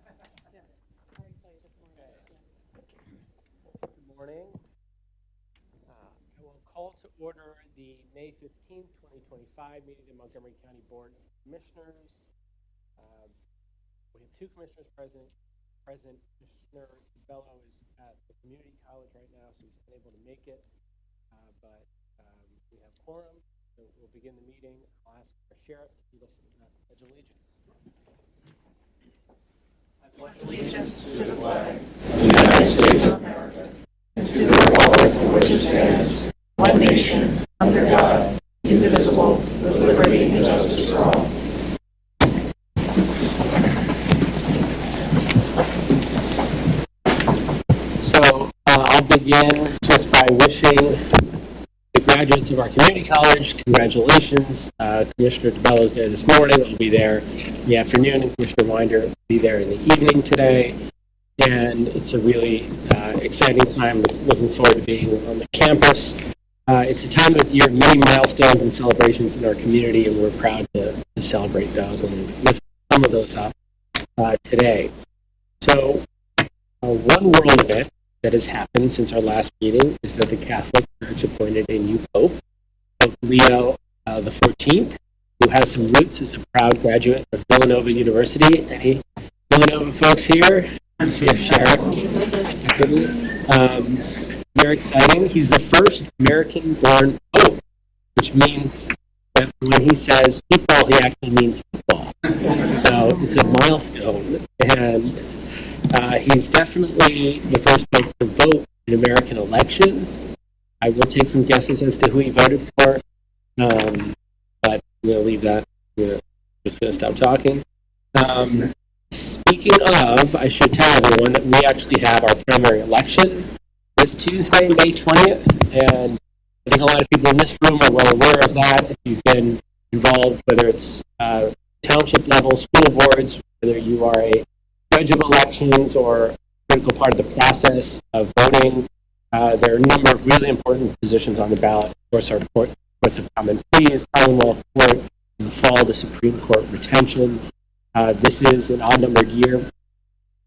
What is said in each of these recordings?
Good morning. I will call to order the May 15th, 2025 meeting of the Montgomery County Board of Commissioners. We have two commissioners present. Commissioner Bello is at the community college right now, so he's unable to make it. But we have quorum, so we'll begin the meeting. I'll ask our sheriff to lead us in the Pledge of Allegiance. I pledge allegiance to the flag of the United States of America and to the republic for which it stands, one nation, under God, indivisible, with liberty and justice for all. So I'll begin just by wishing the graduates of our community college congratulations. Commissioner DeBello is there this morning. I'll be there in the afternoon, and Commissioner Winder will be there in the evening today. And it's a really exciting time. Looking forward to being on the campus. It's a time of year, many milestones and celebrations in our community, and we're proud to celebrate those and lift some of those up today. So one world event that has happened since our last meeting is that the Catholic Church appointed a new Pope, Pope Leo the 14th, who has some roots as a proud graduate of Villanova University. Any Villanova folks here? Here, Sheriff. Very exciting. He's the first American-born Pope, which means that when he says football, he actually means football. So it's a milestone, and he's definitely the first Pope to vote in an American election. I will take some guesses as to who he voted for, but I'm going to leave that. I'm just going to stop talking. Speaking of, I should tell everyone that we actually have our primary election this Tuesday, May 20th, and I think a lot of people in this room are well aware of that. If you've been involved, whether it's township level, school boards, whether you are a judge of elections or a critical part of the process of voting, there are a number of really important positions on the ballot. Of course, our courts of common pleas, Commonwealth Court, in the fall, the Supreme Court retention. This is an odd-numbered year,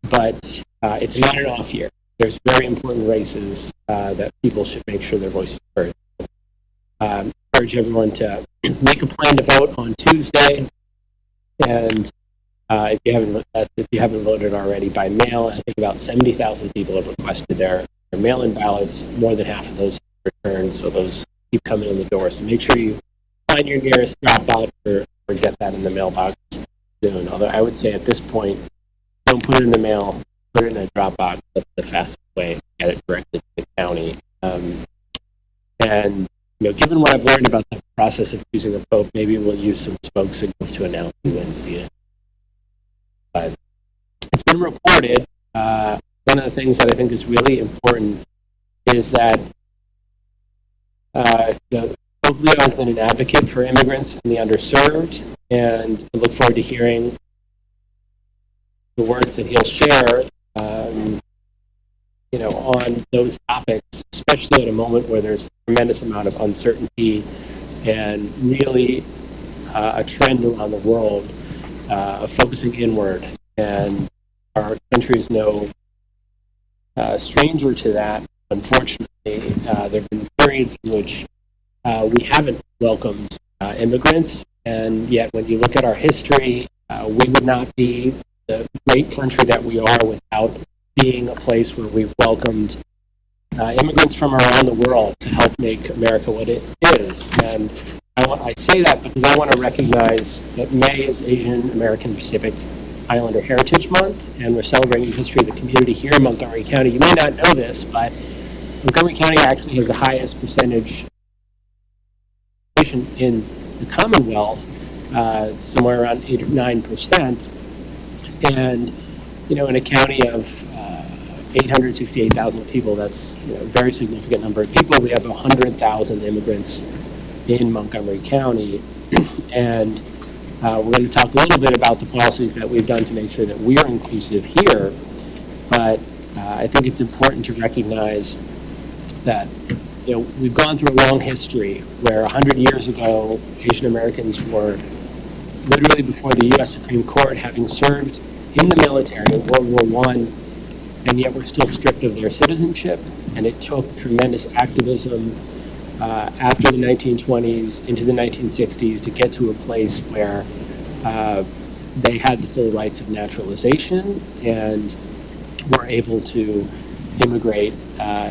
but it's not an off year. There's very important races that people should make sure their voice is heard. Encourage everyone to make a plan to vote on Tuesday, and if you haven't voted already by mail, I think about 70,000 people have requested their mail-in ballots. More than half of those have returned, so those keep coming in the door. So make sure you find your nearest drop box or get that in the mailbox soon. Although I would say at this point, don't put it in the mail, put it in a drop box. That's the fastest way to get it directed to the county. And given what I've learned about the process of choosing a pope, maybe we'll use some smoke signals to announce who wins the. But it's been reported. One of the things that I think is really important is that Pope Leo has been an advocate for immigrants and the underserved, and I look forward to hearing the words that he'll share on those topics, especially at a moment where there's a tremendous amount of uncertainty and really a trend around the world of focusing inward. And our country is no stranger to that. Unfortunately, there have been periods in which we haven't welcomed immigrants, and yet when you look at our history, we would not be the great country that we are without being a place where we've welcomed immigrants from around the world to help make America what it is. And I say that because I want to recognize that May is Asian American Pacific Islander Heritage Month, and we're celebrating the history of the community here in Montgomery County. You may not know this, but Montgomery County actually has the highest percentage in the Commonwealth, somewhere around 8 or 9%. And, in a county of 868,000 people, that's a very significant number of people. We have 100,000 immigrants in Montgomery County. And we're going to talk a little bit about the policies that we've done to make sure that we are inclusive here. But I think it's important to recognize that we've gone through a long history where 100 years ago, Asian Americans were literally before the U.S. Supreme Court, having served in the military in World War I, and yet were still stripped of their citizenship. And it took tremendous activism after the 1920s into the 1960s to get to a place where they had the full rights of naturalization and were able to immigrate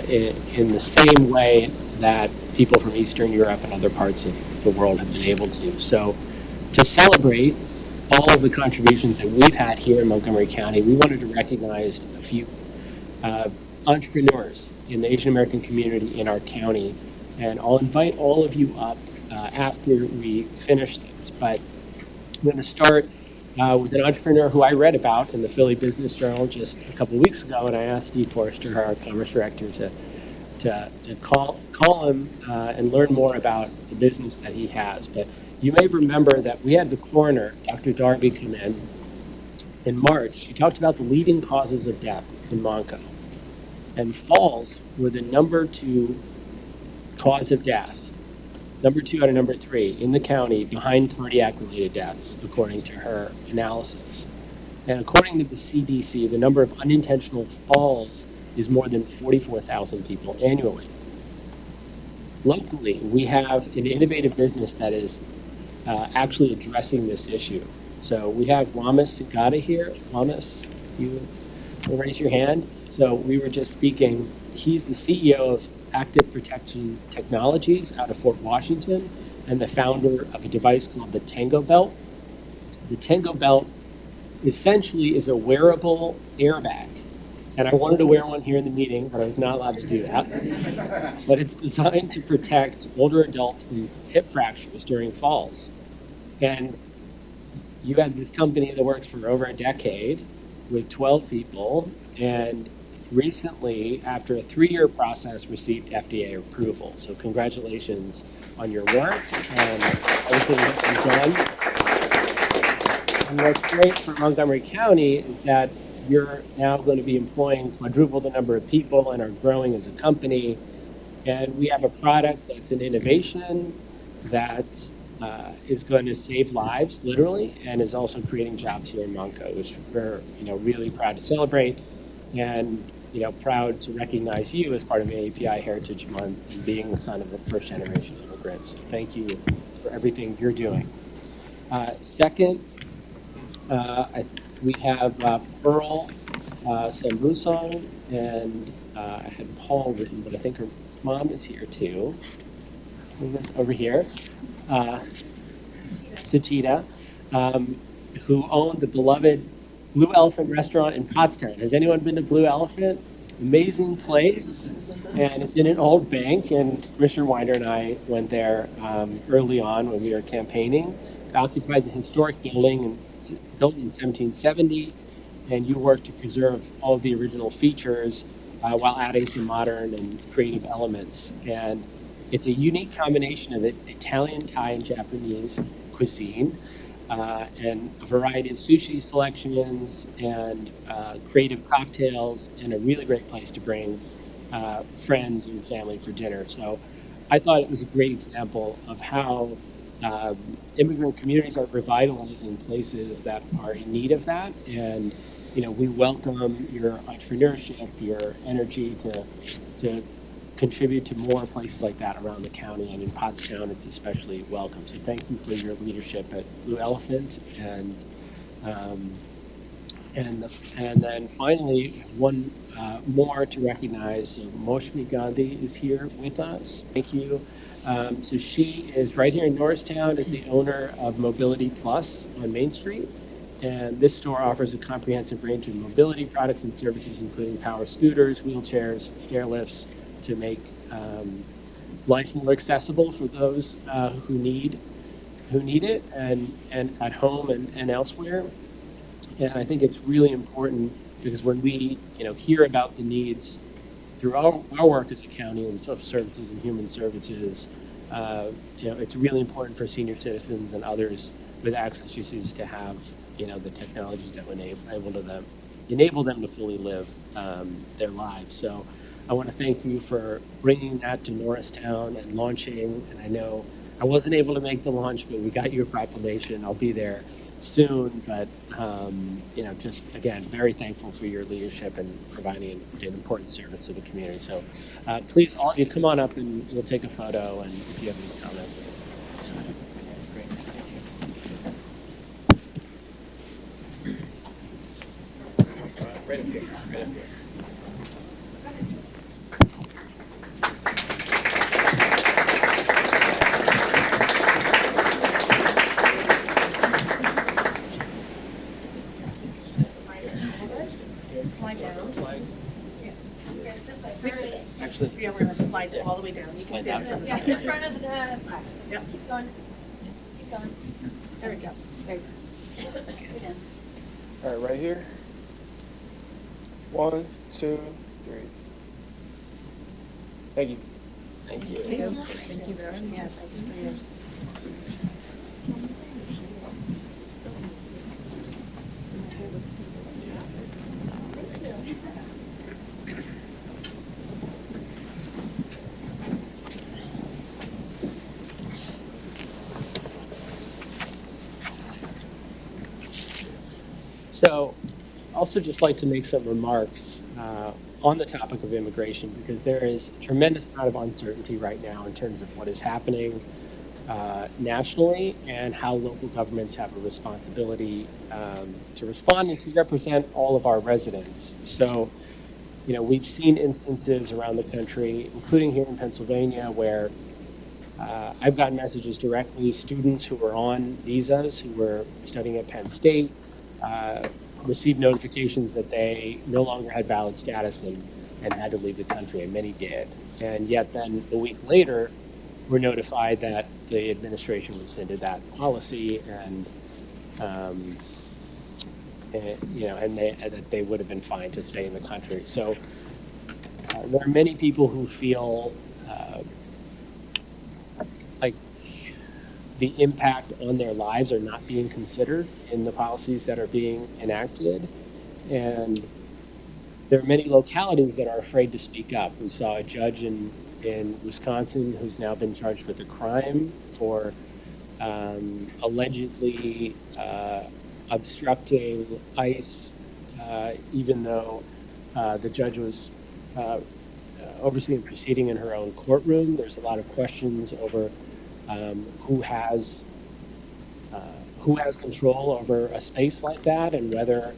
in the same way that people from Eastern Europe and other parts of the world have been able to. So to celebrate all of the contributions that we've had here in Montgomery County, we wanted to recognize a few entrepreneurs in the Asian American community in our county. And I'll invite all of you up after we finish this. But I'm going to start with an entrepreneur who I read about in the Philly Business Journal just a couple of weeks ago, and I asked Steve Forrester, our commerce director, to call him and learn more about the business that he has. But you may remember that we had the coroner, Dr. Darby, come in March. She talked about the leading causes of death in Monco, and falls were the number 2 cause of death, number 2 out of number 3 in the county behind cardiac-related deaths, according to her analysis. And according to the CDC, the number of unintentional falls is more than 44,000 people annually. Locally, we have an innovative business that is actually addressing this issue. So we have Ramesh Sagata here. Ramesh, you will raise your hand. So we were just speaking. He's the CEO of Active Protection Technologies out of Fort Washington and the founder of a device called the Tango Belt. The Tango Belt essentially is a wearable airbag. And I wanted to wear one here in the meeting, but I was not allowed to do that. But it's designed to protect older adults from hip fractures during falls. And you had this company that works for over a decade with 12 people, and recently, after a 3-year process, received FDA approval. So congratulations on your work and everything that you've done. And what's great for Montgomery County is that you're now going to be employing quadruple the number of people and are growing as a company. And we have a product that's an innovation that is going to save lives, literally, and is also creating jobs here in Monco, which we're really proud to celebrate, and proud to recognize you as part of AAPI Heritage Month and being the son of a first-generation immigrant. So thank you for everything you're doing. Second, we have Pearl Sambusong, and I had Paul written, but I think her mom is here too. Over here. Satita, who owned the beloved Blue Elephant restaurant in Pottstown. Has anyone been to Blue Elephant? Amazing place, and it's in an old bank, and Commissioner Winder and I went there early on when we were campaigning. It occupies a historic building built in 1770, and you work to preserve all of the original features while adding some modern and creative elements. And it's a unique combination of Italian, Thai, and Japanese cuisine, and a variety of sushi selections and creative cocktails, and a really great place to bring friends and family for dinner. So I thought it was a great example of how immigrant communities are revitalizing places that are in need of that. And we welcome your entrepreneurship, your energy to contribute to more places like that around the county, and in Pottstown it's especially welcome. So thank you for your leadership at Blue Elephant, and then finally one more to recognize. Moshmi Gandhi is here with us. Thank you. So she is right here in Norristown, is the owner of Mobility Plus on Main Street. And this store offers a comprehensive range of mobility products and services, including power scooters, wheelchairs, stair lifts, to make life more accessible for those who need it, and at home and elsewhere. And I think it's really important because when we hear about the needs through our work as a county in social services and human services, it's really important for senior citizens and others with access issues to have the technologies that would enable them to fully live their lives. So I want to thank you for bringing that to Norristown and launching. And I know I wasn't able to make the launch, but we got your proclamation. I'll be there soon. But just again, very thankful for your leadership and providing an important service to the community. So please, all of you, come on up and we'll take a photo. And if you have any comments. Right up here. Right up here. Slide down. Actually, Yeah, we're gonna slide it all the way down. You can Slide see down. it from the Yeah, top. in front of the flag. Yep. Keep going. Keep going. There we go. There you go. Good in. All right, right here. 1, 2, 3. Thank you. thank you. Thank you very much. Yeah, thanks for your. So, also just like to make some remarks on the topic of immigration, because there is a tremendous amount of uncertainty right now in terms of what is happening nationally and how local governments have a responsibility to respond and to represent all of our residents. So, we've seen instances around the country, including here in Pennsylvania, where I've gotten messages directly, students who were on visas, who were studying at Penn State, received notifications that they no longer had valid status and had to leave the country, and many did. And yet then a week later, we're notified that the administration rescinded that policy and that they would have been fine to stay in the country. So there are many people who feel like the impact on their lives are not being considered in the policies that are being enacted. And there are many localities that are afraid to speak up. We saw a judge in Wisconsin who's now been charged with a crime for allegedly obstructing ICE, even though the judge was overseeing the proceeding in her own courtroom. There's a lot of questions over who has control over a space like that, and whether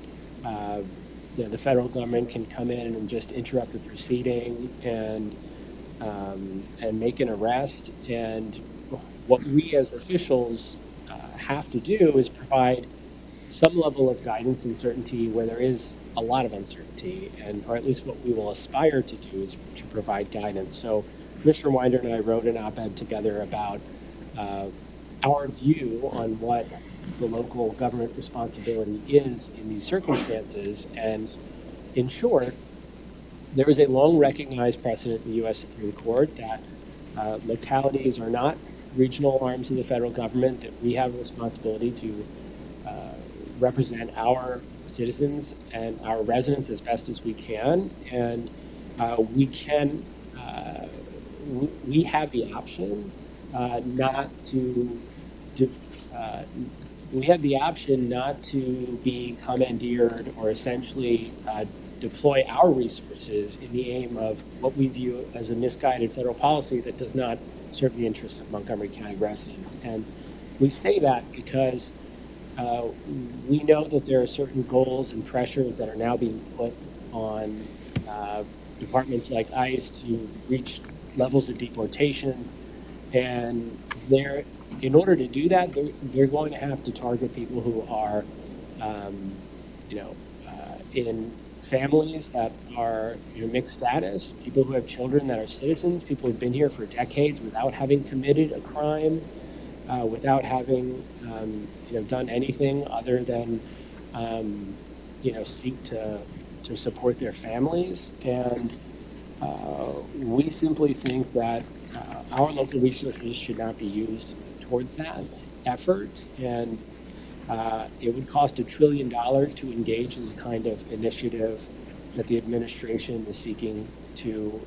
the federal government can come in and just interrupt the proceeding and make an arrest. And what we as officials have to do is provide some level of guidance and certainty where there is a lot of uncertainty, or at least what we will aspire to do is to provide guidance. So Commissioner Winder and I wrote an op-ed together about our view on what the local government responsibility is in these circumstances. And in short, there is a long recognized precedent in the U.S. Supreme Court that localities are not regional arms of the federal government, that we have a responsibility to represent our citizens and our residents as best as we can. And we have the option we have the option not to be commandeered or essentially deploy our resources in the aim of what we view as a misguided federal policy that does not serve the interests of Montgomery County residents. And we say that because we know that there are certain goals and pressures that are now being put on departments like ICE to reach levels of deportation. And in order to do that, they're going to have to target people who are, in families that are mixed status, people who have children that are citizens, people who've been here for decades without having committed a crime, without having done anything other than seek to support their families. And we simply think that our local resources should not be used towards that effort, and it would cost $1 trillion to engage in the kind of initiative that the administration is seeking to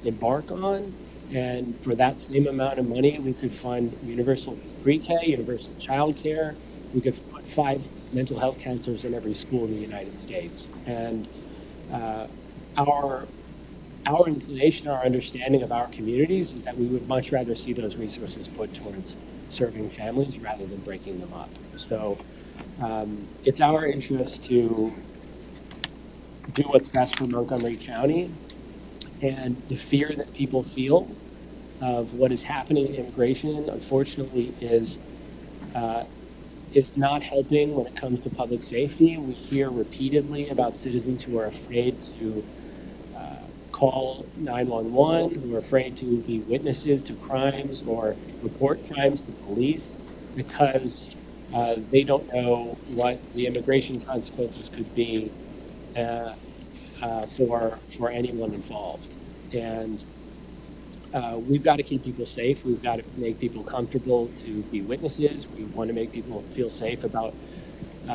embark on. And for that same amount of money, we could fund universal pre-K, universal child care, we could put 5 mental health counselors in every school in the United States. And our inclination, our understanding of our communities is that we would much rather see those resources put towards serving families rather than breaking them up. So it's our interest to do what's best for Montgomery County, and the fear that people feel of what is happening in immigration, unfortunately, is not helping when it comes to public safety. We hear repeatedly about citizens who are afraid to call 911, who are afraid to be witnesses to crimes or report crimes to police because they don't know what the immigration consequences could be for anyone involved. And we've got to keep people safe. We've got to make people comfortable to be witnesses. We want to make people feel safe about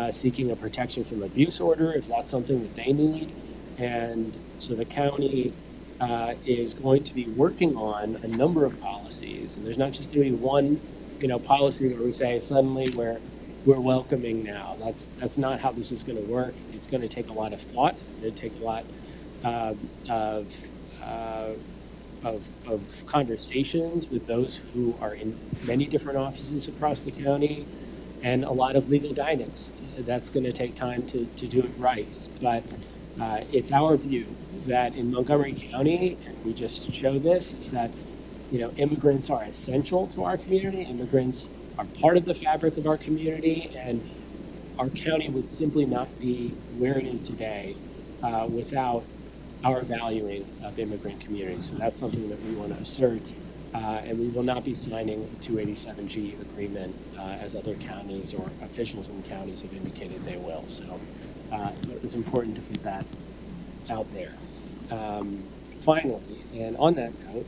seeking a protection from abuse order if that's something that they need. And so the county is going to be working on a number of policies. And there's not just going to be one, policy where we say suddenly we're welcoming now. That's not how this is going to work. It's going to take a lot of thought. It's going to take a lot of conversations with those who are in many different offices across the county, and a lot of legal guidance. That's going to take time to do it right. But it's our view that in Montgomery County, and we just show this, is that immigrants are essential to our community. Immigrants are part of the fabric of our community, and our county would simply not be where it is today without our valuing of immigrant communities. So that's something that we want to assert, and we will not be signing a 287G agreement as other counties or officials in counties have indicated they will. So it's important to put that out there. Finally, and on that note,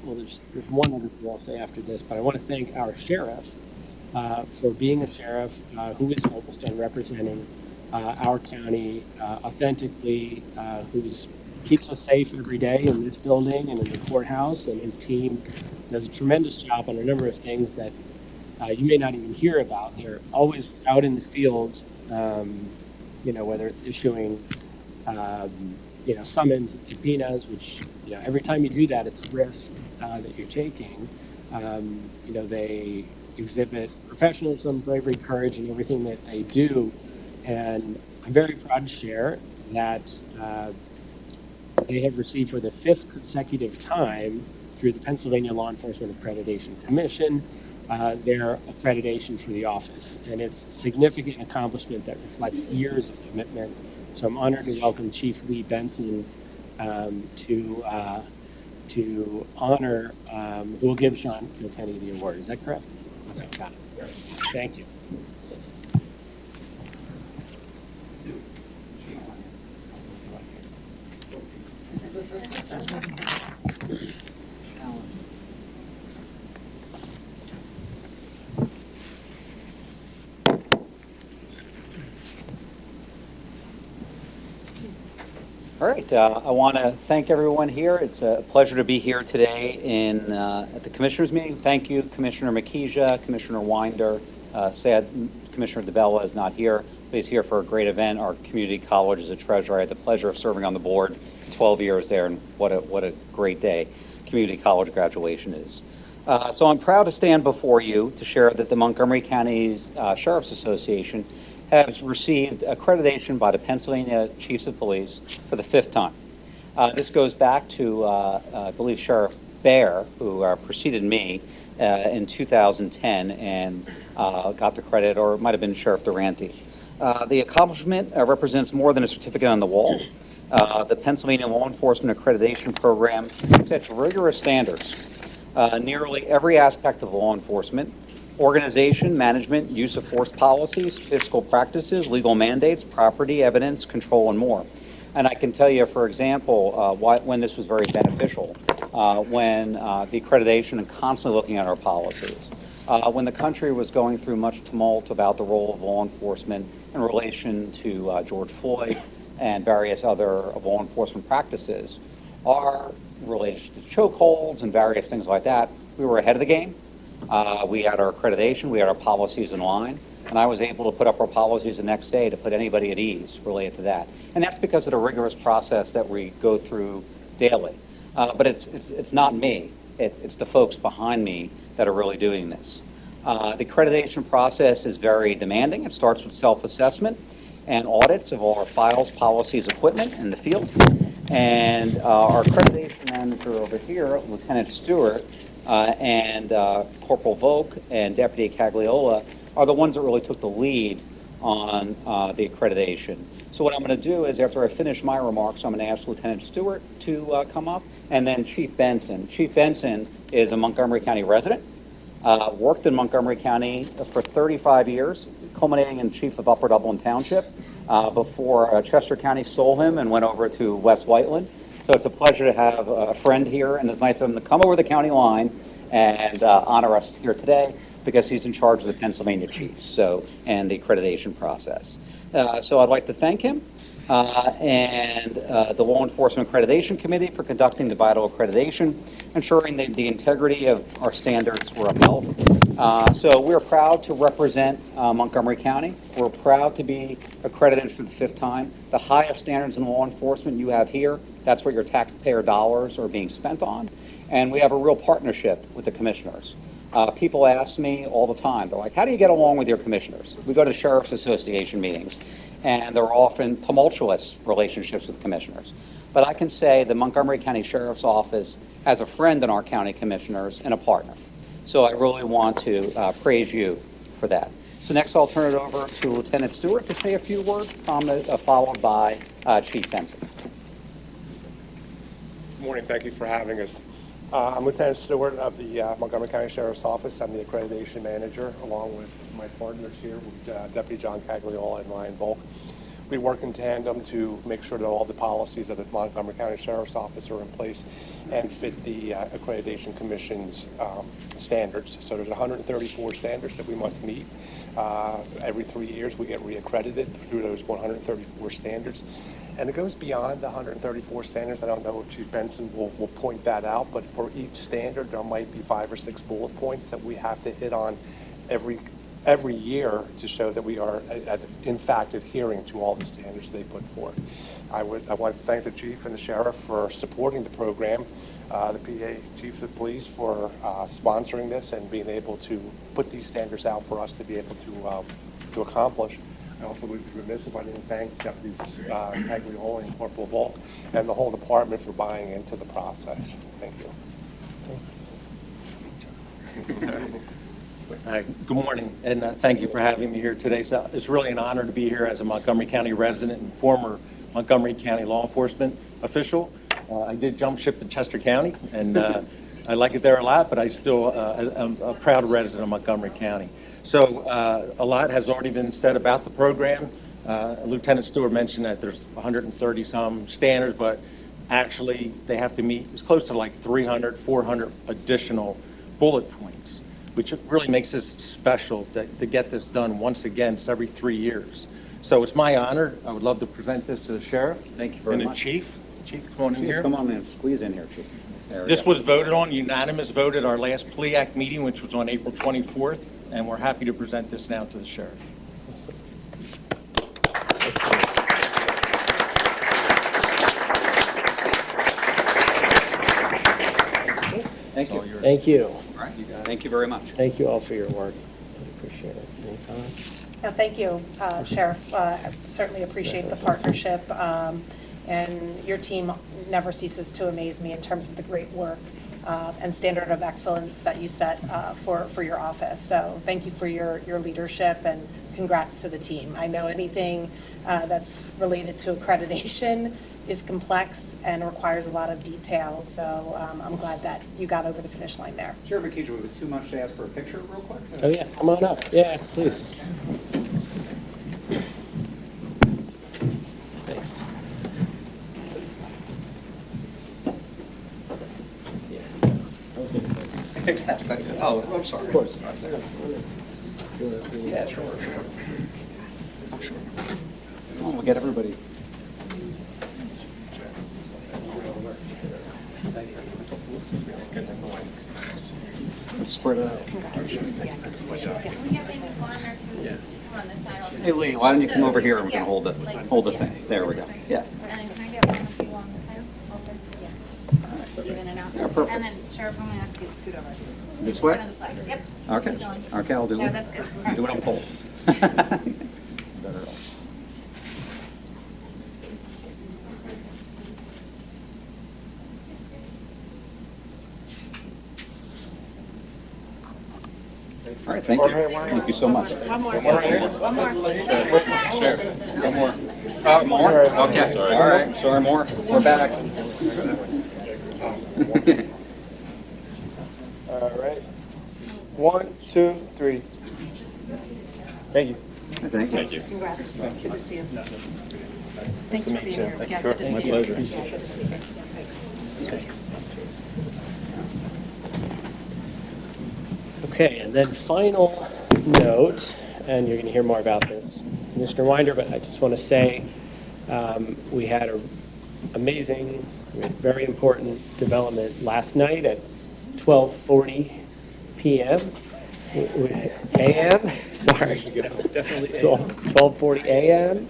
well, there's one other thing I'll say after this, but I want to thank our sheriff for being a sheriff who is focused on representing our county authentically, who keeps us safe every day in this building and in the courthouse, and his team does a tremendous job on a number of things that you may not even hear about. They're always out in the field, whether it's issuing summons and subpoenas, which, every time you do that, it's a risk that you're taking. They exhibit professionalism, bravery, courage, and everything that they do. And I'm very proud to share that they have received for the 5th consecutive time through the Pennsylvania Law Enforcement Accreditation Commission their accreditation for the office. And it's a significant accomplishment that reflects years of commitment. So I'm honored to welcome Chief Lee Benson to honor, who will give Sean Kilkenny the award. Is that correct? Okay, got it. Thank you. All right, I want to thank everyone here. It's a pleasure to be here today at the Commissioners meeting. Thank you, Commissioner McKeesha, Commissioner Winder. Sad Commissioner DeBella is not here, but he's here for a great event. Our community college is a treasure. I had the pleasure of serving on the board 12 years there, and what a great day community college graduation is. So I'm proud to stand before you to share that the Montgomery County's Sheriff's Association has received accreditation by the Pennsylvania Chiefs of Police for the 5th time. This goes back to, I believe, Sheriff Baer, who preceded me in 2010 and got the credit, or it might have been Sheriff Durante. The accomplishment represents more than a certificate on the wall. The Pennsylvania Law Enforcement Accreditation Program sets rigorous standards. Nearly every aspect of law enforcement: organization, management, use of force policies, fiscal practices, legal mandates, property, evidence, control, and more. And I can tell you, for example, when this was very beneficial, when the accreditation and constantly looking at our policies, when the country was going through much tumult about the role of law enforcement in relation to George Floyd and various other law enforcement practices, our relation to chokeholds and various things like that, we were ahead of the game. We had our accreditation, we had our policies in line, and I was able to put up our policies the next day to put anybody at ease related to that. And that's because of the rigorous process that we go through daily. But it's not me. It's the folks behind me that are really doing this. The accreditation process is very demanding. It starts with self-assessment and audits of all our files, policies, equipment in the field. And our accreditation manager over here, Lieutenant Stewart, and Corporal Volk and Deputy Cagliola are the ones that really took the lead on the accreditation. So what I'm going to do is, after I finish my remarks, I'm going to ask Lieutenant Stewart to come up, and then Chief Benson. Chief Benson is a Montgomery County resident, worked in Montgomery County for 35 years, culminating in Chief of Upper Dublin Township, before Chester County stole him and went over to West Whiteland. So it's a pleasure to have a friend here, and it's nice of him to come over the county line and honor us here today, because he's in charge of the Pennsylvania Chiefs, and the accreditation process. So I'd like to thank him and the Law Enforcement Accreditation Committee for conducting the vital accreditation, ensuring that the integrity of our standards were upheld. So we're proud to represent Montgomery County. We're proud to be accredited for the 5th time. The highest standards in law enforcement you have here, that's what your taxpayer dollars are being spent on. And we have a real partnership with the commissioners. People ask me all the time, they're like, how do you get along with your commissioners? We go to Sheriff's Association meetings, and there are often tumultuous relationships with commissioners. But I can say the Montgomery County Sheriff's Office has a friend in our county commissioners and a partner. So I really want to praise you for that. So next I'll turn it over to Lieutenant Stewart to say a few words, followed by Chief Benson. Good morning. Thank you for having us. I'm Lieutenant Stewart of the Montgomery County Sheriff's Office. I'm the accreditation manager, along with my partners here, Deputy John Cagliola and Ryan Volk. We work in tandem to make sure that all the policies of the Montgomery County Sheriff's Office are in place and fit the Accreditation Commission's standards. So there's 134 standards that we must meet. Every 3 years we get reaccredited through those 134 standards. And it goes beyond the 134 standards. I don't know if Chief Benson will point that out, but for each standard there might be 5 or 6 bullet points that we have to hit on every year to show that we are, in fact, adhering to all the standards they put forth. I want to thank the Chief and the Sheriff for supporting the program, the PA Chiefs of Police for sponsoring this and being able to put these standards out for us to be able to accomplish. I also would be remiss if I didn't thank Deputies Cagliola and Corporal Volk and the whole department for buying into the process. Thank you. Good morning, and thank you for having me here today. So it's really an honor to be here as a Montgomery County resident and former Montgomery County law enforcement official. I did jump ship to Chester County, and I like it there a lot, but I still am a proud resident of Montgomery County. So a lot has already been said about the program. Lieutenant Stewart mentioned that there's 130 some standards, but actually they have to meet, it's close to like 300, 400 additional bullet points, which really makes this special to get this done once again. It's every 3 years. So it's my honor. I would love to present this to the Sheriff. Thank you very much. And the Chief. Chief, come on in here. Come on in, squeeze in here, Chief. This was voted on, unanimous vote at our last PLEA Act meeting, which was on April 24th, and we're happy to present this now to the Sheriff. Thank you. Thank you. All right, you got it. Thank you very much. Thank you all for your work. I appreciate it. Any comments? Thank you, Sheriff. I certainly appreciate the partnership, and your team never ceases to amaze me in terms of the great work and standard of excellence that you set for your office. So thank you for your leadership, and congrats to the team. I know anything that's related to accreditation is complex and requires a lot of detail, so I'm glad that you got over the finish line there. Chair McKeeger, would it be too much to ask for a picture real quick? Oh, yeah, come on up. Yeah, please. Thanks. Yeah, I was going to say. Exactly. Oh, I'm sorry. Of course. Yeah, sure. Come on, we'll get everybody. Spread it out. Can we get maybe one or two to come on this side? Hey Lee, why don't you come over here and we can hold the thing. There we go. Yeah. And then can I get one or two on this side? Also? Yeah. Even and out. Yeah, perfect. And then Sheriff, I'm gonna ask you to scoot over. This way? One of the flags. Yep. Okay. Keep going. Okay, I'll do No, it. that's good. All right. Do what I'm told. Better off. All right, thank you. Thank you so much. One more. One more. More? Okay, all right, sorry, more. We're back. All right. 1, 2, 3. Thank you. Thank you. Congrats. Good to see you. Thanks for being here. Yeah, good to see you. My pleasure. Yeah, good to see you. Thanks. Okay, and then final note, and you're going to hear more about this, Commissioner Winder, but I just want to say we had an amazing, very important development last night at 12:40 p.m. a.m. Sorry, 12:40 a.m.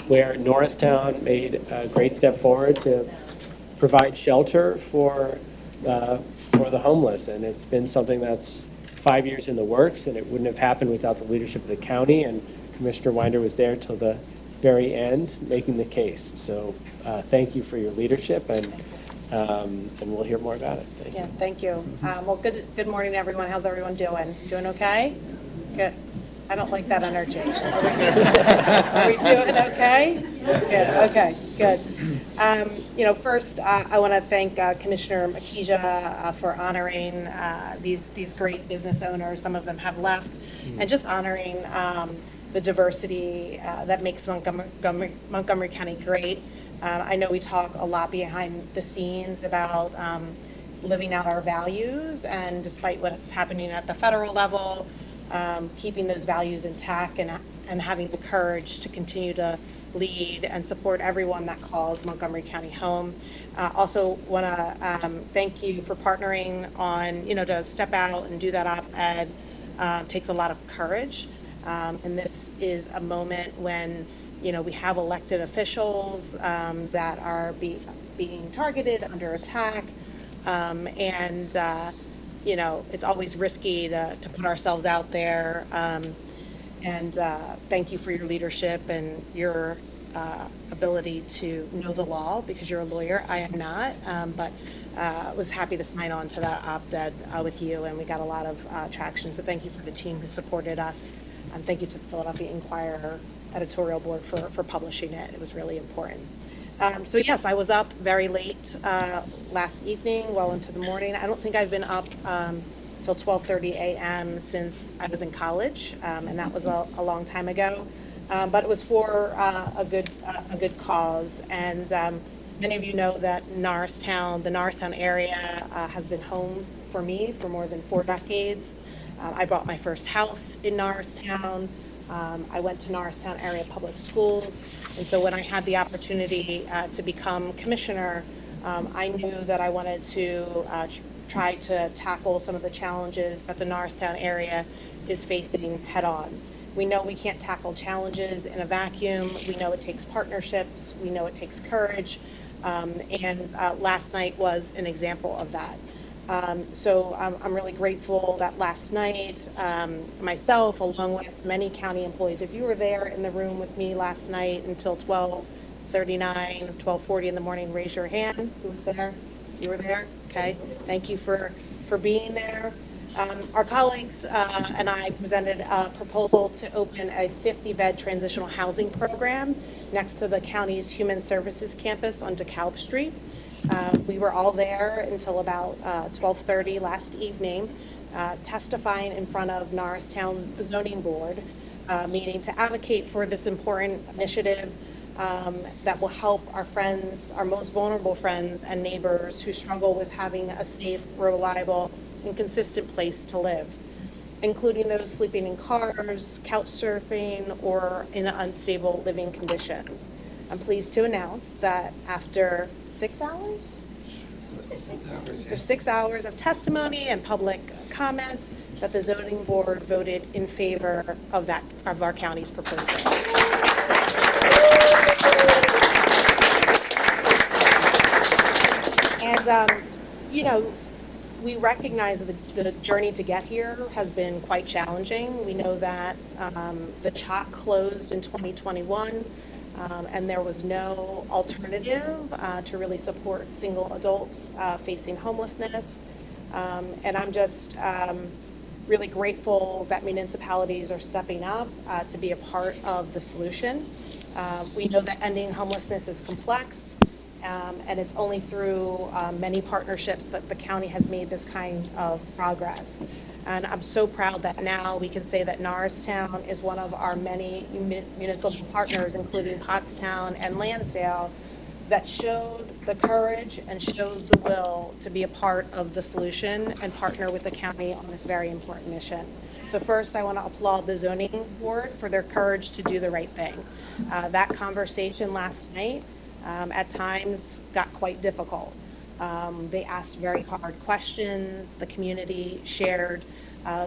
Where Norristown made a great step forward to provide shelter for the homeless, and it's been something that's 5 years in the works, and it wouldn't have happened without the leadership of the county, and Commissioner Winder was there till the very end making the case. So thank you for your leadership, and we'll hear more about it. Thank you. Yeah, thank you. Well, good morning, everyone. How's everyone doing? Doing okay? Good. I don't like that energy. Are we doing okay? Good, okay, good. First, I want to thank Commissioner Makija for honoring these great business owners. Some of them have left, and just honoring the diversity that makes Montgomery County great. I know we talk a lot behind the scenes about living out our values, and despite what's happening at the federal level, keeping those values intact and having the courage to continue to lead and support everyone that calls Montgomery County home. Also want to thank you for partnering on, to step out and do that op-ed takes a lot of courage. And this is a moment when, we have elected officials that are being targeted, under attack, it's always risky to put ourselves out there. Thank you for your leadership and your ability to know the law, because you're a lawyer. I am not, but was happy to sign on to that op-ed with you, and we got a lot of traction. So thank you for the team who supported us. And thank you to the Philadelphia Inquirer editorial board for publishing it. It was really important. So yes, I was up very late last evening, well into the morning. I don't think I've been up till 12:30 a.m. since I was in college, and that was a long time ago. But it was for a good cause. And many of you know that the Norristown area has been home for me for more than 4 decades. I bought my first house in Norristown. I went to Norristown area public schools. And so when I had the opportunity to become commissioner, I knew that I wanted to try to tackle some of the challenges that the Norristown area is facing head on. We know we can't tackle challenges in a vacuum. We know it takes partnerships. We know it takes courage. Last night was an example of that. So I'm really grateful that last night, myself, along with many county employees, if you were there in the room with me last night until 12:39, 12:40 in the morning, raise your hand. Who was there? You were there? Okay. Thank you for being there. Our colleagues and I presented a proposal to open a 50-bed transitional housing program next to the county's Human Services campus on DeKalb Street. We were all there until about 12:30 last evening, testifying in front of Norristown's zoning board, meaning to advocate for this important initiative that will help our friends, our most vulnerable friends and neighbors who struggle with having a safe, reliable, and consistent place to live, including those sleeping in cars, couch surfing, or in unstable living conditions. I'm pleased to announce that after 6 hours? After 6 hours of testimony and public comment, that the zoning board voted in favor of our county's proposal. And, we recognize that the journey to get here has been quite challenging. We know that the CHOC closed in 2021, and there was no alternative to really support single adults facing homelessness. And I'm just really grateful that municipalities are stepping up to be a part of the solution. We know that ending homelessness is complex. And it's only through many partnerships that the county has made this kind of progress. And I'm so proud that now we can say that Norristown is one of our many municipal partners, including Pottstown and Lansdale, that showed the courage and showed the will to be a part of the solution and partner with the county on this very important mission. So first, I want to applaud the zoning board for their courage to do the right thing. That conversation last night at times got quite difficult. They asked very hard questions. The community shared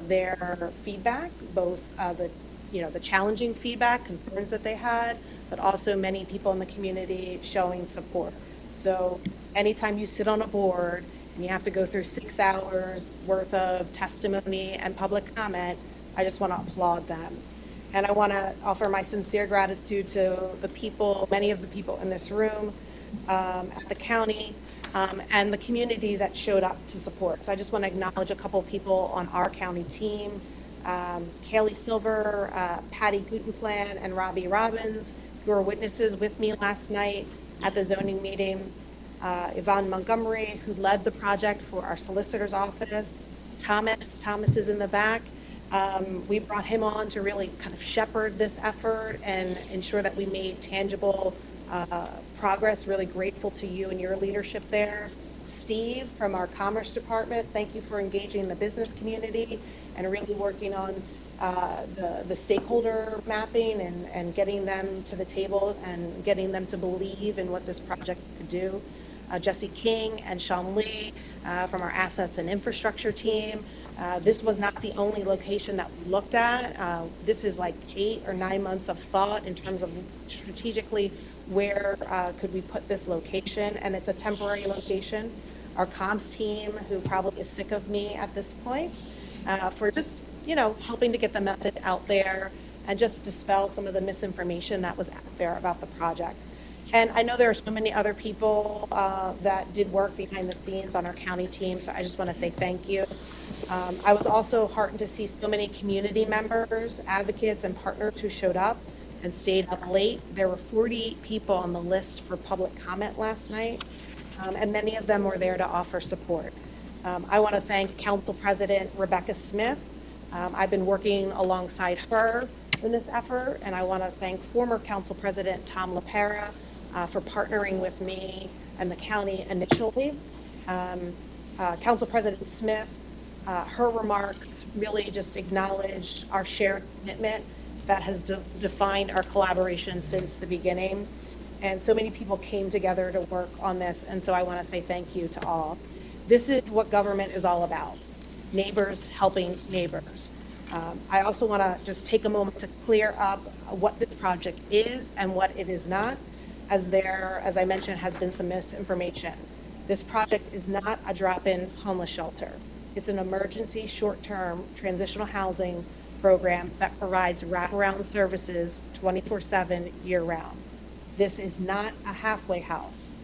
their feedback, both the challenging feedback, concerns that they had, but also many people in the community showing support. So anytime you sit on a board and you have to go through 6 hours worth of testimony and public comment, I just want to applaud them. And I want to offer my sincere gratitude to the people, many of the people in this room, at the county, and the community that showed up to support. So I just want to acknowledge a couple of people on our county team, Kaylee Silver, Patty Gutenplan, and Robbie Robbins, who were witnesses with me last night at the zoning meeting. Yvonne Montgomery, who led the project for our solicitor's office. Thomas is in the back. We brought him on to really kind of shepherd this effort and ensure that we made tangible progress. Really grateful to you and your leadership there. Steve from our Commerce Department, thank you for engaging the business community and really working on the stakeholder mapping and getting them to the table and getting them to believe in what this project could do. Jesse King and Sean Lee from our assets and infrastructure team. This was not the only location that we looked at. This is like 8 or 9 months of thought in terms of strategically where could we put this location, and it's a temporary location. Our comms team, who probably is sick of me at this point, for just helping to get the message out there and just dispel some of the misinformation that was out there about the project. And I know there are so many other people that did work behind the scenes on our county team, so I just want to say thank you. I was also heartened to see so many community members, advocates, and partners who showed up and stayed up late. There were 48 people on the list for public comment last night, and many of them were there to offer support. I want to thank Council President Rebecca Smith. I've been working alongside her in this effort, and I want to thank former Council President Tom LaPera for partnering with me and the county initially. Council President Smith, her remarks really just acknowledged our shared commitment that has defined our collaboration since the beginning. And so many people came together to work on this, and so I want to say thank you to all. This is what government is all about, neighbors helping neighbors. I also want to just take a moment to clear up what this project is and what it is not, as I mentioned, has been some misinformation. This project is not a drop-in homeless shelter. It's an emergency short-term transitional housing program that provides wraparound services 24/7 year-round. This is not a halfway house.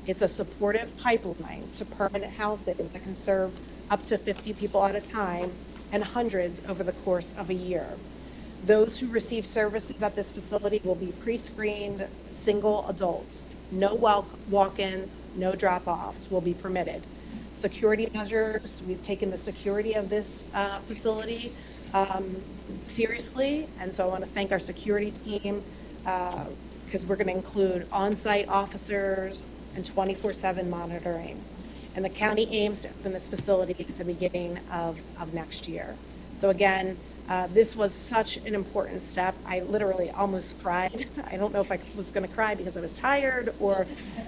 It's a supportive pipeline to permanent housing that can serve up to 50 people at a time and hundreds over the course of a year. Those who receive services at this facility will be pre-screened single adults. No walk-ins, no drop-offs will be permitted. Security measures, we've taken the security of this facility seriously, and so I want to thank our security team because we're going to include on-site officers and 24/7 monitoring. And the county aims to open this facility at the beginning of next year. So again, this was such an important step. I literally almost cried. I don't know if I was going to cry because I was tired or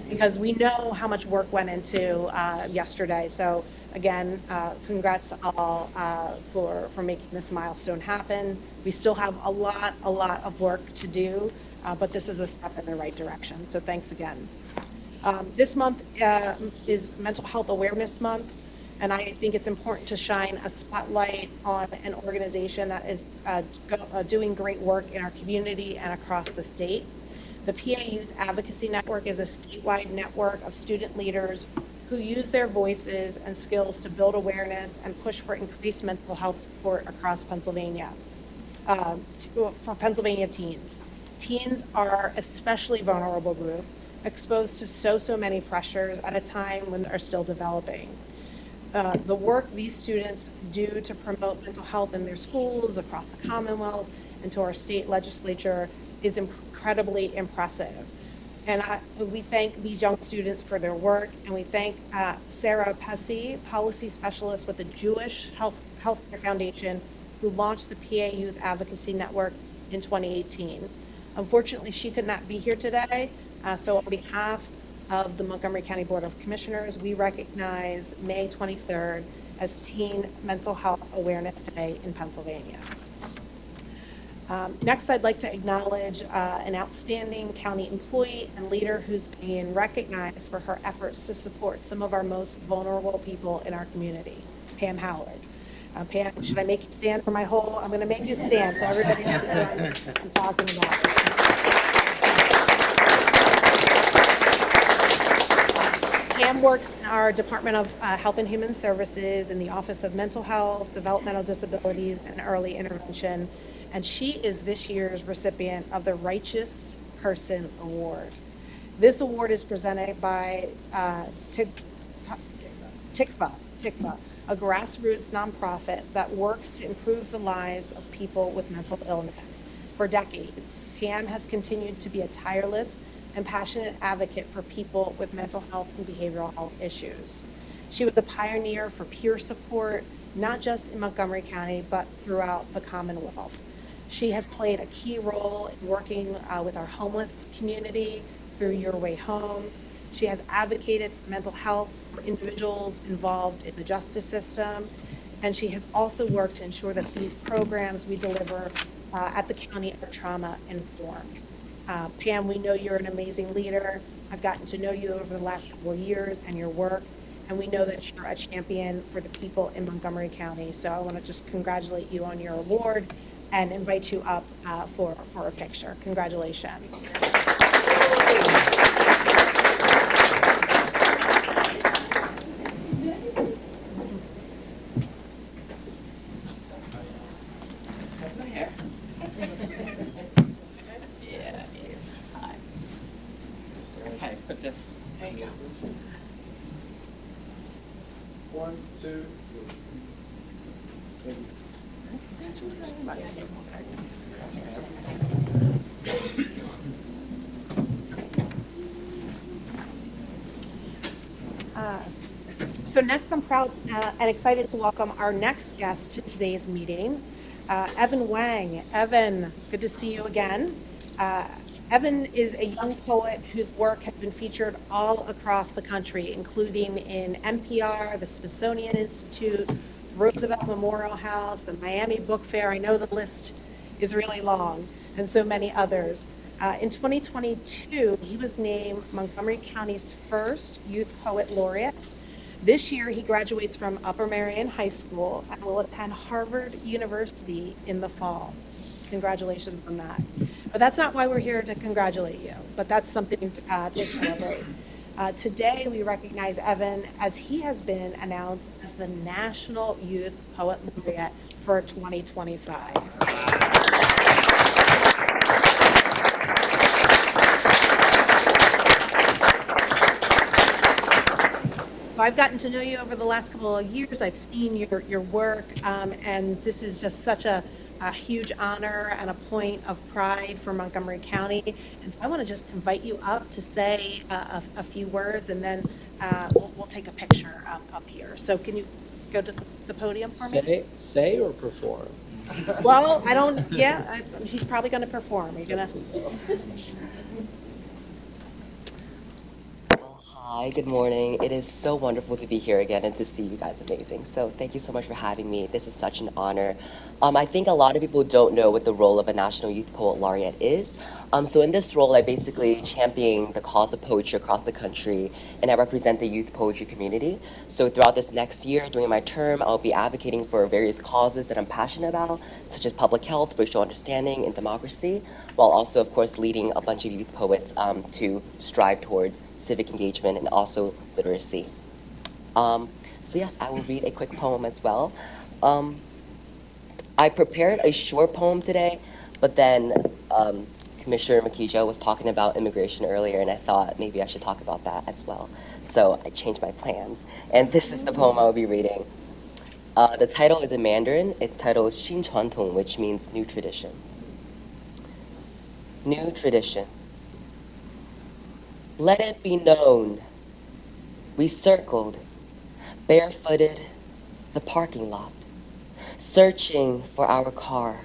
because we know how much work went into yesterday. So Again, congrats to all for making this milestone happen. We still have a lot of work to do, but this is a step in the right direction. So thanks again. This month is Mental Health Awareness Month, and I think it's important to shine a spotlight on an organization that is doing great work in our community and across the state. The PA Youth Advocacy Network is a statewide network of student leaders who use their voices and skills to build awareness and push for increased mental health support across Pennsylvania, for Pennsylvania teens. Teens are especially vulnerable group, exposed to so many pressures at a time when they're still developing. The work these students do to promote mental health in their schools, across the Commonwealth, and to our state legislature is incredibly impressive. And we thank these young students for their work, and we thank Sarah Pesci, policy specialist with the Jewish Healthcare Foundation, who launched the PA Youth Advocacy Network in 2018. Unfortunately, she could not be here today, so on behalf of the Montgomery County Board of Commissioners, we recognize May 23rd as Teen Mental Health Awareness Day in Pennsylvania. Next, I'd like to acknowledge an outstanding county employee and leader who's being recognized for her efforts to support some of our most vulnerable people in our community, Pam Howard. Pam, should I make you stand for my whole? I'm going to make you stand so everybody knows what I'm talking about. Pam works in our Department of Health and Human Services in the Office of Mental Health, Developmental Disabilities, and Early Intervention. And she is this year's recipient of the Righteous Person Award. This award is presented by TICFA, a grassroots nonprofit that works to improve the lives of people with mental illness. For decades, Pam has continued to be a tireless and passionate advocate for people with mental health and behavioral health issues. She was a pioneer for peer support, not just in Montgomery County, but throughout the Commonwealth. She has played a key role in working with our homeless community through Your Way Home. She has advocated for mental health for individuals involved in the justice system, and she has also worked to ensure that these programs we deliver at the county are trauma informed. Pam, we know you're an amazing leader. I've gotten to know you over the last couple of years and your work, and we know that you're a champion for the people in Montgomery County. So I want to just congratulate you on your award and invite you up for a picture. Congratulations. Okay, put this. There you go. 1, 2, 3. Thank you. So next, I'm proud and excited to welcome our next guest to today's meeting, Evan Wang. Evan, good to see you again. Evan is a young poet whose work has been featured all across the country, including in NPR, the Smithsonian Institute, Roosevelt Memorial House, the Miami Book Fair. I know the list is really long, and so many others. In 2022, he was named Montgomery County's first Youth Poet Laureate. This year, he graduates from Upper Merion High School and will attend Harvard University in the fall. Congratulations on that. But that's not why we're here to congratulate you, but that's something to celebrate. Today, we recognize Evan as he has been announced as the National Youth Poet Laureate for 2025. So I've gotten to know you over the last couple of years. I've seen your work, and this is just such a huge honor and a point of pride for Montgomery County. And so I want to just invite you up to say a few words, and then we'll take a picture up here. So can you go to the podium for me? Say or perform? Well, I don't, yeah, he's probably going to perform. Are you going to? Hi, good morning. It is so wonderful to be here again and to see you guys amazing. So thank you so much for having me. This is such an honor. I think a lot of people don't know what the role of a National Youth Poet Laureate is. So in this role, I basically champion the cause of poetry across the country, and I represent the youth poetry community. So throughout this next year, during my term, I'll be advocating for various causes that I'm passionate about, such as public health, racial understanding, and democracy, while also, of course, leading a bunch of youth poets to strive towards civic engagement and also literacy. So yes, I will read a quick poem as well. I prepared a short poem today, but then Commissioner Makija was talking about immigration earlier, and I thought maybe I should talk about that as well. So I changed my plans, and this is the poem I will be reading. The title is in Mandarin. Its title is 新传统, which means new tradition. New tradition. Let it be known, we circled, barefooted, the parking lot, searching for our car,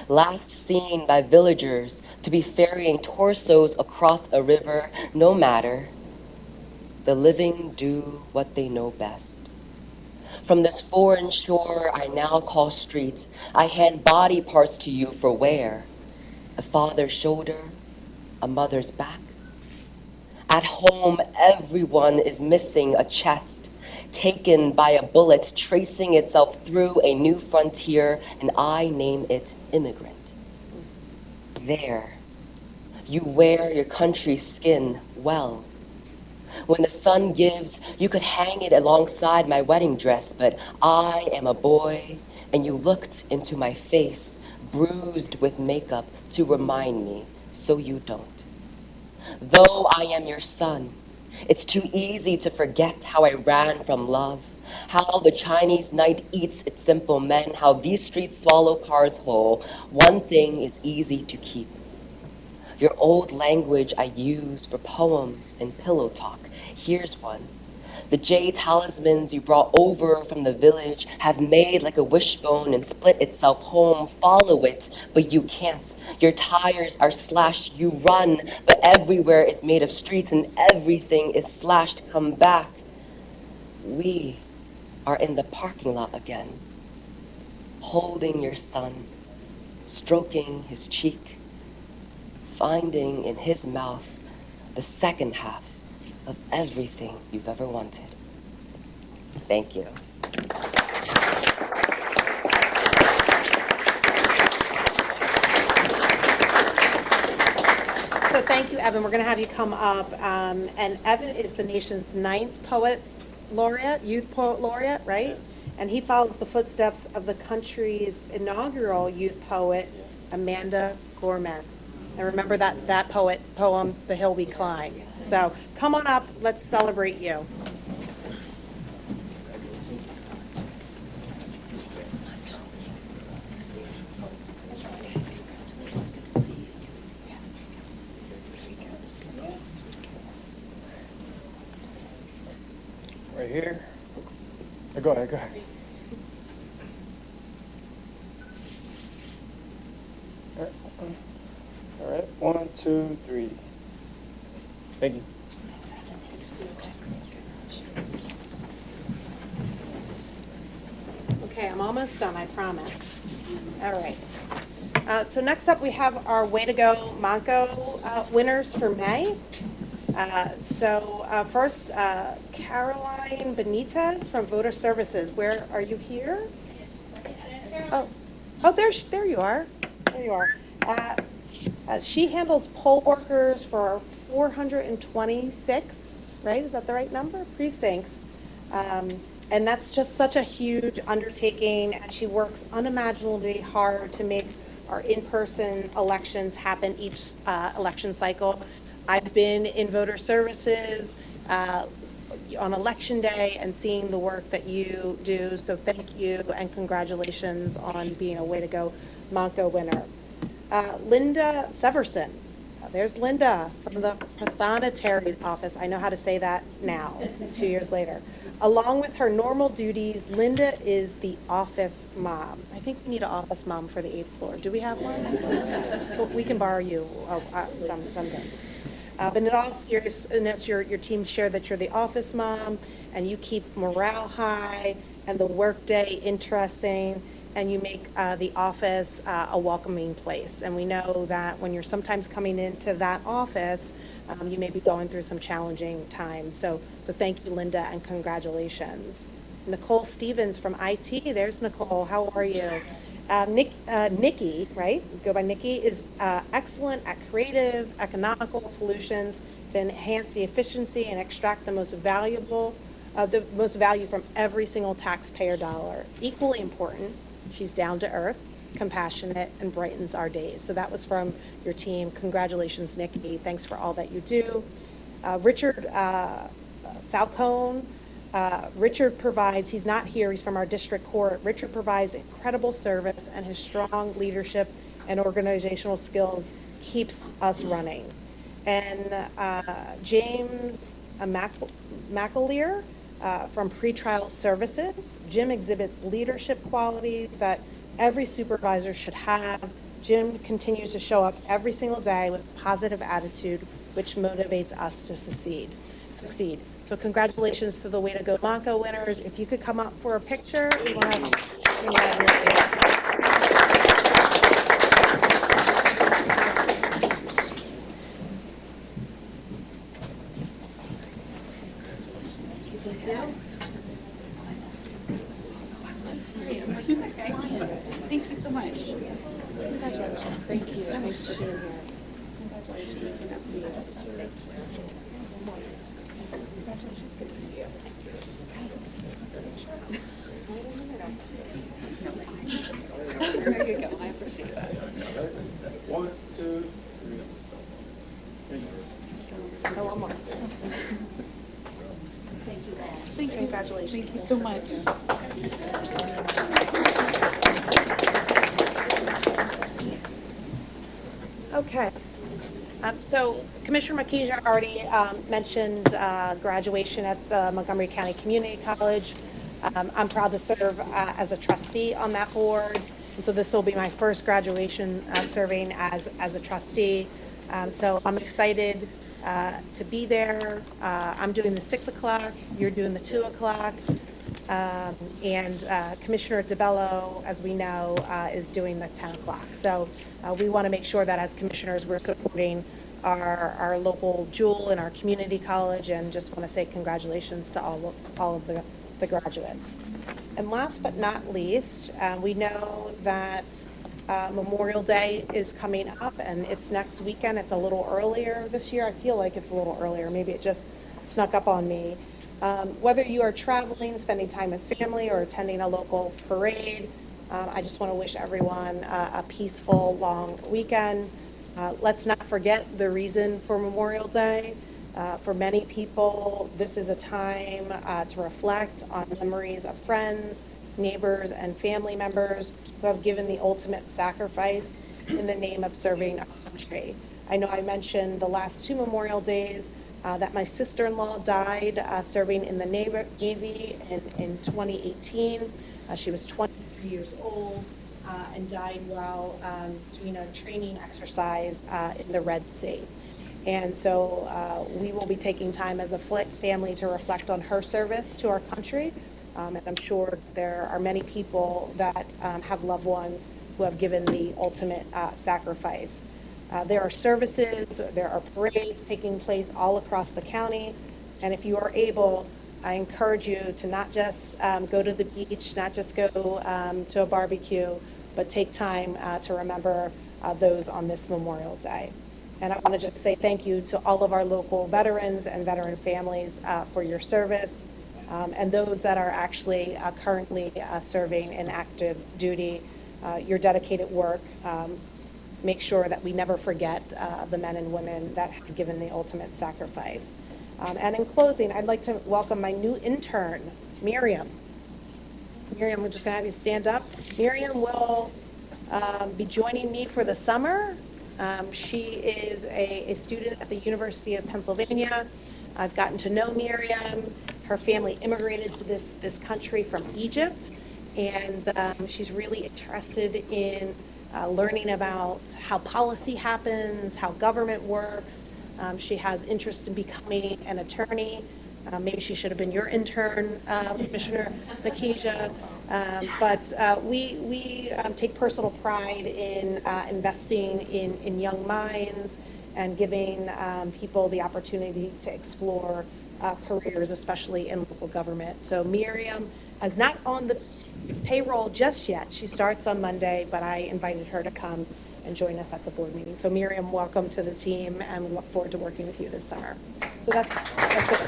last seen by villagers to be ferrying torsos across a river. No matter, the living do what they know best. From this foreign shore I now call street, I hand body parts to you for wear. A father's shoulder, a mother's back. At home, everyone is missing a chest, taken by a bullet, tracing itself through a new frontier, and I name it immigrant. There, you wear your country's skin well. When the sun gives, you could hang it alongside my wedding dress, but I am a boy, and you looked into my face, bruised with makeup to remind me, so you don't. Though I am your son, it's too easy to forget how I ran from love, how the Chinese night eats its simple men, how these streets swallow cars whole. One thing is easy to keep. Your old language I use for poems and pillow talk. Here's one. The jade talismans you brought over from the village have made like a wishbone and split itself home. Follow it, but you can't. Your tires are slashed, you run, but everywhere is made of streets and everything is slashed. Come back. We are in the parking lot again, holding your son, stroking his cheek, finding in his mouth the second half of everything you've ever wanted. Thank you. So thank you, Evan. We're going to have you come up. And Evan is the nation's 9th poet laureate, youth poet laureate, right? And he follows the footsteps of the country's inaugural youth poet, Amanda Gorman. And remember that poem, The Hill We Climb. So come on up. Let's celebrate you. Right here. Go ahead. All right, 1, 2, 3. Thank you. Okay, I'm almost done, I promise. All right. So next up, we have our Way to Go Monco winners for May. First, Caroline Benitez from Voter Services. Where are you here? Oh, there you are. There you are. She handles poll workers for 426, right? Is that the right number? Precincts. And that's just such a huge undertaking. And she works unimaginably hard to make our in-person elections happen each election cycle. I've been in voter services on election day and seeing the work that you do. So thank you and congratulations on being a Way to Go Monco winner. Linda Severson. There's Linda from the Pathonetary's office. I know how to say that now, 2 years later. Along with her normal duties, Linda is the office mom. I think we need an office mom for the 8th floor. Do we have one? We can borrow you someday. But in all seriousness, your team shared that you're the office mom, and you keep morale high and the workday interesting, and you make the office a welcoming place. And we know that when you're sometimes coming into that office, you may be going through some challenging times. So thank you, Linda, and congratulations. Nicole Stevens from IT. There's Nicole. How are you? Nikki, right? Go by Nikki, is excellent at creative, economical solutions to enhance the efficiency and extract the most value from every single taxpayer dollar. Equally important, she's down to earth, compassionate, and brightens our days. So that was from your team. Congratulations, Nikki. Thanks for all that you do. Richard Falcone. Richard provides, he's not here, he's from our district court. Richard provides incredible service, and his strong leadership and organizational skills keeps us running. And James McAleer from Pretrial Services. Jim exhibits leadership qualities that every supervisor should have. Jim continues to show up every single day with a positive attitude, which motivates us to succeed. So congratulations to the Way to Go Monco winners. If you could come up for a picture, we want to congratulate you. Thank you so much. Congratulations. Thank you. Thanks for being here. Congratulations. Good to see you. Congratulations. Good to see you. There you go. I appreciate that. 1, 2, 3. Oh, one more. Thank you. Congratulations. Thank you so much. Okay. So Commissioner Makija already mentioned graduation at the Montgomery County Community College. I'm proud to serve as a trustee on that board. And so this will be my first graduation serving as a trustee. So I'm excited to be there. I'm doing the 6 o'clock, you're doing the 2 o'clock. And Commissioner DeBello, as we know, is doing the 10 o'clock. So we want to make sure that as commissioners, we're supporting our local jewel and our community college, and just want to say congratulations to all of the graduates. And last but not least, we know that Memorial Day is coming up, and it's next weekend. It's a little earlier this year. I feel like it's a little earlier. Maybe it just snuck up on me. Whether you are traveling, spending time with family, or attending a local parade, I just want to wish everyone a peaceful, long weekend. Let's not forget the reason for Memorial Day. For many people, this is a time to reflect on memories of friends, neighbors, and family members who have given the ultimate sacrifice in the name of serving our country. I know I mentioned the last 2 Memorial Days that my sister-in-law died serving in the Navy in 2018. She was 23 years old and died while doing a training exercise in the Red Sea. And so we will be taking time as a family to reflect on her service to our country. And I'm sure there are many people that have loved ones who have given the ultimate sacrifice. There are services, there are parades taking place all across the county. And if you are able, I encourage you to not just go to the beach, not just go to a barbecue, but take time to remember those on this Memorial Day. And I want to just say thank you to all of our local veterans and veteran families for your service, and those that are actually currently serving in active duty, your dedicated work. Make sure that we never forget the men and women that have given the ultimate sacrifice. And in closing, I'd like to welcome my new intern, Miriam. Miriam, we're just going to have you stand up. Miriam will be joining me for the summer. She is a student at the University of Pennsylvania. I've gotten to know Miriam. Her family immigrated to this country from Egypt, and she's really interested in learning about how policy happens, how government works, She has interest in becoming an attorney. Maybe she should have been your intern, Commissioner Makija. But we take personal pride in investing in young minds and giving people the opportunity to explore careers, especially in local government. So Miriam is not on the payroll just yet. She starts on Monday, but I invited her to come and join us at the board meeting. So Miriam, welcome to the team, and we look forward to working with you this summer. So that's it for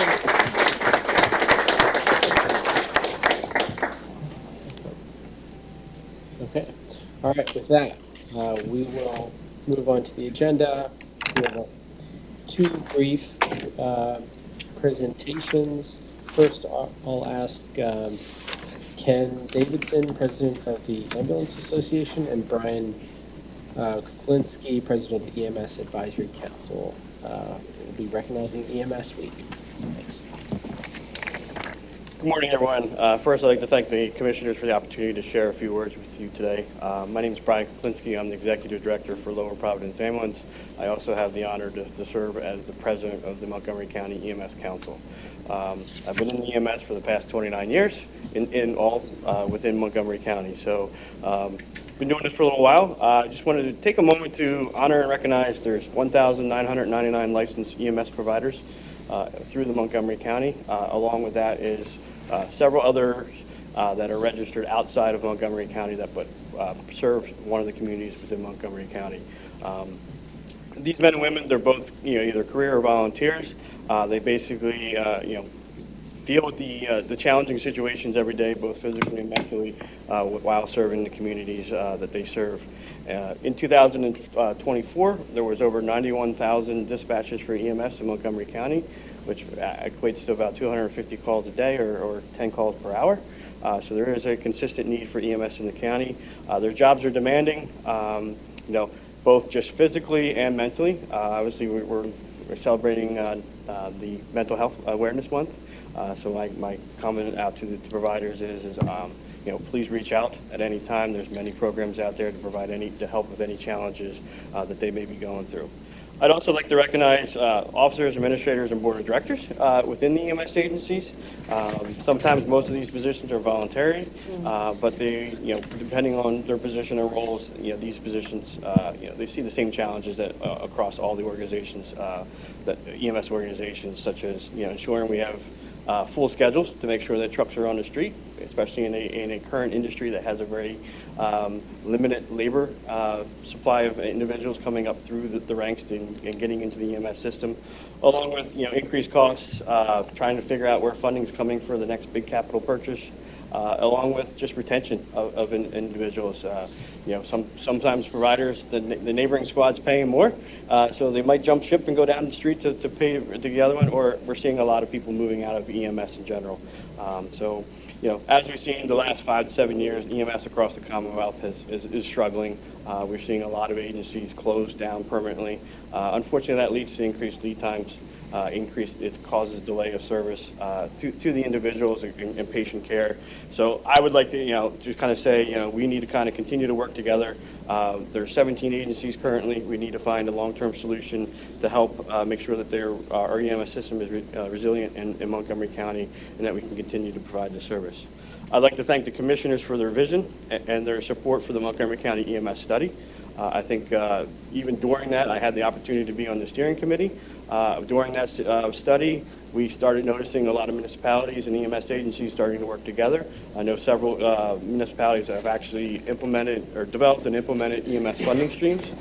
me. Okay. All right. With that, we will move on to the agenda. We have two brief presentations. First, I'll ask Ken Davidson, president of the Ambulance Association, and Brian Kuklinski, president of the EMS Advisory Council. We'll be recognizing EMS Week. Thanks. Good morning, everyone. First, I'd like to thank the commissioners for the opportunity to share a few words with you today. My name is Brian Kuklinski. I'm the executive director for Lower Providence Ambulance. I also have the honor to serve as the president of the Montgomery County EMS Council. I've been in the EMS for the past 29 years, in all within Montgomery County. So, been doing this for a little while. I just wanted to take a moment to honor and recognize there's 1,999 licensed EMS providers through the Montgomery County. Along with that is several others that are registered outside of Montgomery County that serve one of the communities within Montgomery County. These men and women, they're both either career or volunteers. They basically deal with the challenging situations every day, both physically and mentally, while serving the communities that they serve. In 2024, there was over 91,000 dispatches for EMS in Montgomery County, which equates to about 250 calls a day or 10 calls per hour. So there is a consistent need for EMS in the county. Their jobs are demanding, both just physically and mentally. Obviously, we're celebrating the Mental Health Awareness Month. So my comment out to the providers is please reach out at any time. There's many programs out there to help with any challenges that they may be going through. I'd also like to recognize officers, administrators, and board of directors within the EMS agencies. Sometimes most of these positions are voluntary, but they, depending on their position and roles, these positions, they see the same challenges that across all the organizations, that EMS organizations, such as ensuring we have full schedules to make sure that trucks are on the street, especially in a current industry that has a very limited labor supply of individuals coming up through the ranks and getting into the EMS system, along with increased costs, trying to figure out where funding is coming for the next big capital purchase, along with just retention of individuals. Sometimes providers, the neighboring squad's paying more, so they might jump ship and go down the street to pay the other one, or we're seeing a lot of people moving out of EMS in general. As we've seen the last 5 to 7 years, EMS across the Commonwealth is struggling. We're seeing a lot of agencies close down permanently. Unfortunately, that leads to increased lead times. It causes delay of service to the individuals and patient care. So I would like to, just kind of say, we need to kind of continue to work together. There's 17 agencies currently. We need to find a long-term solution to help make sure that our EMS system is resilient in Montgomery County and that we can continue to provide the service. I'd like to thank the commissioners for their vision and their support for the Montgomery County EMS study. I think even during that, I had the opportunity to be on the steering committee. During that study, we started noticing a lot of municipalities and EMS agencies starting to work together. I know several municipalities have actually implemented or developed and implemented EMS funding streams.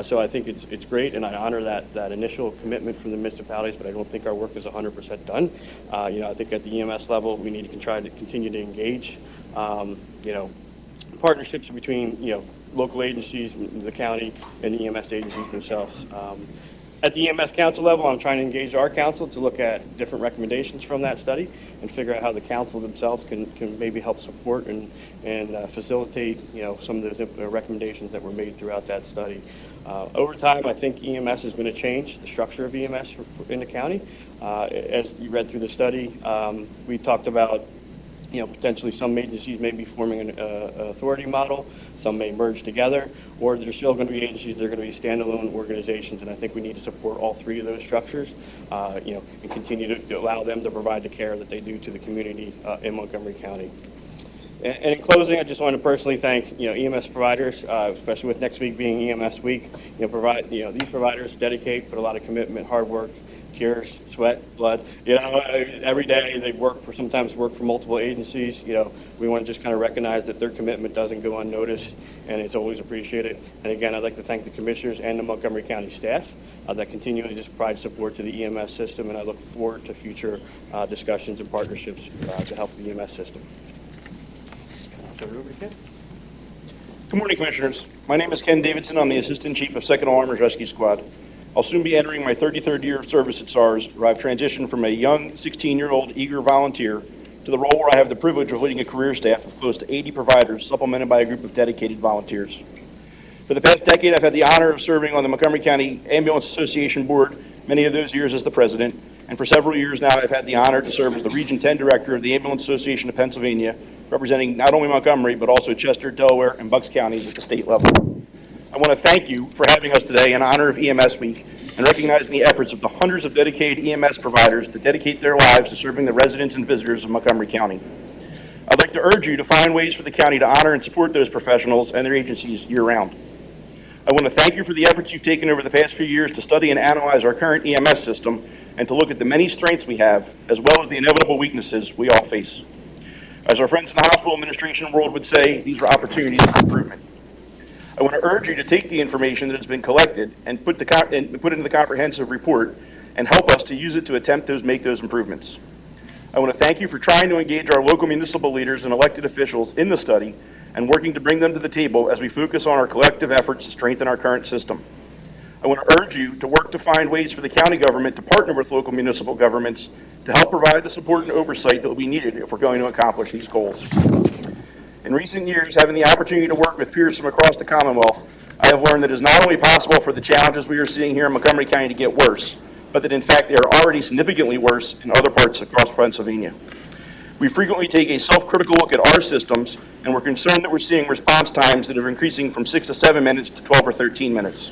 So I think it's great, and I honor that initial commitment from the municipalities, but I don't think our work is 100% done. I think at the EMS level, we need to try to continue to engage, partnerships between, local agencies, the county, and the EMS agencies themselves. At the EMS council level, I'm trying to engage our council to look at different recommendations from that study and figure out how the council themselves can maybe help support and facilitate, some of those recommendations that were made throughout that study. Over time, I think EMS is going to change the structure of EMS in the county. As you read through the study, we talked about Potentially some agencies may be forming an authority model, some may merge together, or there's still going to be agencies that are going to be standalone organizations, and I think we need to support all three of those structures, and continue to allow them to provide the care that they do to the community in Montgomery County. And in closing, I just want to personally thank EMS providers, especially with next week being EMS week. These providers dedicate, put a lot of commitment, hard work, tears, sweat, blood. Every day they sometimes work for multiple agencies. We want to just kind of recognize that their commitment doesn't go unnoticed, and it's always appreciated. And again, I'd like to thank the commissioners and the Montgomery County staff that continue to just provide support to the EMS system, and I look forward to future discussions and partnerships to help the EMS system. Good morning, Commissioners. My name is Ken Davidson. I'm the Assistant Chief of 2nd Alarmers Rescue Squad. I'll soon be entering my 33rd year of service at SARS, where I've transitioned from a young 16-year-old eager volunteer to the role where I have the privilege of leading a career staff of close to 80 providers, supplemented by a group of dedicated volunteers. For the past decade, I've had the honor of serving on the Montgomery County Ambulance Association Board, many of those years as the president, and for several years now, I've had the honor to serve as the Region 10 Director of the Ambulance Association of Pennsylvania, representing not only Montgomery, but also Chester, Delaware, and Bucks counties at the state level. I want to thank you for having us today in honor of EMS Week and recognizing the efforts of the hundreds of dedicated EMS providers that dedicate their lives to serving the residents and visitors of Montgomery County. I'd like to urge you to find ways for the county to honor and support those professionals and their agencies year-round. I want to thank you for the efforts you've taken over the past few years to study and analyze our current EMS system and to look at the many strengths we have, as well as the inevitable weaknesses we all face. As our friends in the hospital administration world would say, these are opportunities for improvement. I want to urge you to take the information that has been collected and put it into the comprehensive report and help us to use it to attempt to make those improvements. I want to thank you for trying to engage our local municipal leaders and elected officials in the study and working to bring them to the table as we focus on our collective efforts to strengthen our current system. I want to urge you to work to find ways for the county government to partner with local municipal governments to help provide the support and oversight that will be needed if we're going to accomplish these goals. In recent years, having the opportunity to work with peers from across the Commonwealth, I have learned that it is not only possible for the challenges we are seeing here in Montgomery County to get worse, but that in fact they are already significantly worse in other parts across Pennsylvania. We frequently take a self-critical look at our systems, and we're concerned that we're seeing response times that are increasing from 6 to 7 minutes to 12 or 13 minutes.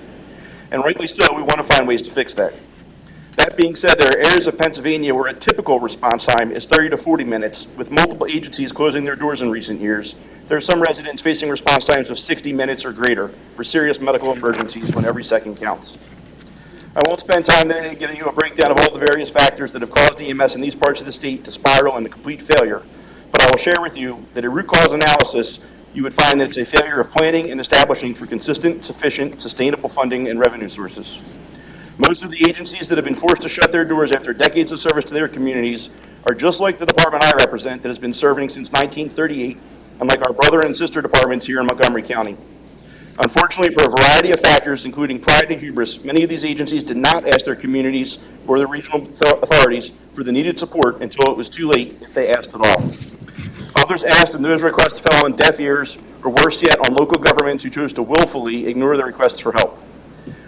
And rightly so, we want to find ways to fix that. That being said, there are areas of Pennsylvania where a typical response time is 30 to 40 minutes, with multiple agencies closing their doors in recent years. There are some residents facing response times of 60 minutes or greater for serious medical emergencies when every second counts. I won't spend time today giving you a breakdown of all the various factors that have caused EMS in these parts of the state to spiral into complete failure, but I will share with you that a root cause analysis, you would find that it's a failure of planning and establishing for consistent, sufficient, sustainable funding and revenue sources. Most of the agencies that have been forced to shut their doors after decades of service to their communities are just like the department I represent that has been serving since 1938, and like our brother and sister departments here in Montgomery County. Unfortunately, for a variety of factors, including pride and hubris, many of these agencies did not ask their communities or their regional authorities for the needed support until it was too late, if they asked at all. Others asked, and those requests fell on deaf ears, or worse yet, on local governments who chose to willfully ignore the requests for help.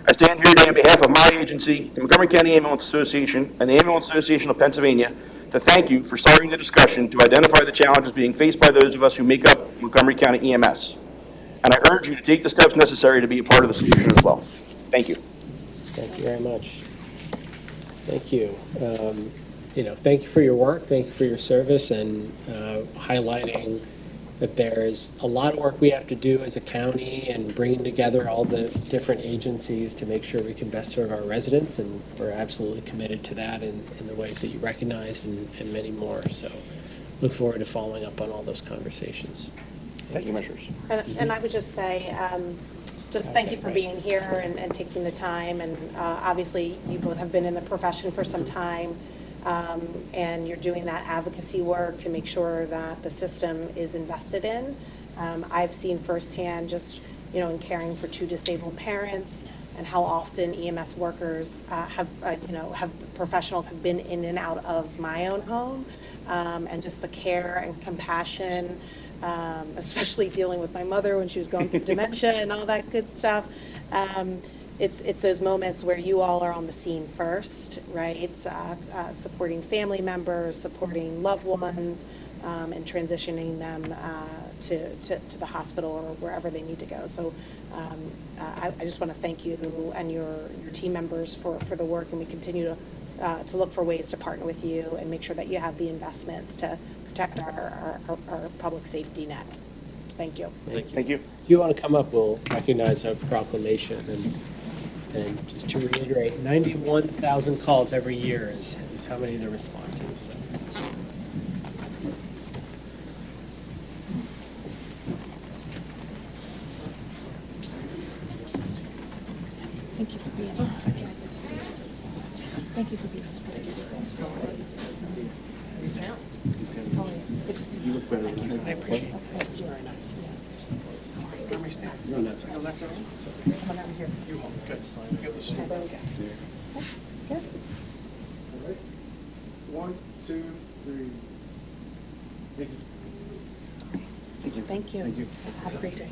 I stand here today on behalf of my agency, the Montgomery County Ambulance Association, and the Ambulance Association of Pennsylvania, to thank you for starting the discussion to identify the challenges being faced by those of us who make up Montgomery County EMS. And I urge you to take the steps necessary to be a part of the solution as well. Thank you. Thank you very much. Thank you. Thank you for your work. Thank you for your service and highlighting that there's a lot of work we have to do as a county and bringing together all the different agencies to make sure we can best serve our residents, and we're absolutely committed to that in the ways that you recognized and many more. So look forward to following up on all those conversations. Thank you, Commissioners. And I would just say, just thank you for being here and taking the time. And obviously, you both have been in the profession for some time, and you're doing that advocacy work to make sure that the system is invested in. I've seen firsthand, just in caring for 2 disabled parents, and how often EMS workers professionals have been in and out of my own home, and just the care and compassion. Especially dealing with my mother when she was going through dementia and all that good stuff. It's those moments where you all are on the scene first, right? Supporting family members, supporting loved ones, and transitioning them to the hospital or wherever they need to go. So I just want to thank you and your team members for the work, and we continue to look for ways to partner with you and make sure that you have the investments to protect our public safety net. Thank you. Thank you. If you want to come up, we'll recognize a proclamation. And just to reiterate, 91,000 calls every year is how many they respond to. So. Thank you for being here. Okay, good to see you. Thank you for being here. Thanks for all that. How are you? Good to see you. You look better. I appreciate it. Thank you very much. Where am I standing? No, that's right. Come on over here. You hold. Good. Get this. There we go. Good. All right. 1, 2, 3. Thank you. Thank you. Thank you. Have a great day.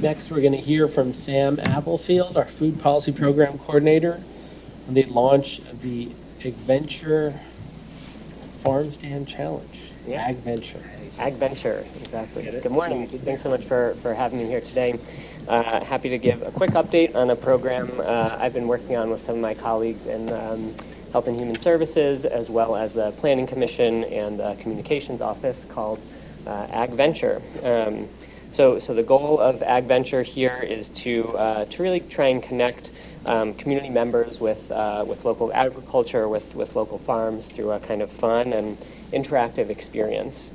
Next, we're going to hear from Sam Applefield, our Food Policy Program Coordinator, on the launch of the Adventure Farm Stand Challenge. Yeah. Adventure. Adventure, exactly. Good morning. Thanks so much for having me here today. Happy to give a quick update on a program I've been working on with some of my colleagues in Health and Human Services, as well as the Planning Commission and the Communications Office, called Adventure. So the goal of Adventure here is to really try and connect community members with local agriculture, with local farms through a kind of fun and interactive experience.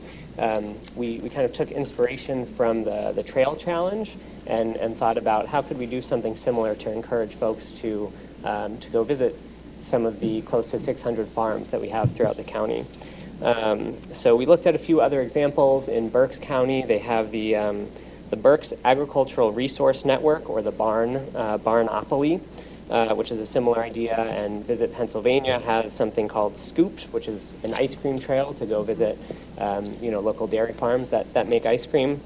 We kind of took inspiration from the Trail Challenge and thought about how could we do something similar to encourage folks to go visit some of the close to 600 farms that we have throughout the county. So we looked at a few other examples. In Berks County, they have the Berks Agricultural Resource Network, or the Barnopoly, which is a similar idea. And Visit Pennsylvania has something called Scooped, which is an ice cream trail to go visit local dairy farms that make ice cream.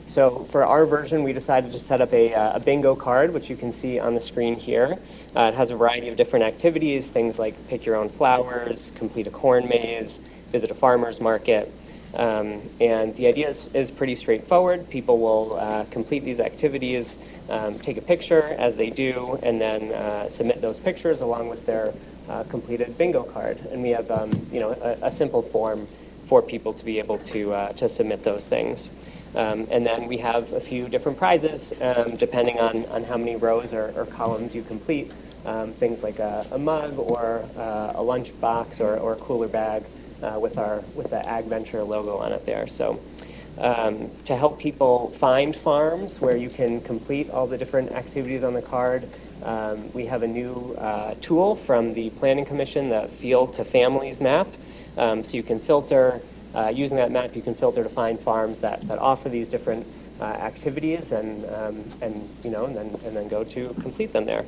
So for our version, we decided to set up a bingo card, which you can see on the screen here. It has a variety of different activities, things like pick your own flowers, complete a corn maze, visit a farmer's market. And the idea is pretty straightforward. People will complete these activities, take a picture as they do, and then submit those pictures along with their completed bingo card. And we have a simple form for people to be able to submit those things. And then we have a few different prizes depending on how many rows or columns you complete. Things like a mug or a lunch box or a cooler bag with the Adventure logo on it there. So to help people find farms where you can complete all the different activities on the card, we have a new tool from the Planning Commission, the Field to Families map. So you can filter. Using that map, you can filter to find farms that offer these different activities, and then go to complete them there.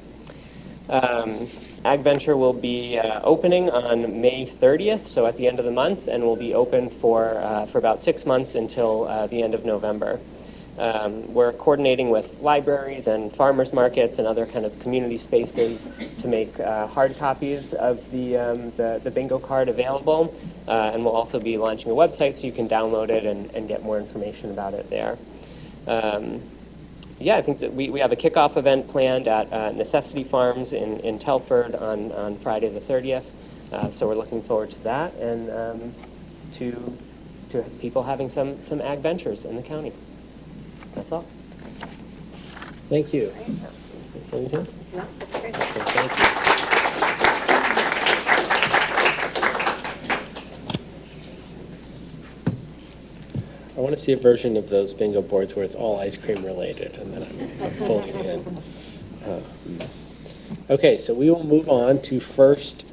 Adventure will be opening on May 30th, so at the end of the month, and will be open for about 6 months until the end of November. We're coordinating with libraries and farmers markets and other kind of community spaces to make hard copies of the bingo card available, and we'll also be launching a website so you can download it and get more information about it there. I think that we have a kickoff event planned at Necessity Farms in Telford on Friday the 30th, so we're looking forward to that and to people having some adventures in the county. That's all. Thank you. No, that's great. Thank you. I want to see a version of those bingo boards where it's all ice cream related, and then I'm fully in. Okay, so we will move on to first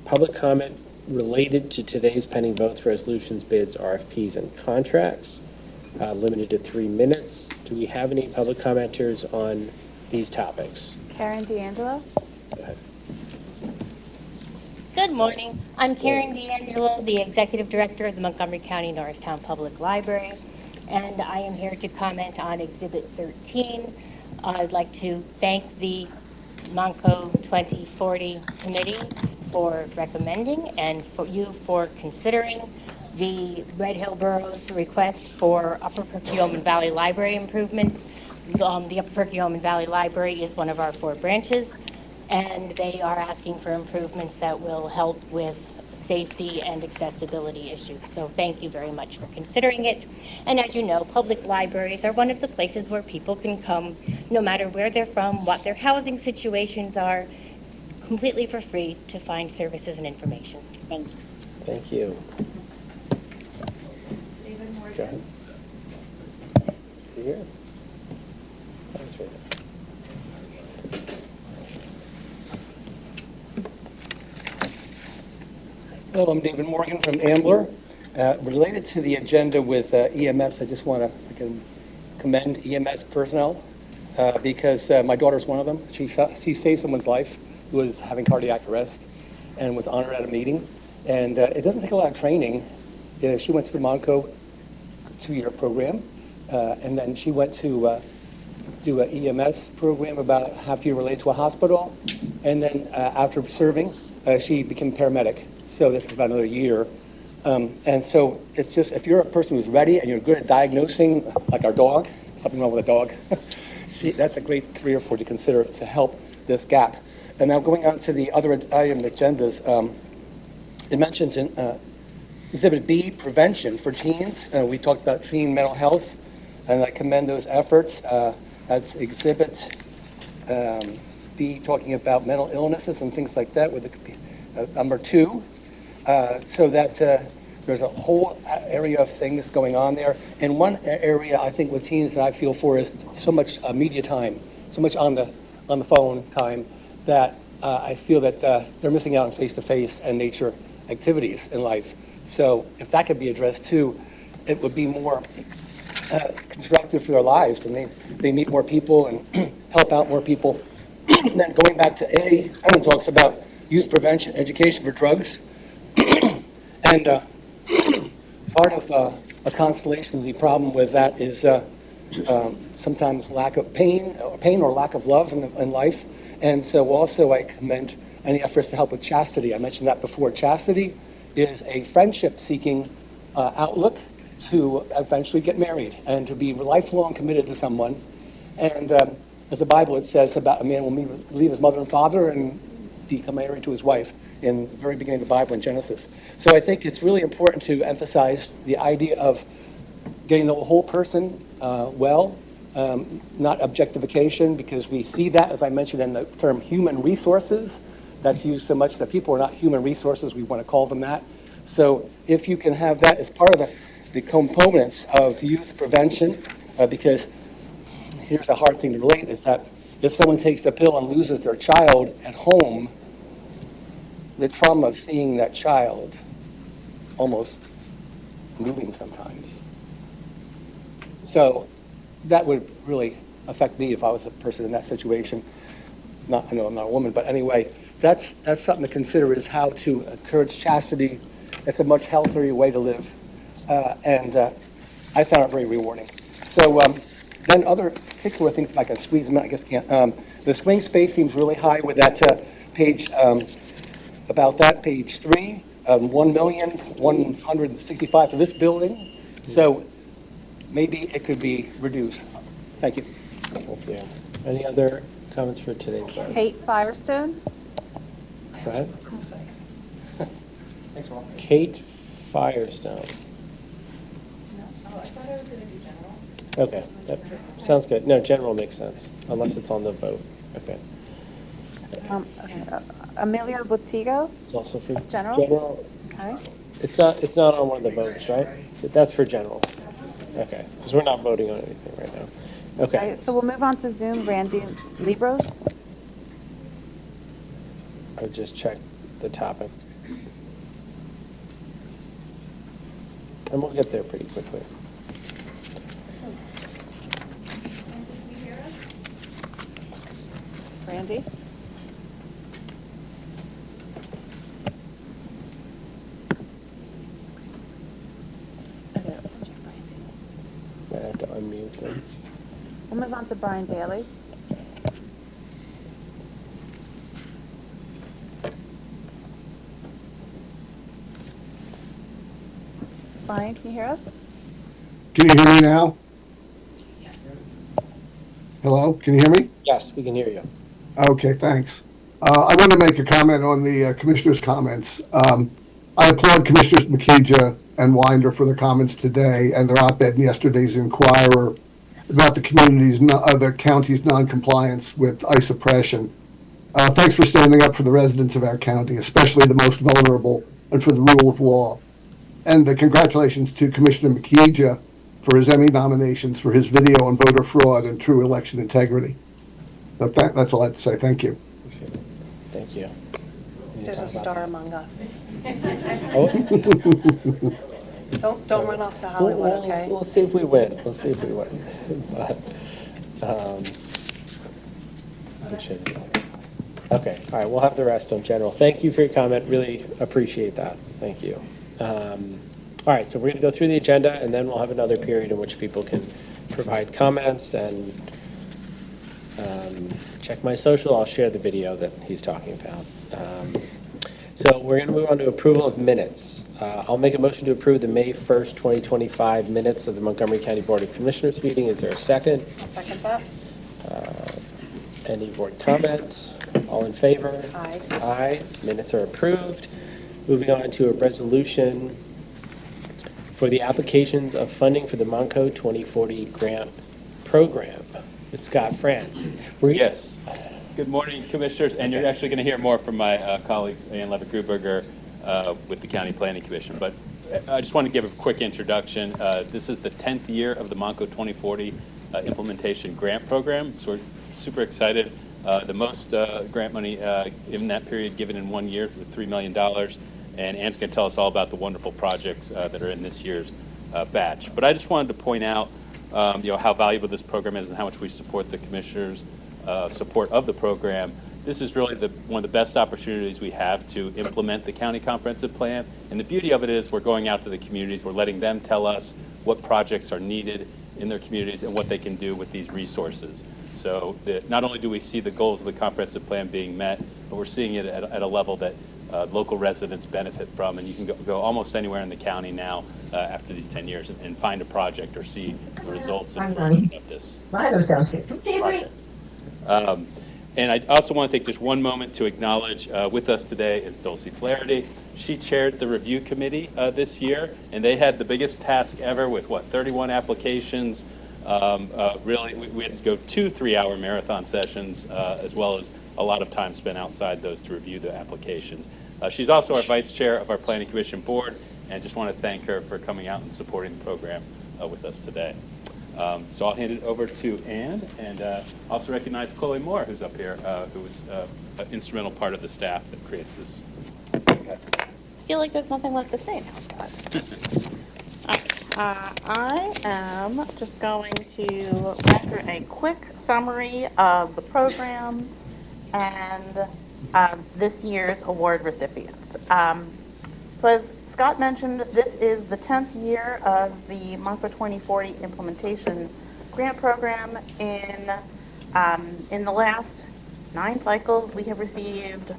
public comment related to today's pending votes, resolutions, bids, RFPs, and contracts. Limited to 3 minutes. Do we have any public commenters on these topics? Karen D'Angelo. Go ahead. Good morning. I'm Karen D'Angelo, the Executive Director of the Montgomery County Norristown Public Library. and I am here to comment on Exhibit 13. I'd like to thank the Monco 2040 Committee for recommending and for you for considering the Red Hill Borough's request for Upper Perkiomen Valley Library improvements. The Upper Perkiomen Valley Library is one of our 4 branches, and they are asking for improvements that will help with safety and accessibility issues. So thank you very much for considering it. And as you know, public libraries are one of the places where people can come, no matter where they're from, what their housing situations are, completely for free to find services and information. Thanks. Thank you. David Morgan. Go ahead. See here. Thanks, Rita. Hello, I'm David Morgan from Ambler. Related to the agenda with EMS, I just want to commend EMS personnel because my daughter's one of them. She saved someone's life who was having cardiac arrest and was honored at a meeting. And it doesn't take a lot of training. She went to the Monco 2-year program, and then she went to do an EMS program about half year related to a hospital. And then after serving, she became paramedic. So this was about another year. And so it's just, if you're a person who's ready and you're good at diagnosing, like our dog, something wrong with a dog, that's a great career for you to consider to help this gap. And now going on to the other item agendas, it mentions in Exhibit B, prevention for teens. We talked about teen mental health, and I commend those efforts. That's Exhibit B, talking about mental illnesses and things like that, with number 2. So that there's a whole area of things going on there. And one area I think with teens that I feel for is so much media time, so much on the phone time, that I feel that they're missing out on face-to-face and nature activities in life. So if that could be addressed too, it would be more constructive for their lives, and they meet more people and help out more people. And then going back to A, it talks about youth prevention, education for drugs. And part of a constellation of the problem with that is sometimes lack of pain or lack of love in life. And so also I commend any efforts to help with chastity. I mentioned that before. Chastity is a friendship-seeking outlook to eventually get married and to be lifelong committed to someone. And as the Bible, it says about a man will leave his mother and father and become married to his wife in the very beginning of the Bible in Genesis. So I think it's really important to emphasize the idea of getting the whole person not objectification, because we see that, as I mentioned, in the term human resources. That's used so much that people are not human resources. We want to call them that. So if you can have that as part of the components of youth prevention, because here's a hard thing to relate, is that if someone takes the pill and loses their child at home, the trauma of seeing that child almost moving sometimes. So that would really affect me if I was a person in that situation. I know I'm not a woman, but anyway, that's something to consider, is how to encourage chastity. It's a much healthier way to live. And I found it very rewarding. So then other particular things, if I can squeeze them in, I guess can't. The swing space seems really high with that page, about that, page 3, $1,165,000 for this building. So maybe it could be reduced. Thank you. Thank you. Any other comments for today's vote? Kate Firestone. Go ahead. Kate Firestone. Oh, I thought I was going to do general. Okay, that sounds good. No, general makes sense, unless it's on the vote. Okay. Emilio Botigo. It's also for General? General. Okay. It's not on one of the votes, right? That's for general. Okay, because we're not voting on anything right now. Okay. So we'll move on to Zoom. Randy Libros. I would just check the topic. And we'll get there pretty quickly. Randy. unmute them. We'll move on to Brian Daly. Brian, can you hear us? Can you hear me now? Hello, can you hear me? Yes, we can hear you. Okay, thanks. I want to make a comment on the commissioners' comments. I applaud Commissioners McKeeja and Winder for their comments today and their op-ed in yesterday's Inquirer about the county's non-compliance with ice suppression. Thanks for standing up for the residents of our county, especially the most vulnerable, and for the rule of law. And congratulations to Commissioner McKeeja for his Emmy nominations for his video on voter fraud and true election integrity. But that's all I have to say. Thank you. Thank you. There's a star among us. Oh. Don't run off to Hollywood, okay? We'll see if we win. We'll see if we win. But, okay, all right, we'll have the rest on general. Thank you for your comment. Really appreciate that. Thank you. All right, so we're going to go through the agenda, and then we'll have another period in which people can provide comments and check my social. I'll share the video that he's talking about. So we're going to move on to approval of minutes. I'll make a motion to approve the May 1st, 2025 minutes of the Montgomery County Board of Commissioners meeting. Is there a second? I'll second that. Any board comment? All in favor? Aye. Aye. Minutes are approved. Moving on to a resolution for the applications of funding for the Monco 2040 grant program with Scott France. Yes. Good morning, Commissioners, and you're actually going to hear more from my colleagues, Ann Levitt-Gruberger, with the County Planning Commission. But I just want to give a quick introduction. This is the 10th year of the Monco 2040 implementation grant program, so we're super excited. The most grant money in that period given in 1 year, $3 million. And Ann's going to tell us all about the wonderful projects that are in this year's batch. But I just wanted to point out how valuable this program is and how much we support the Commissioners' support of the program. This is really one of the best opportunities we have to implement the County Comprehensive Plan. And the beauty of it is we're going out to the communities, we're letting them tell us what projects are needed in their communities and what they can do with these resources. So not only do we see the goals of the Comprehensive Plan being met, but we're seeing it at a level that local residents benefit from, and you can go almost anywhere in the county now after these 10 years and find a project or see the results of this project. And I also want to take just one moment to acknowledge with us today is Dulcie Flaherty. She chaired the review committee this year, and they had the biggest task ever with 31 applications. Really, we had to go 2 3-hour marathon sessions, as well as a lot of time spent outside those to review the applications. She's also our vice chair of our Planning Commission board, and just want to thank her for coming out and supporting the program with us today. So I'll hand it over to Ann, and also recognize Chloe Moore, who's up here, who was an instrumental part of the staff that creates this. I feel like there's nothing left to say now, Scott. I am just going to render a quick summary of the program and this year's award recipients. So as Scott mentioned, this is the 10th year of the Monco 2040 implementation grant program. In the last 9 cycles, we have received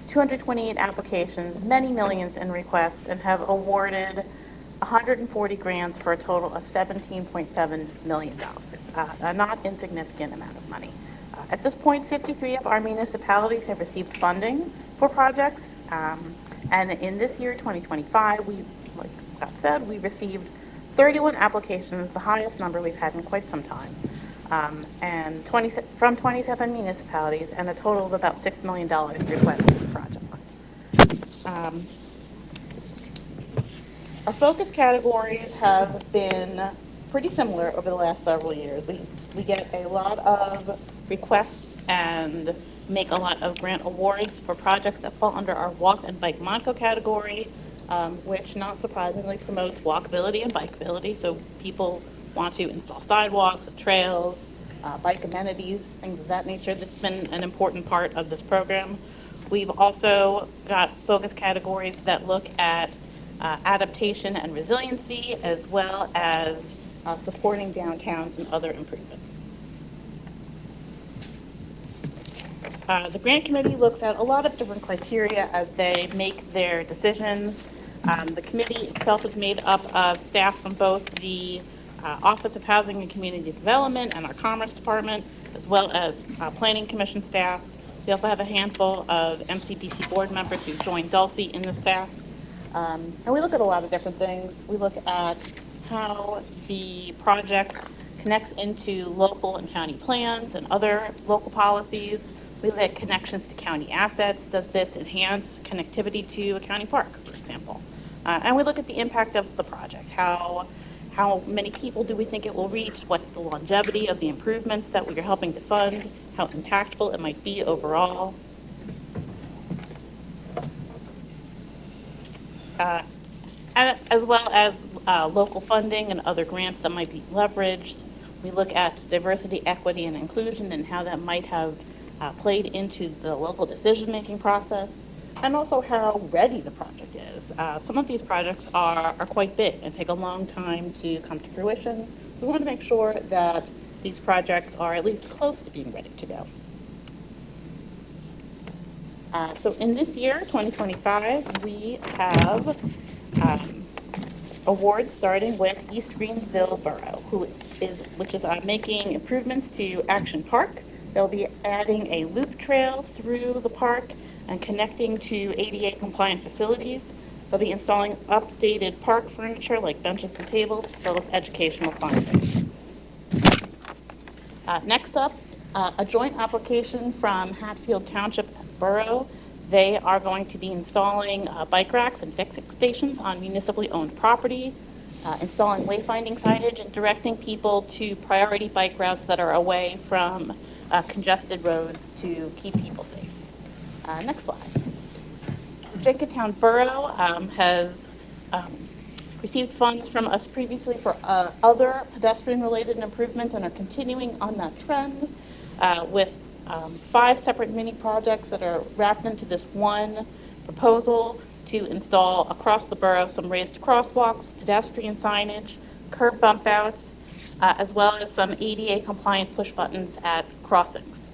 228 applications, many millions in requests, and have awarded 140 grants for a total of $17.7 million, a not insignificant amount of money. At this point, 53 of our municipalities have received funding for projects, and in this year, 2025, like Scott said, we received 31 applications, the highest number we've had in quite some time, and from 27 municipalities, and a total of about $6 million requested for projects. Our focus categories have been pretty similar over the last several years. We get a lot of requests and make a lot of grant awards for projects that fall under our walk and bike Monco category, which not surprisingly promotes walkability and bikeability. So people want to install sidewalks, trails, bike amenities, things of that nature. That's been an important part of this program. We've also got focus categories that look at adaptation and resiliency, as well as supporting downtowns and other improvements. The grant committee looks at a lot of different criteria as they make their decisions. The committee itself is made up of staff from both the Office of Housing and Community Development and our Commerce Department, as well as Planning Commission staff. We also have a handful of MCPC board members who joined Dulce in the staff. And we look at a lot of different things. We look at how the project connects into local and county plans and other local policies. We look at connections to county assets. Does this enhance connectivity to a county park, for example? And we look at the impact of the project. How many people do we think it will reach? What's the longevity of the improvements that we are helping to fund? How impactful it might be overall? As well as local funding and other grants that might be leveraged. We look at diversity, equity, and inclusion and how that might have played into the local decision-making process, and also how ready the project is. Some of these projects are quite big and take a long time to come to fruition. We want to make sure that these projects are at least close to being ready to go. So in this year, 2025, we have awards starting with East Greenville Borough, which is making improvements to Action Park. They'll be adding a loop trail through the park and connecting to ADA compliant facilities. They'll be installing updated park furniture like benches and tables, as well as educational signage. Next up, a joint application from Hatfield Township Borough. They are going to be installing bike racks and fixing stations on municipally owned property, installing wayfinding signage, and directing people to priority bike routes that are away from congested roads to keep people safe. Next slide. Jenkintown Borough has received funds from us previously for other pedestrian-related improvements and are continuing on that trend with 5 separate mini projects that are wrapped into this one proposal to install across the borough some raised crosswalks, pedestrian signage, curb bump outs, as well as some ADA compliant push buttons at crossings.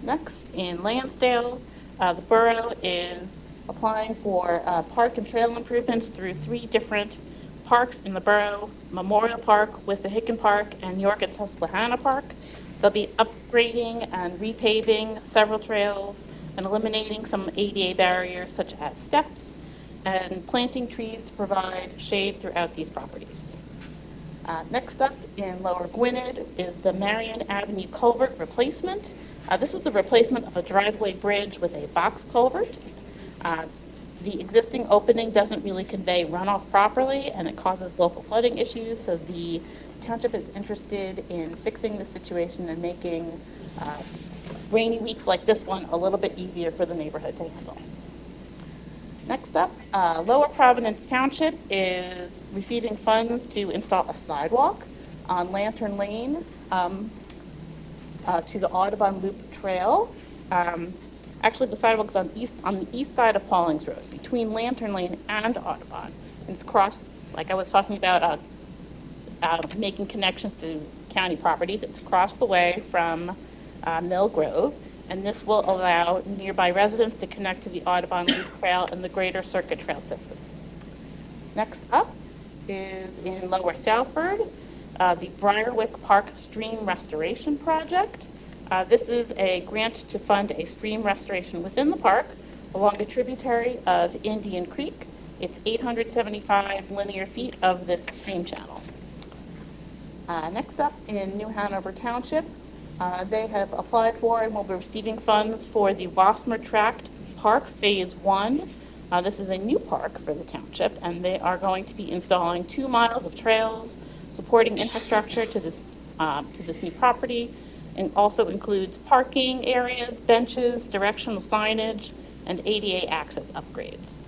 Next, in Lansdale, the borough is applying for park and trail improvements through 3 different parks in the borough: Memorial Park, Wissahickon Park, and York and Susquehanna Park. They'll be upgrading and repaving several trails and eliminating some ADA barriers such as steps and planting trees to provide shade throughout these properties. Next up in Lower Gwynedd is the Marion Avenue culvert replacement. This is the replacement of a driveway bridge with a box culvert. The existing opening doesn't really convey runoff properly, and it causes local flooding issues, so the township is interested in fixing the situation and making rainy weeks like this one a little bit easier for the neighborhood to handle. Next up, Lower Providence Township is receiving funds to install a sidewalk on Lantern Lane to the Audubon Loop Trail. Actually, the sidewalk's on the east side of Paulings Road, between Lantern Lane and Audubon. And it's across, like I was talking about, making connections to county properties. It's across the way from Mill Grove, and this will allow nearby residents to connect to the Audubon Loop Trail and the Greater Circuit Trail system. Next up is in Lower Salford, the Briarwick Park Stream Restoration Project. This is a grant to fund a stream restoration within the park along a tributary of Indian Creek. It's 875 linear feet of this stream channel. Next up in New Hanover Township, they have applied for and will be receiving funds for the Wasmer Tract Park Phase 1. This is a new park for the township, and they are going to be installing 2 miles of trails, supporting infrastructure to this new property, and also includes parking areas, benches, directional signage, and ADA access upgrades.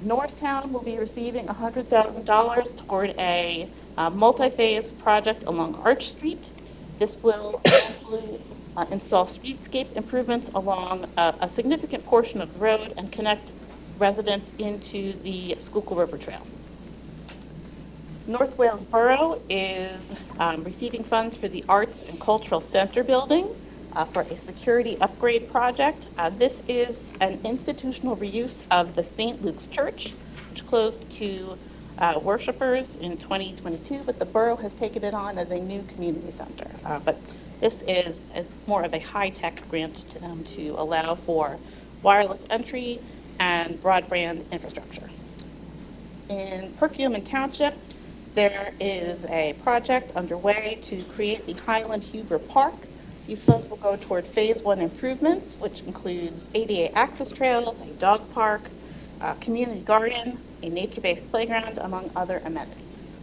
Norristown will be receiving $100,000 toward a multi-phase project along Arch Street. This will include install streetscape improvements along a significant portion of the road and connect residents into the Schuylkill River Trail. North Wales Borough is receiving funds for the Arts and Cultural Center building for a security upgrade project. This is an institutional reuse of the St. Luke's Church, which closed to worshipers in 2022, but the borough has taken it on as a new community center. But this is more of a high-tech grant to them to allow for wireless entry and broadband infrastructure. In Perkiomen Township, there is a project underway to create the Highland Huber Park. These funds will go toward Phase 1 improvements, which includes ADA access trails, a dog park, a community garden, a nature-based playground, among other amenities.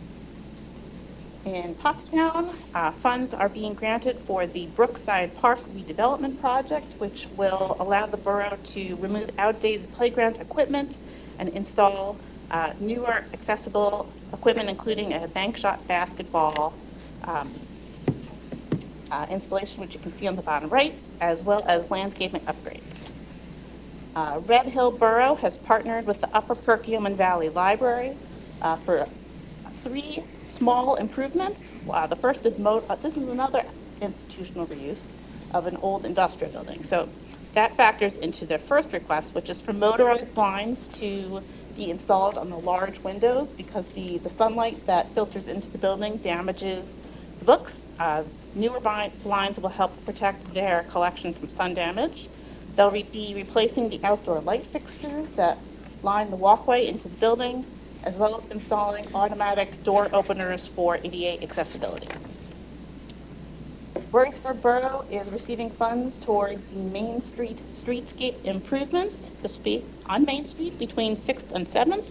In Pottstown, funds are being granted for the Brookside Park redevelopment project, which will allow the borough to remove outdated playground equipment and install newer accessible equipment, including a bank shot basketball installation, which you can see on the bottom right, as well as landscaping upgrades. Red Hill Borough has partnered with the Upper Perkiomen Valley Library for 3 small improvements. The first is this is another institutional reuse of an old industrial building. So that factors into their first request, which is for motorized blinds to be installed on the large windows because the sunlight that filters into the building damages the books. Newer blinds will help protect their collection from sun damage. They'll be replacing the outdoor light fixtures that line the walkway into the building, as well as installing automatic door openers for ADA accessibility. Royersford Borough is receiving funds toward the Main Street streetscape improvements. This will be on Main Street between 6th and 7th,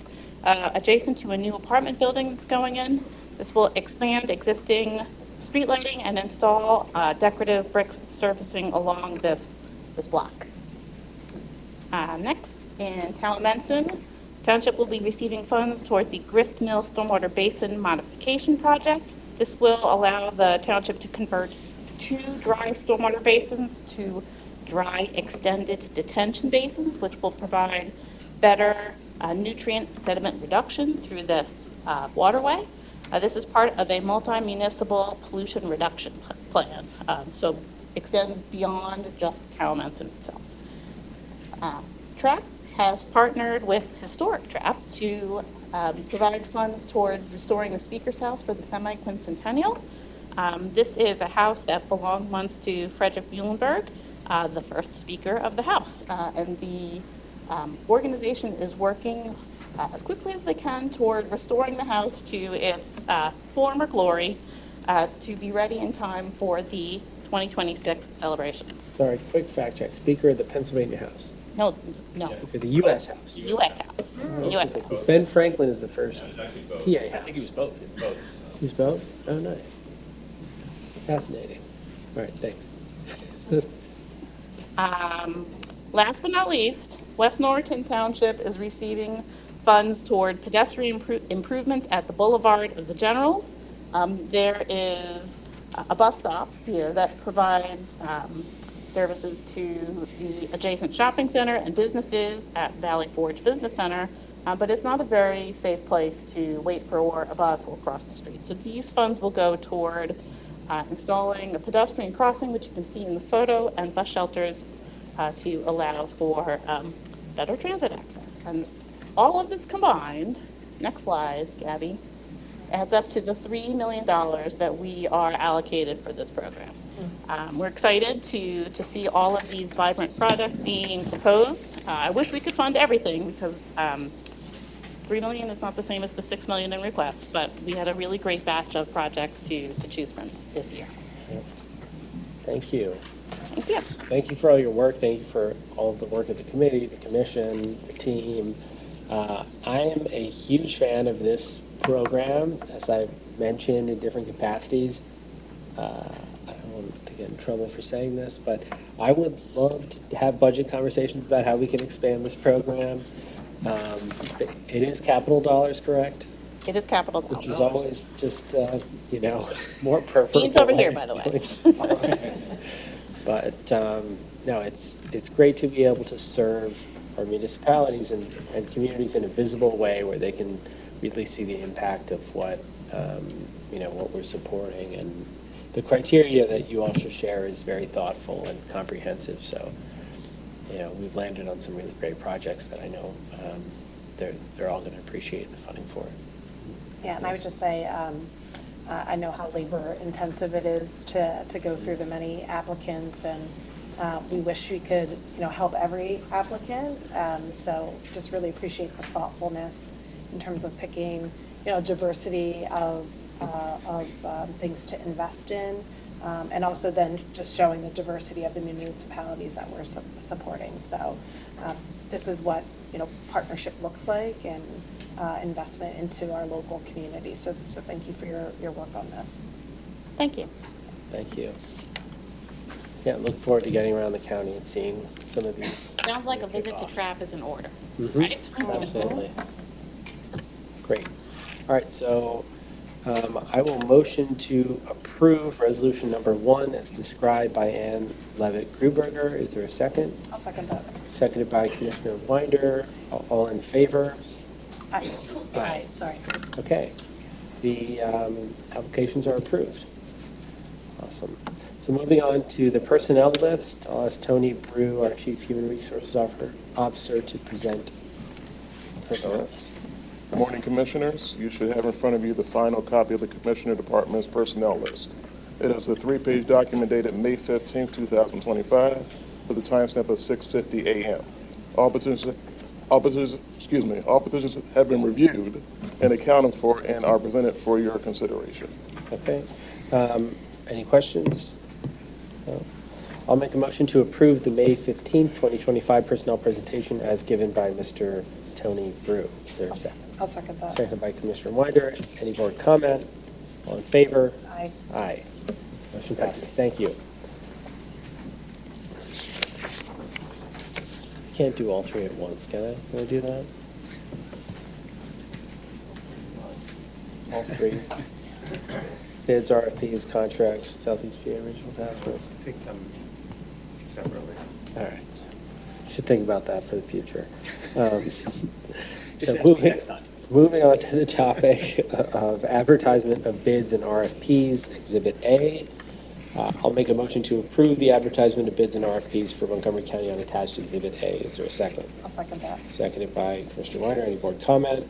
adjacent to a new apartment building that's going in. This will expand existing street lighting and install decorative brick surfacing along this block. Next, in Talamenson, Township will be receiving funds toward the Grist Mill Stormwater Basin Modification Project. This will allow the township to convert 2 dry stormwater basins to dry extended detention basins, which will provide better nutrient sediment reduction through this waterway. This is part of a multi-municipal pollution reduction plan, so extends beyond just Talamenson itself. TRAP has partnered with Historic TRAP to provide funds toward restoring the Speaker's House for the semi-quincentennial. This is a house that belonged once to Frederick Muhlenberg, the first Speaker of the House. And the organization is working as quickly as they can toward restoring the house to its former glory to be ready in time for the 2026 celebrations. Sorry, quick fact check. Speaker of the Pennsylvania House. No. For the U.S. House. U.S. House. U.S. House. Ben Franklin is the first PA House. I think he was both. He's both? Oh, nice. Fascinating. All right, thanks. Last but not least, West Norriton Township is receiving funds toward pedestrian improvements at the Boulevard of the Generals. There is a bus stop here that provides services to the adjacent shopping center and businesses at Valley Forge Business Center, but it's not a very safe place to wait for a bus or cross the street. So these funds will go toward installing a pedestrian crossing, which you can see in the photo, and bus shelters to allow for better transit access. And all of this combined, next slide, Gabby, adds up to the $3 million that we are allocated for this program. We're excited to see all of these vibrant projects being proposed. I wish we could fund everything because $3 million is not the same as the $6 million in requests, but we had a really great batch of projects to choose from this year. Thank you. Thank you. Thank you for all your work. Thank you for all of the work of the committee, the commission, the team. I am a huge fan of this program, as I've mentioned in different capacities. I don't want to get in trouble for saying this, but I would love to have budget conversations about how we can expand this program. It is capital dollars, correct? It is capital dollars. Which is always just, more preferable. Dean's over here, by the way. But, no, it's great to be able to serve our municipalities and communities in a visible way where they can really see the impact of what what we're supporting. And the criteria that you also share is very thoughtful and comprehensive. So, we've landed on some really great projects that I know they're all going to appreciate the funding for. Yeah, and I would just say, I know how labor intensive it is to go through the many applicants, and we wish we could, help every applicant. So just really appreciate the thoughtfulness in terms of picking, diversity of things to invest in, and also then just showing the diversity of the municipalities that we're supporting. So this is what, partnership looks like, and investment into our local community. So thank you for your work on this. Thank you. Thank you. Yeah, look forward to getting around the county and seeing some of these. Sounds like a visit to Trapp is in order, Mhm. right? Absolutely. Great. All right, so I will motion to approve resolution number 1 as described by Ann Levitt Gruberger. Is there a second? I'll second that. Seconded by Commissioner Winder. All in favor? Aye. Aye, sorry. Okay. The applications are approved. Awesome. So moving on to the personnel list, I'll ask Tony Brew, our Chief Human Resources Officer, to present the personnel list. Good morning, Commissioners. You should have in front of you the final copy of the Commissioner Department's personnel list. It is a 3-page document dated May 15, 2025, with a timestamp of 6:50 a.m. All positions have been reviewed and accounted for and are presented for your consideration. Okay. Any questions? No. I'll make a motion to approve the May 15th, 2025 personnel presentation as given by Mr. Tony Brew. Is there a second? I'll second that. Seconded by Commissioner Winder. Any board comment? All in favor? Aye. Aye. Motion passes. Thank you. Can't do all three at once, can I? Can I do that? All three. Bids, RFPs, contracts, Southeast PA Regional Task Force. Take them separately. All right. Should think about that for the future. Just ask me next time. Moving on to the topic of advertisement of bids and RFPs, Exhibit A. I'll make a motion to approve the advertisement of bids and RFPs for Montgomery County on attached Exhibit A. Is there a second? I'll second that. Seconded by Commissioner Weiner. Any board comment?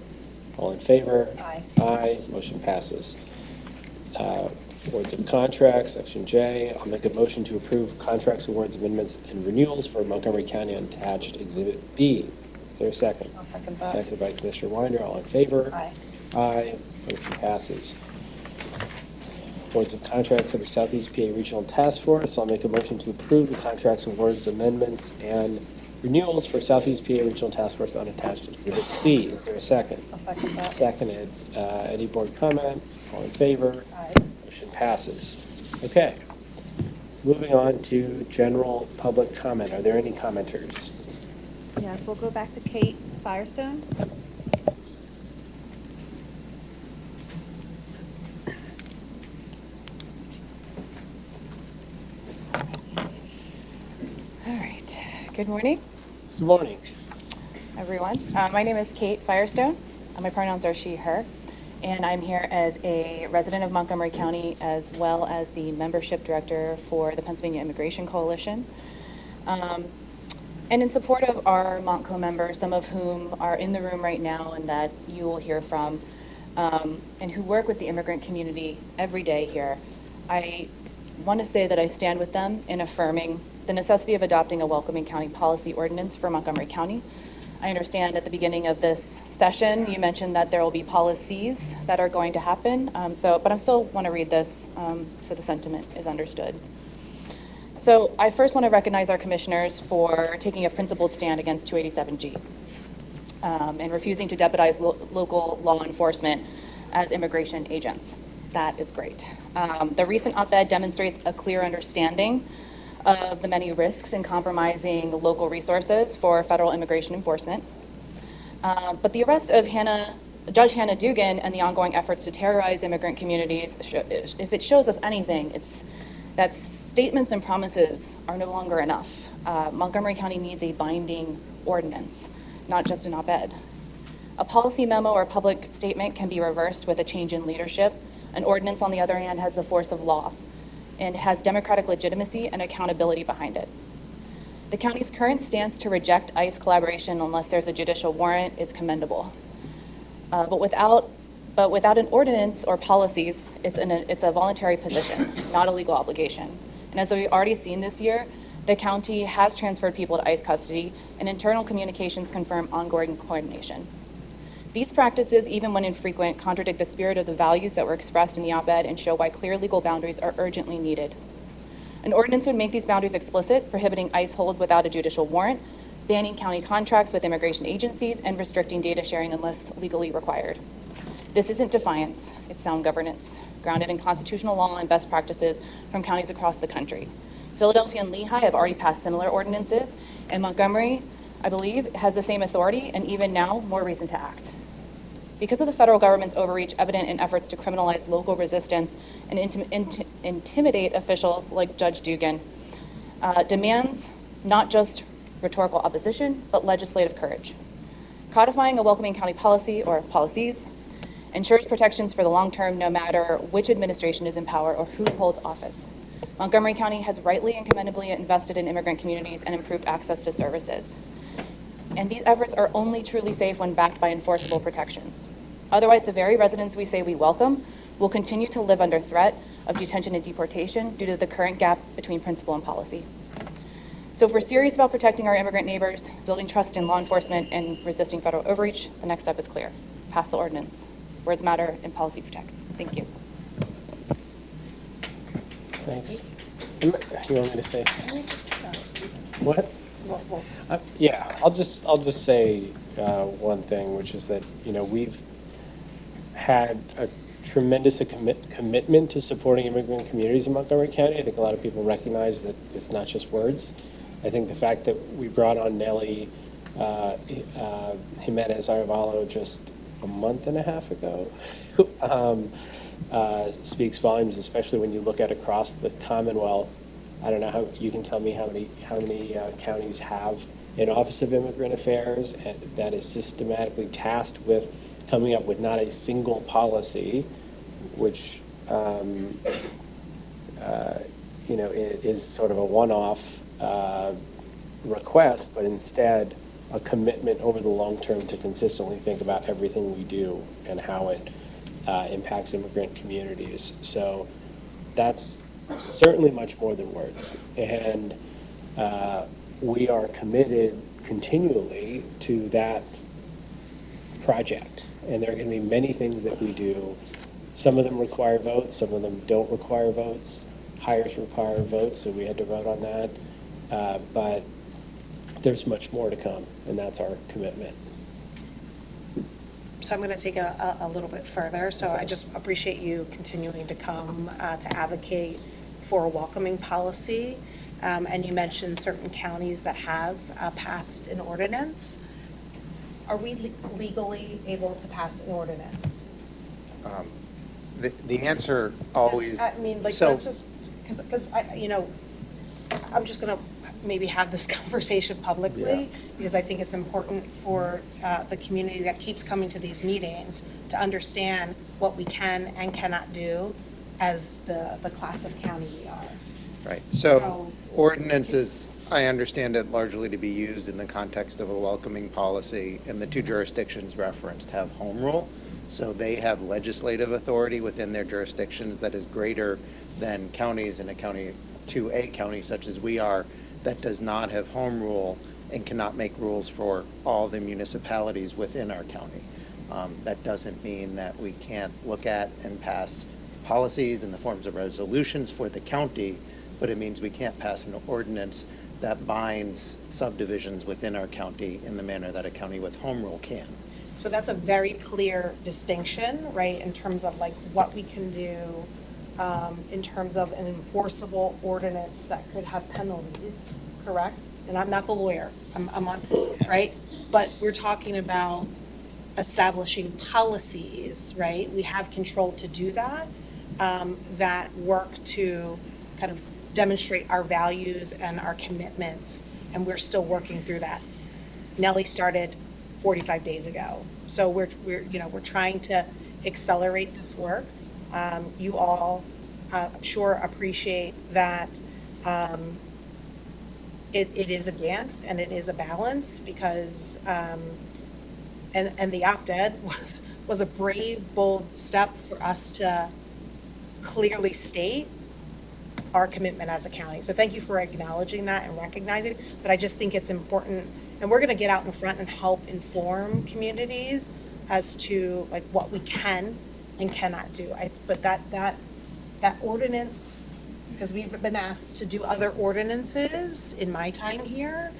All in favor? Aye. Aye. Motion passes. Awards of contracts, Section J. I'll make a motion to approve contracts, awards, amendments, and renewals for Montgomery County on attached Exhibit B. Is there a second? I'll second that. Seconded by Commissioner Winder. All in favor? Aye. Aye. Motion passes. Awards of contract for the Southeast PA Regional Task Force. I'll make a motion to approve the contracts, awards, amendments, and renewals for Southeast PA Regional Task Force on attached Exhibit C. Is there a second? I'll second that. Seconded. Any board comment? All in favor? Aye. Motion passes. Okay. Moving on to general public comment. Are there any commenters? Yes, we'll go back to Kate Firestone. All right. Good morning, Good morning. everyone. My name is Kate Firestone. My pronouns are she, her. And I'm here as a resident of Montgomery County, as well as the membership director for the Pennsylvania Immigration Coalition. And in support of our Montco members, some of whom are in the room right now and that you will hear from, and who work with the immigrant community every day here, I want to say that I stand with them in affirming the necessity of adopting a welcoming county policy ordinance for Montgomery County. I understand at the beginning of this session, you mentioned that there will be policies that are going to happen. But I still want to read this so the sentiment is understood. So I first want to recognize our commissioners for taking a principled stand against 287G and refusing to deputize local law enforcement as immigration agents. That is great. The recent op-ed demonstrates a clear understanding of the many risks in compromising local resources for federal immigration enforcement. But the arrest of Judge Hannah Dugan and the ongoing efforts to terrorize immigrant communities, if it shows us anything, it's that statements and promises are no longer enough. Montgomery County needs a binding ordinance, not just an op-ed. A policy memo or public statement can be reversed with a change in leadership. An ordinance, on the other hand, has the force of law and has democratic legitimacy and accountability behind it. The county's current stance to reject ICE collaboration unless there's a judicial warrant is commendable. But without an ordinance or policies, it's a voluntary position, not a legal obligation. And as we've already seen this year, the county has transferred people to ICE custody, and internal communications confirm ongoing coordination. These practices, even when infrequent, contradict the spirit of the values that were expressed in the op-ed and show why clear legal boundaries are urgently needed. An ordinance would make these boundaries explicit, prohibiting ICE holds without a judicial warrant, banning county contracts with immigration agencies, and restricting data sharing unless legally required. This isn't defiance, it's sound governance, grounded in constitutional law and best practices from counties across the country. Philadelphia and Lehigh have already passed similar ordinances, and Montgomery, I believe, has the same authority and even now more reason to act. Because of the federal government's overreach evident in efforts to criminalize local resistance and intimidate officials like Judge Dugan, demands not just rhetorical opposition, but legislative courage. Codifying a welcoming county policy or policies ensures protections for the long term no matter which administration is in power or who holds office. Montgomery County has rightly and commendably invested in immigrant communities and improved access to services. And these efforts are only truly safe when backed by enforceable protections. Otherwise, the very residents we say we welcome will continue to live under threat of detention and deportation due to the current gap between principle and policy. So if we're serious about protecting our immigrant neighbors, building trust in law enforcement, and resisting federal overreach, the next step is clear. Pass the ordinance. Words matter and policy protects. Thank you. Thanks. You want me to say? What? Yeah, I'll just say one thing, which is that we've had a tremendous commitment to supporting immigrant communities in Montgomery County. I think a lot of people recognize that it's not just words. I think the fact that we brought on Nellie Jimenez Arevalo just a month and a half ago speaks volumes, especially when you look at across the Commonwealth. I don't know how you can tell me how many counties have an Office of Immigrant Affairs that is systematically tasked with coming up with not a single policy, which is sort of a one-off request, but instead a commitment over the long term to consistently think about everything we do and how it impacts immigrant communities. So that's certainly much more than words. And we are committed continually to that project. And there are going to be many things that we do. Some of them require votes, some of them don't require votes. Hires require votes, so we had to vote on that. But there's much more to come, and that's our commitment. So I'm going to take it a little bit further. So I just appreciate you continuing to come to advocate for a welcoming policy. And you mentioned certain counties that have passed an ordinance. Are we legally able to pass an ordinance? The answer always. I mean, like, so, let's just, because I'm just going to maybe have this conversation publicly, because I think it's important for the community that keeps coming to these meetings to understand what we can and cannot do as the class of county we are. Right. So ordinances, I understand it largely to be used in the context of a welcoming policy, and the two jurisdictions referenced have home rule. So they have legislative authority within their jurisdictions that is greater than counties in a county such as we are, that does not have home rule and cannot make rules for all the municipalities within our county. That doesn't mean that we can't look at and pass policies in the forms of resolutions for the county, but it means we can't pass an ordinance that binds subdivisions within our county in the manner that a county with home rule can. So that's a very clear distinction, right, in terms of like what we can do in terms of an enforceable ordinance that could have penalties, correct? And I'm not the lawyer, I'm on, right? But we're talking about establishing policies, right? We have control to do that, that work to kind of demonstrate our values and our commitments, and we're still working through that. Nellie started 45 days ago. So we're trying to accelerate this work. You all, I'm sure, appreciate that it is a dance and it is a balance because, and the opt-ed was a brave, bold step for us to clearly state our commitment as a county. So thank you for acknowledging that and recognizing it. But I just think it's important, and we're going to get out in front and help inform communities as to like what we can and cannot do. But that ordinance, because we've been asked to do other ordinances in my time here,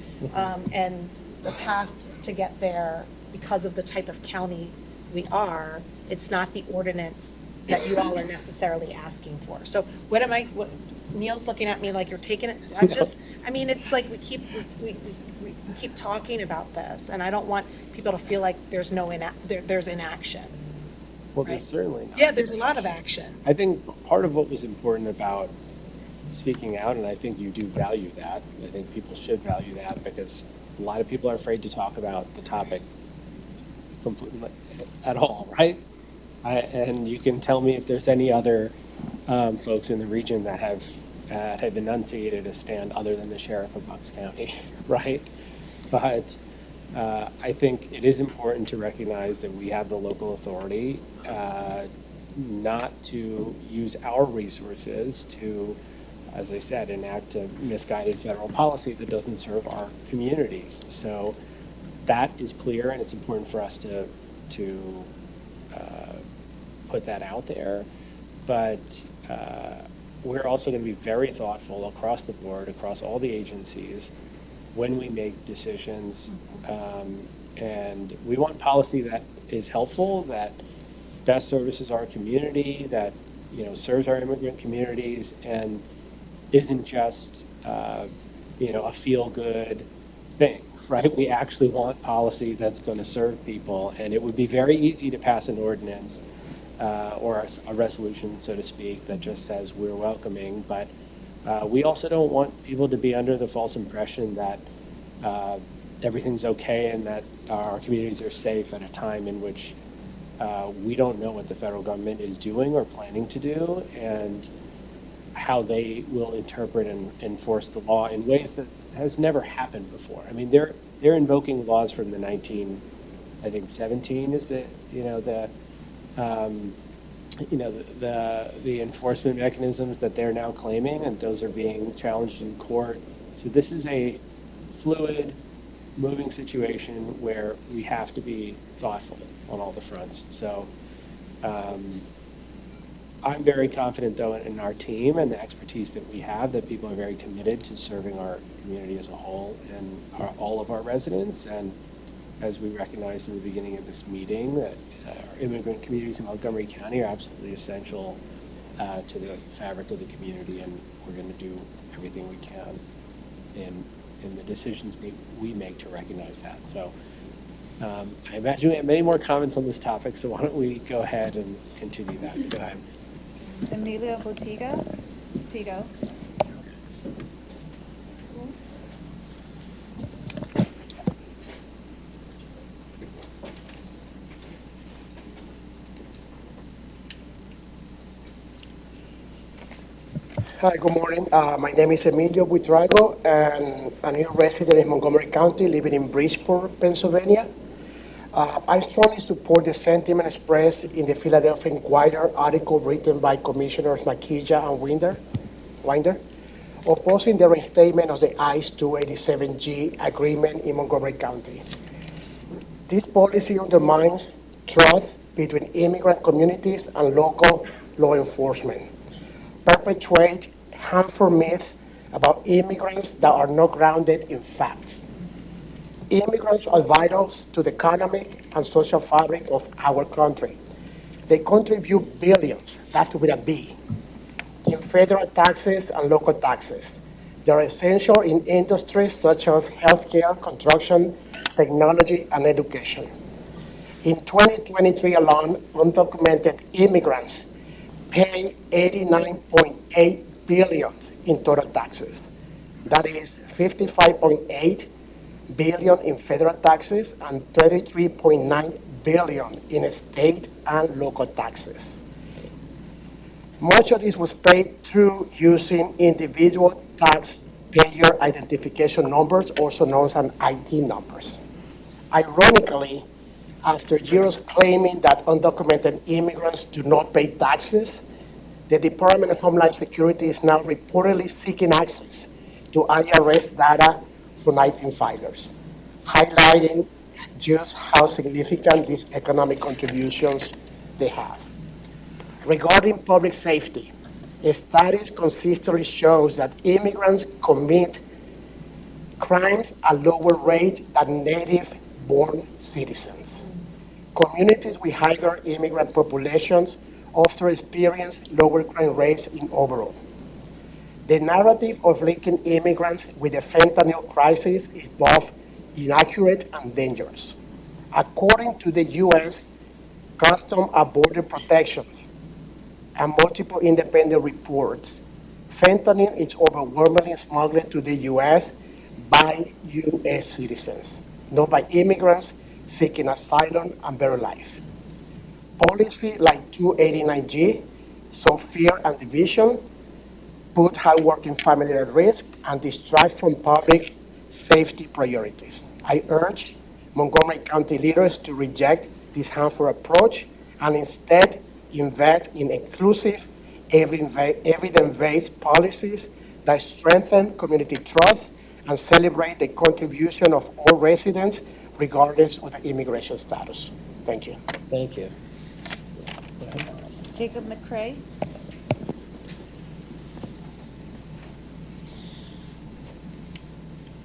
and the path to get there, because of the type of county we are, it's not the ordinance that you all are necessarily asking for. So what Neil's looking at me like you're taking it, it's like we keep talking about this, and I don't want people to feel like there's there's inaction. Well, there's certainly not. Yeah, there's a lot of action. I think part of what was important about speaking out, and I think you do value that, I think people should value that, because a lot of people are afraid to talk about the topic completely at all, right? And you can tell me if there's any other folks in the region that have enunciated a stand other than the sheriff of Bucks County, right? But I think it is important to recognize that we have the local authority not to use our resources to, as I said, enact a misguided federal policy that doesn't serve our communities. So that is clear, and it's important for us to put that out there. But we're also going to be very thoughtful across the board, across all the agencies, when we make decisions. And we want policy that is helpful, that best services our community, that serves our immigrant communities, and isn't just a feel-good thing, right? We actually want policy that's going to serve people, and it would be very easy to pass an ordinance or a resolution, so to speak, that just says we're welcoming, but we also don't want people to be under the false impression that everything's okay and that our communities are safe at a time in which we don't know what the federal government is doing or planning to do, and how they will interpret and enforce the law in ways that has never happened before. I mean, they're invoking laws from the 17 is the enforcement mechanisms that they're now claiming, and those are being challenged in court. So this is a fluid, moving situation where we have to be thoughtful on all the fronts. So I'm very confident, though, in our team and the expertise that we have, that people are very committed to serving our community as a whole and all of our residents. And as we recognized in the beginning of this meeting, that our immigrant communities in Montgomery County are absolutely essential to the fabric of the community, and we're going to do everything we can in the decisions we make to recognize that. So I imagine we have many more comments on this topic, so why don't we go ahead and continue that. Go ahead. Emilia Tito. Hi, good morning. My name is Emilio Buitrago, and I'm a new resident in Montgomery County, living in Bridgeport, Pennsylvania. I strongly support the sentiment expressed in the Philadelphia Inquirer article written by Commissioners Makija and Winder, opposing the reinstatement of the ICE 287G agreement in Montgomery County. This policy undermines trust between immigrant communities and local law enforcement, perpetuate harmful myths about immigrants that are not grounded in facts. Immigrants are vital to the economic and social fabric of our country. They contribute billions, that's with a B, in federal taxes and local taxes. They are essential in industries such as healthcare, construction, technology, and education. In 2023 alone, undocumented immigrants pay $89.8 billion in total taxes. That is 55.8 billion in federal taxes and 33.9 billion in state and local taxes. Much of this was paid through using individual taxpayer identification numbers, also known as ID numbers. Ironically, after years claiming that undocumented immigrants do not pay taxes, the Department of Homeland Security is now reportedly seeking access to IRS data for 19 filers, highlighting just how significant these economic contributions they have. Regarding public safety, studies consistently shows that immigrants commit crimes at lower rate than native-born citizens. Communities with higher immigrant populations often experience lower crime rates in overall. The narrative of linking immigrants with the fentanyl crisis is both inaccurate and dangerous. According to the U.S. Customs and Border Protection and multiple independent reports, fentanyl is overwhelmingly smuggled to the U.S. by U.S. citizens, not by immigrants seeking asylum and better life. Policy like 289G, sow fear and division, put hardworking families at risk, and distract from public safety priorities. I urge Montgomery County leaders to reject this harmful approach and instead invest in inclusive, evidence-based policies that strengthen community trust and celebrate the contribution of all residents, regardless of the immigration status. Thank you. Thank you. Jacob McCray.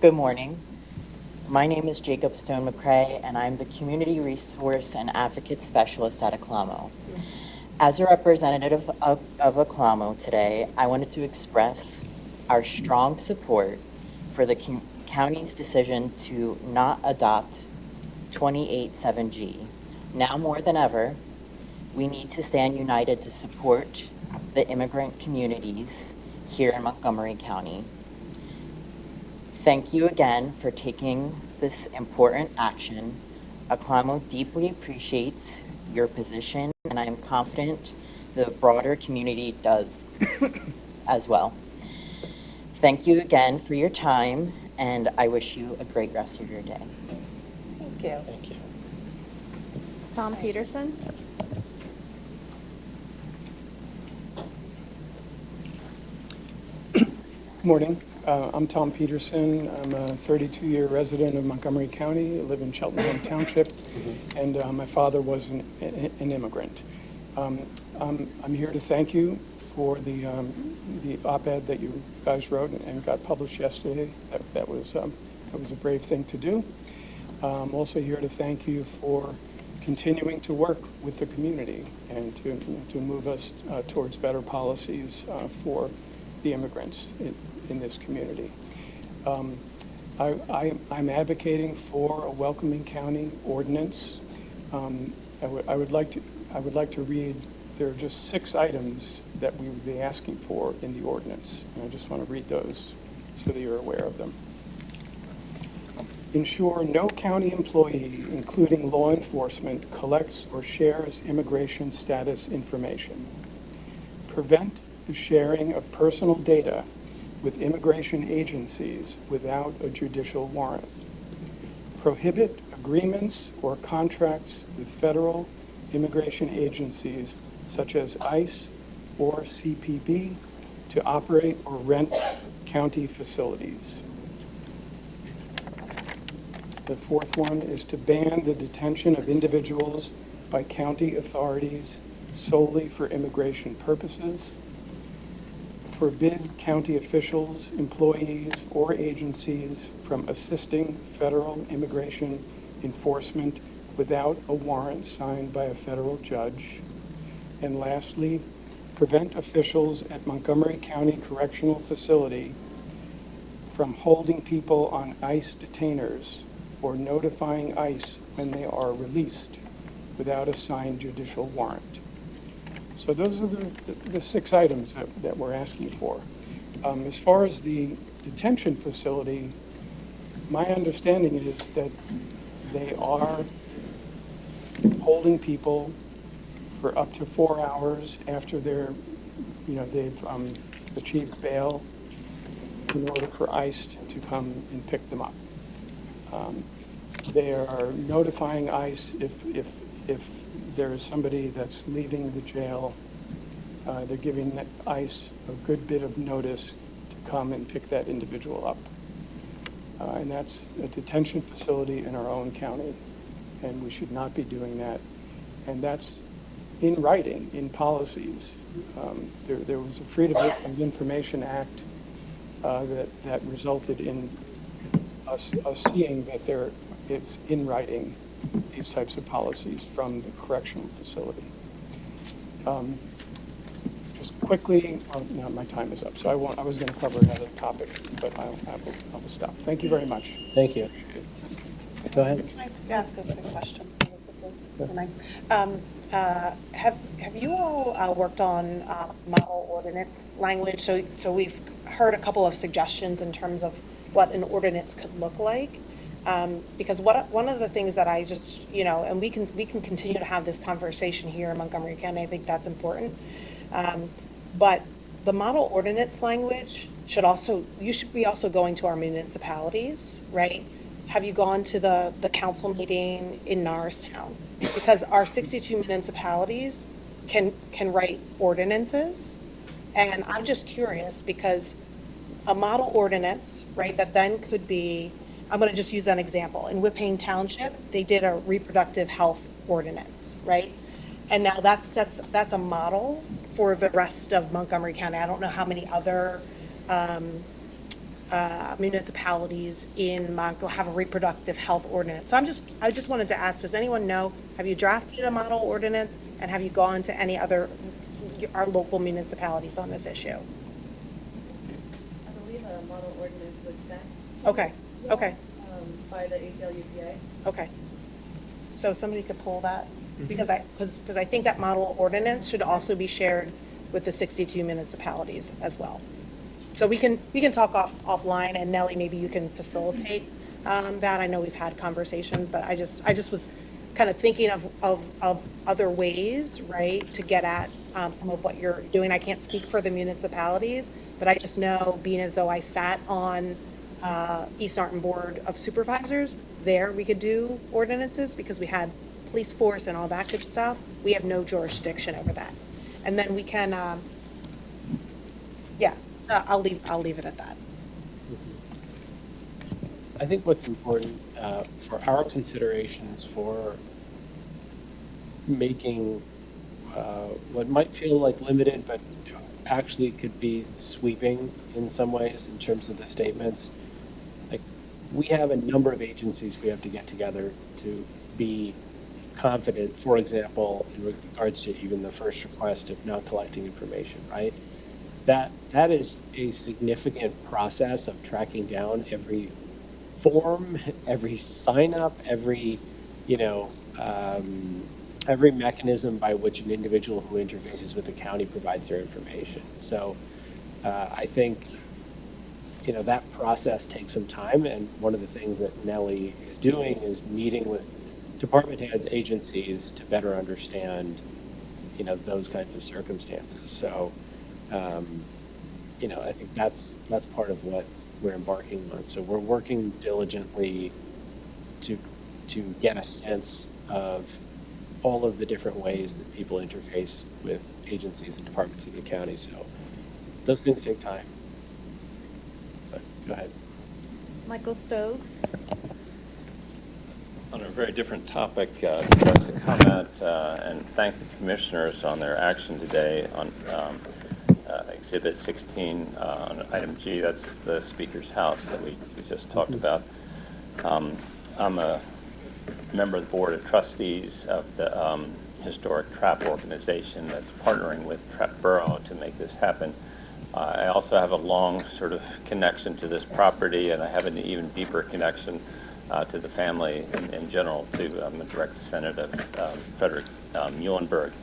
Good morning. My name is Jacob Stone McCray, and I'm the Community Resource and Advocate Specialist at Aclamo. As a representative of Aclamo today, I wanted to express our strong support for the county's decision to not adopt 287G. Now more than ever, we need to stand united to support the immigrant communities here in Montgomery County. Thank you again for taking this important action. Aclamo deeply appreciates your position, and I am confident the broader community does as well. Thank you again for your time, and I wish you a great rest of your day. Thank you. Thank you. Tom Peterson. Good morning. I'm Tom Peterson. I'm a 32-year resident of Montgomery County. I live in Cheltenham Township, and my father was an immigrant. I'm here to thank you for the op-ed that you guys wrote and got published yesterday. That was a brave thing to do. I'm also here to thank you for continuing to work with the community and to move us towards better policies for the immigrants in this community. I'm advocating for a welcoming county ordinance. I would like to read. There are just 6 items that we would be asking for in the ordinance, and I just want to read those so that you're aware of them. Ensure no county employee, including law enforcement, collects or shares immigration status information. Prevent the sharing of personal data with immigration agencies without a judicial warrant. Prohibit agreements or contracts with federal immigration agencies such as ICE or CPB to operate or rent county facilities. The 4th one is to ban the detention of individuals by county authorities solely for immigration purposes. Forbid county officials, employees, or agencies from assisting federal immigration enforcement without a warrant signed by a federal judge. And lastly, prevent officials at Montgomery County Correctional Facility from holding people on ICE detainers or notifying ICE when they are released without a signed judicial warrant. So those are the 6 items that we're asking for. As far as the detention facility, my understanding is that they are holding people for up to 4 hours after they've achieved bail in order for ICE to come and pick them up. They are notifying ICE if there is somebody that's leaving the jail. They're giving ICE a good bit of notice to come and pick that individual up. And that's a detention facility in our own county, and we should not be doing that. And that's in writing, in policies. There was a Freedom of Information Act that resulted in us seeing that there is in writing these types of policies from the correctional facility. Just quickly, no, my time is up, so I was going to cover another topic, but I will stop. Thank you very much. Thank you. Go ahead. Can I ask a quick question? Have you all worked on model ordinance language? So we've heard a couple of suggestions in terms of what an ordinance could look like. Because one of the things that I just, and we can continue to have this conversation here in Montgomery County. I think that's important. But the model ordinance language you should be also going to our municipalities, right? Have you gone to the council meeting in Norristown? Because our 62 municipalities can write ordinances. And I'm just curious because a model ordinance, right, that then could be, I'm going to just use an example. In Whippane Township, they did a reproductive health ordinance, right? And now that's a model for the rest of Montgomery County. I don't know how many other municipalities in Monco have a reproductive health ordinance. So I just wanted to ask, does anyone know, have you drafted a model ordinance and have you gone to any other, our local municipalities on this issue? I believe a model ordinance was sent. Okay, okay. By the ACLU-PA. Okay. So somebody could pull that? Because I think that model ordinance should also be shared with the 62 municipalities as well. So we can talk offline, and Nellie, maybe you can facilitate that. I know we've had conversations, but I just was kind of thinking of other ways, right, to get at some of what you're doing. I can't speak for the municipalities, but I just know, being as though I sat on East Norton Board of Supervisors, there we could do ordinances because we had police force and all that good stuff. We have no jurisdiction over that. And then we can, I'll leave it at that. I think what's important for our considerations for making what might feel like limited, but actually could be sweeping in some ways in terms of the statements. Like, we have a number of agencies we have to get together to be confident, for example, in regards to even the first request of not collecting information, right? That is a significant process of tracking down every form, every sign up, every mechanism by which an individual who interfaces with the county provides their information. So I think that process takes some time, and one of the things that Nellie is doing is meeting with department heads, agencies to better understand those kinds of circumstances. So I think that's part of what we're embarking on. So we're working diligently to get a sense of all of the different ways that people interface with agencies and departments of the county. So those things take time. But go ahead. Michael Stokes. On a very different topic, I'd like to comment and thank the commissioners on their action today on Exhibit 16 on item G. That's the Speaker's house that we just talked about. I'm a member of the Board of Trustees of the Historic TRAP organization that's partnering with TRAP Borough to make this happen. I also have a long sort of connection to this property, and I have an even deeper connection to the family in general, too. I'm a direct descendant of Frederick Muhlenberg.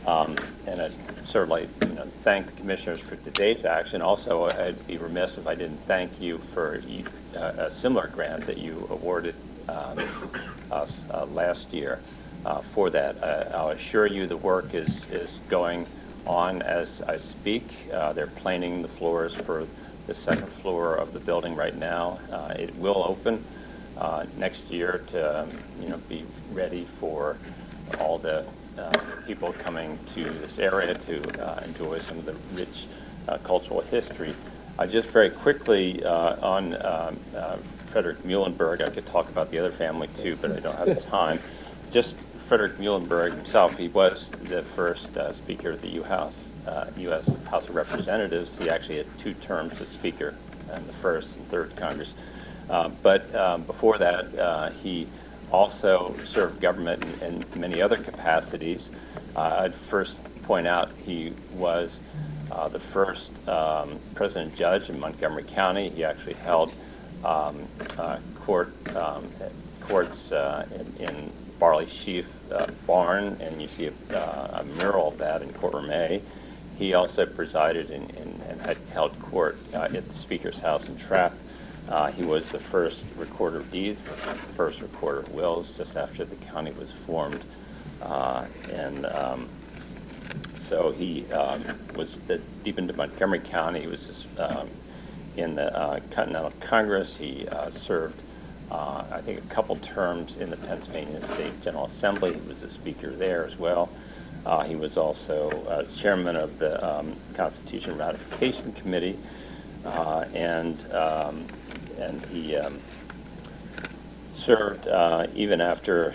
And I'd sort of like, thank the commissioners for today's action. Also, I'd be remiss if I didn't thank you for a similar grant that you awarded us last year for that. I'll assure you the work is going on as I speak. They're planing the floors for the second floor of the building right now. It will open next year to be ready for all the people coming to this area to enjoy some of the rich cultural history. Just very quickly on Frederick Muhlenberg, I could talk about the other family too, but I don't have the time. Just Frederick Muhlenberg himself, he was the first Speaker of the U.S. House of Representatives. He actually had 2 terms as Speaker in the first and third Congress. But before that, he also served government in many other capacities. I'd first point out he was the first president judge in Montgomery County. He actually held courts in Barley Sheaf Barn, and you see a mural of that in Courtroom A. He also presided and had held court at the Speaker's house in Trapp. He was the first recorder of deeds, first recorder of wills, just after the county was formed. So he was deep into Montgomery County. He was in the Continental Congress. He served, I think, a couple terms in the Pennsylvania State General Assembly. He was the Speaker there as well. He was also chairman of the Constitution Ratification Committee, and he served even after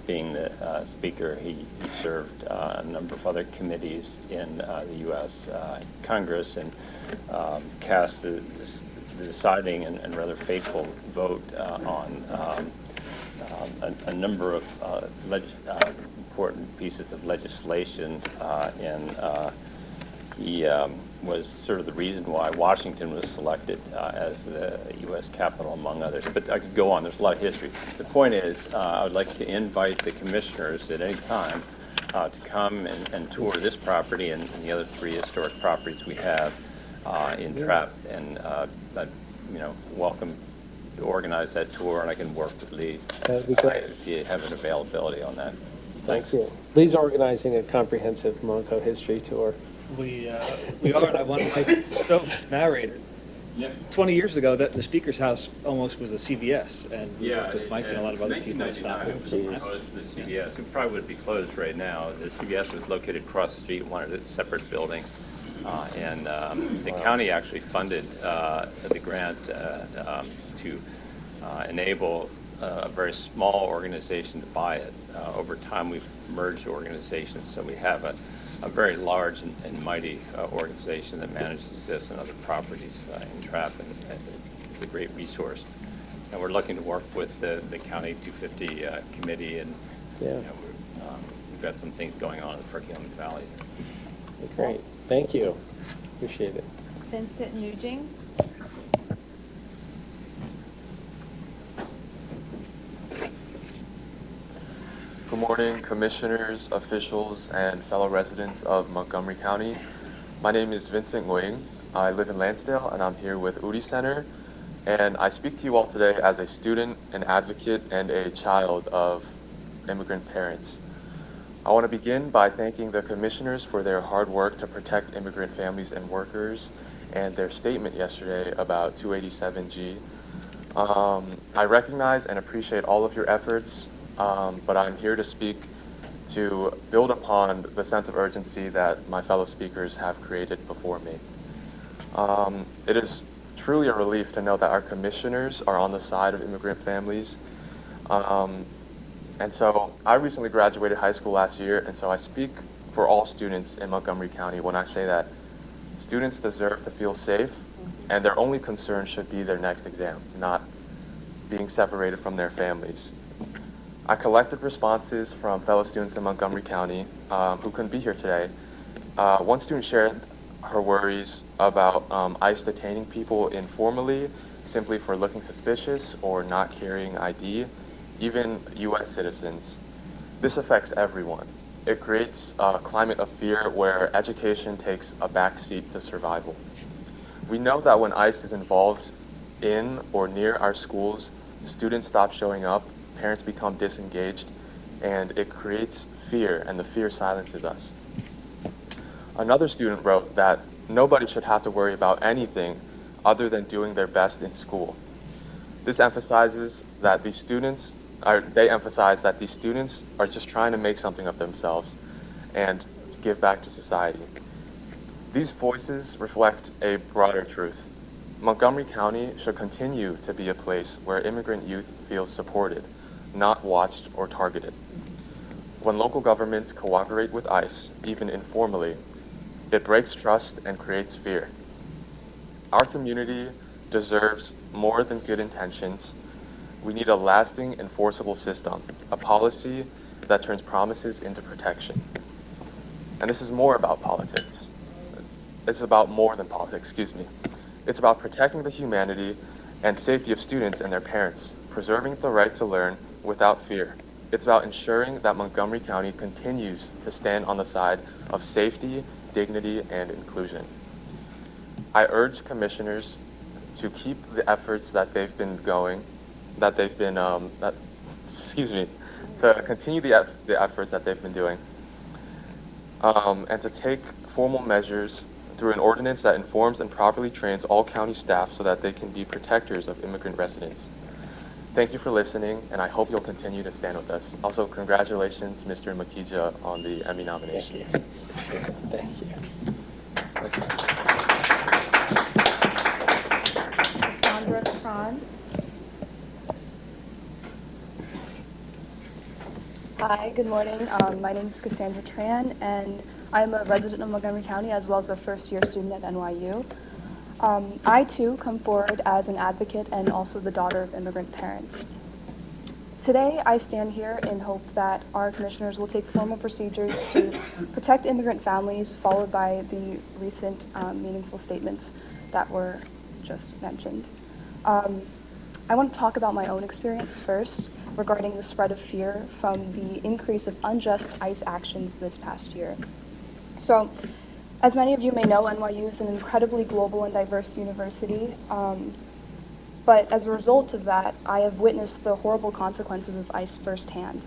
being the Speaker. He served a number of other committees in the U.S. Congress and cast the deciding and rather fateful vote on a number of important pieces of legislation, and he was sort of the reason why Washington was selected as the U.S. capital, among others. But I could go on. There's a lot of history. The point is, I would like to invite the commissioners at any time to come and tour this property and the other 3 historic properties we have in Trapp, and welcome to organize that tour, and I can work with Lee if you have an availability on that. Thank you. Lee's organizing a comprehensive Monco history tour. We are, and I want Mike Stokes narrator. Yeah. 20 years ago, the Speaker's house almost was a CVS, and Yeah, with Mike and a lot of other people stopped it. The CVS, it probably would be closed right now. The CVS was located across the street, wanted a separate building, and the county actually funded the grant to enable a very small organization to buy it. Over time, we've merged organizations, so we have a very large and mighty organization that manages this and other properties in Trapp, and it's a great resource. And we're looking to work with the County 250 committee, and we've got some things going on in the Perkiomen Valley. Great. Thank you. Appreciate it. Vincent Nuging. Good morning, commissioners, officials, and fellow residents of Montgomery County. My name is Vincent Nguyen. I live in Lansdale, and I'm here with Udi Center. And I speak to you all today as a student, an advocate, and a child of immigrant parents. I want to begin by thanking the commissioners for their hard work to protect immigrant families and workers and their statement yesterday about 287G. I recognize and appreciate all of your efforts, but I'm here to speak to build upon the sense of urgency that my fellow speakers have created before me. It is truly a relief to know that our commissioners are on the side of immigrant families. And so I recently graduated high school last year, and so I speak for all students in Montgomery County when I say that students deserve to feel safe, and their only concern should be their next exam, not being separated from their families. I collected responses from fellow students in Montgomery County who couldn't be here today. One student shared her worries about ICE detaining people informally simply for looking suspicious or not carrying ID, even U.S. citizens. This affects everyone. It creates a climate of fear where education takes a backseat to survival. We know that when ICE is involved in or near our schools, students stop showing up, parents become disengaged, and it creates fear, and the fear silences us. Another student wrote that nobody should have to worry about anything other than doing their best in school. This emphasizes that they emphasize that these students are just trying to make something of themselves and give back to society. These voices reflect a broader truth. Montgomery County should continue to be a place where immigrant youth feel supported, not watched or targeted. When local governments cooperate with ICE, even informally, it breaks trust and creates fear. Our community deserves more than good intentions. We need a lasting, enforceable system, a policy that turns promises into protection. And this is more about politics. It's about more than politics, excuse me. It's about protecting the humanity and safety of students and their parents, preserving the right to learn without fear. It's about ensuring that Montgomery County continues to stand on the side of safety, dignity, and inclusion. I urge commissioners to keep the efforts that they've been going, to continue the efforts that they've been doing, and to take formal measures through an ordinance that informs and properly trains all county staff so that they can be protectors of immigrant residents. Thank you for listening, and I hope you'll continue to stand with us. Also, congratulations, Mr. Makija, on the Emmy nominations. Thank you. Sandra Tran. Hi, good morning. My name is Cassandra Tran, and I'm a resident of Montgomery County as well as a first-year student at NYU. I, too, come forward as an advocate and also the daughter of immigrant parents. Today, I stand here in hope that our commissioners will take formal procedures to protect immigrant families, followed by the recent meaningful statements that were just mentioned. I want to talk about my own experience first regarding the spread of fear from the increase of unjust ICE actions this past year. So, as many of you may know, NYU is an incredibly global and diverse university, but as a result of that, I have witnessed the horrible consequences of ICE firsthand.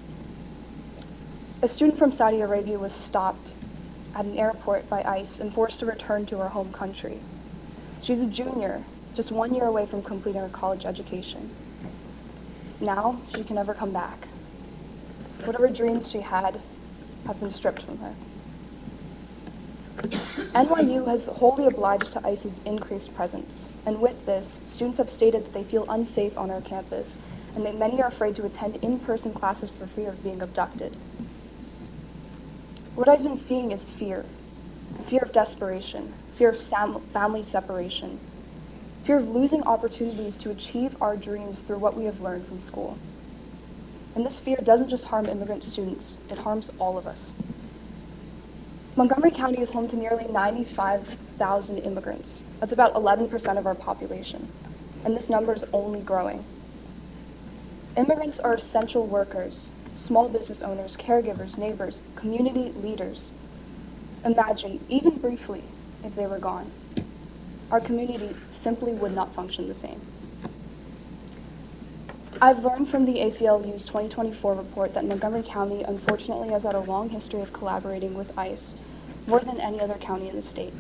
A student from Saudi Arabia was stopped at an airport by ICE and forced to return to her home country. She's a junior, just 1 year away from completing her college education. Now, she can never come back. Whatever dreams she had have been stripped from her. NYU has wholly obliged to ICE's increased presence, and with this, students have stated that they feel unsafe on our campus, and that many are afraid to attend in-person classes for fear of being abducted. What I've been seeing is fear of desperation, fear of family separation, fear of losing opportunities to achieve our dreams through what we have learned from school. And this fear doesn't just harm immigrant students, it harms all of us. Montgomery County is home to nearly 95,000 immigrants. That's about 11% of our population, and this number is only growing. Immigrants are essential workers, small business owners, caregivers, neighbors, community leaders. Imagine, even briefly, if they were gone. Our community simply would not function the same. I've learned from the ACLU's 2024 report that Montgomery County unfortunately has had a long history of collaborating with ICE, more than any other county in the state.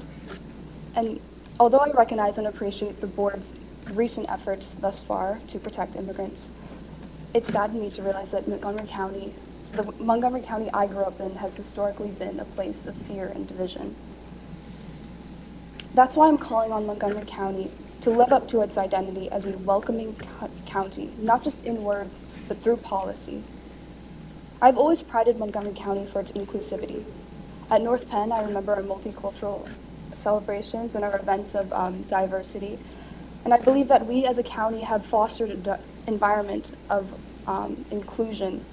And although I recognize and appreciate the board's recent efforts thus far to protect immigrants, it saddened me to realize that the Montgomery County I grew up in has historically been a place of fear and division. That's why I'm calling on Montgomery County to live up to its identity as a welcoming county, not just in words, but through policy. I've always prided Montgomery County for its inclusivity. At North Penn, I remember our multicultural celebrations and our events of diversity, and I believe that we as a county have fostered an environment of inclusion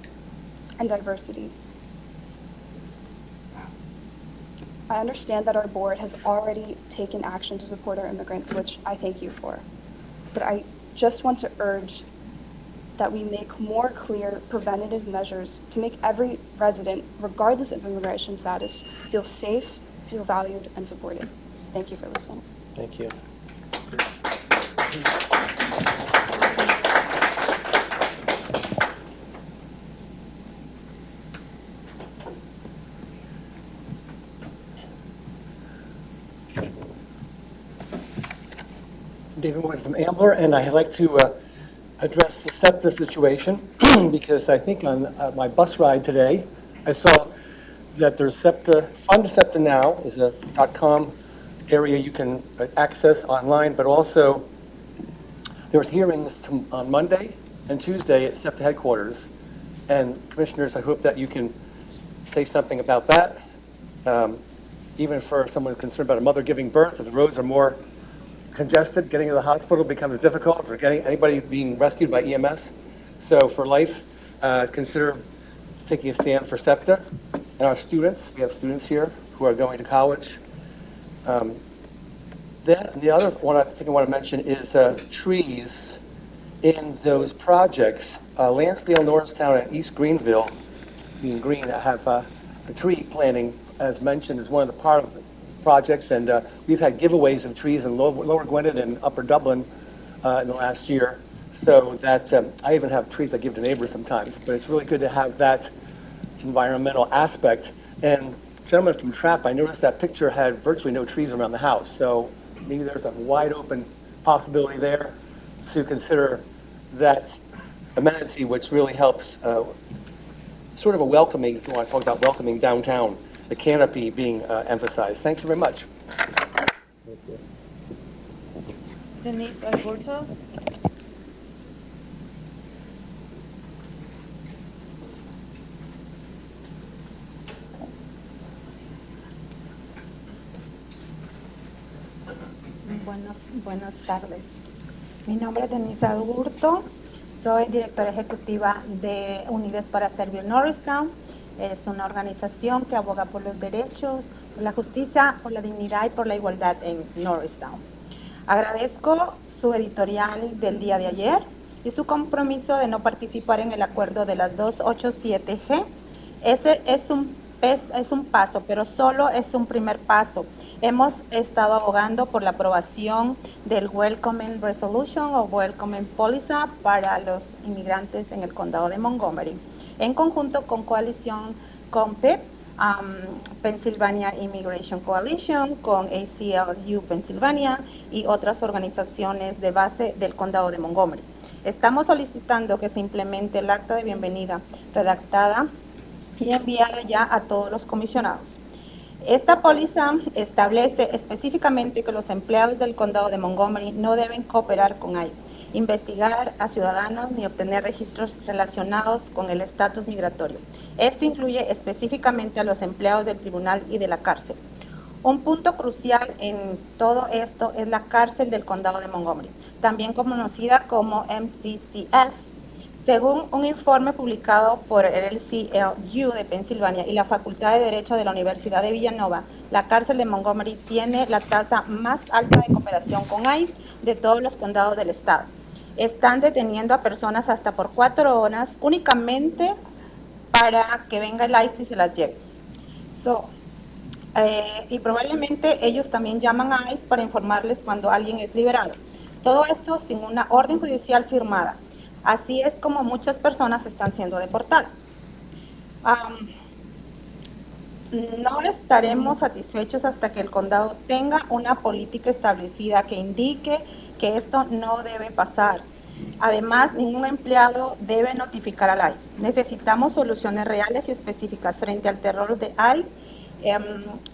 and diversity. I understand that our board has already taken action to support our immigrants, which I thank you for. But I just want to urge that we make more clear preventative measures to make every resident, regardless of immigration status, feel safe, feel valued, and supported. Thank you for listening. Thank you. David Morgan from Ambler, and I'd like to address the SEPTA situation because I think on my bus ride today, I saw that there's SEPTA, Fund SEPTA Now is a .com area you can access online, but also there's hearings on Monday and Tuesday at SEPTA headquarters. And commissioners, I hope that you can say something about that. Even for someone concerned about a mother giving birth, if the roads are more congested, getting to the hospital becomes difficult, or getting anybody being rescued by EMS. So for life, consider taking a stand for SEPTA and our students. We have students here who are going to college. The other one I think I want to mention is trees in those projects. Lansdale, Norristown, and East Greenville, being green, have a tree planting, as mentioned, is one of the part of the projects, and we've had giveaways of trees in Lower Gwinnett and Upper Dublin in the last year. So that's, I even have trees I give to neighbors sometimes, but it's really good to have that environmental aspect. And gentleman from Trapp, I noticed that picture had virtually no trees around the house, so maybe there's a wide open possibility there to consider that amenity, which really helps sort of a welcoming, if you want to talk about welcoming downtown, the canopy being emphasized. Thank you very much. Denise Alberto. Buenas tardes. Mi nombre es Denise Alberto. Soy directora ejecutiva de Unides para Servir Norristown. Es una organización que aboga por los derechos, por la justicia, por la dignidad y por la igualdad en Norristown. Agradezco su editorial del día de ayer y su compromiso de no participar en el acuerdo de las 287G. Ese es un paso, pero solo es un primer paso. Hemos estado abogando por la aprobación del Welcoming Resolution o Welcoming Policy para los inmigrantes en el condado de Montgomery, en conjunto con coalición con PIP, Pennsylvania Immigration Coalition, con ACLU Pennsylvania y otras organizaciones de base del condado de Montgomery. Estamos solicitando que se implemente el acta de bienvenida redactada y enviada ya a todos los comisionados. Esta póliza establece específicamente que los empleados del condado de Montgomery no deben cooperar con ICE, investigar a ciudadanos ni obtener registros relacionados con el estatus migratorio. Esto incluye específicamente a los empleados del tribunal y de la cárcel. Un punto crucial en todo esto es la cárcel del condado de Montgomery, también conocida como MCCF. Según un informe publicado por el ACLU de Pensilvania y la Facultad de Derecho de la Universidad de Villanova, la cárcel de Montgomery tiene la tasa más alta de cooperación con ICE de todos los condados del estado. Están deteniendo a personas hasta por 4 horas únicamente para que venga el ICE y se las lleve. Y probablemente ellos también llaman a ICE para informarles cuando alguien es liberado. Todo esto sin una orden judicial firmada. Así es como muchas personas están siendo deportadas. No estaremos satisfechos hasta que el condado tenga una política establecida que indique que esto no debe pasar. Además, ningún empleado debe notificar al ICE. Necesitamos soluciones reales y específicas frente al terror de ICE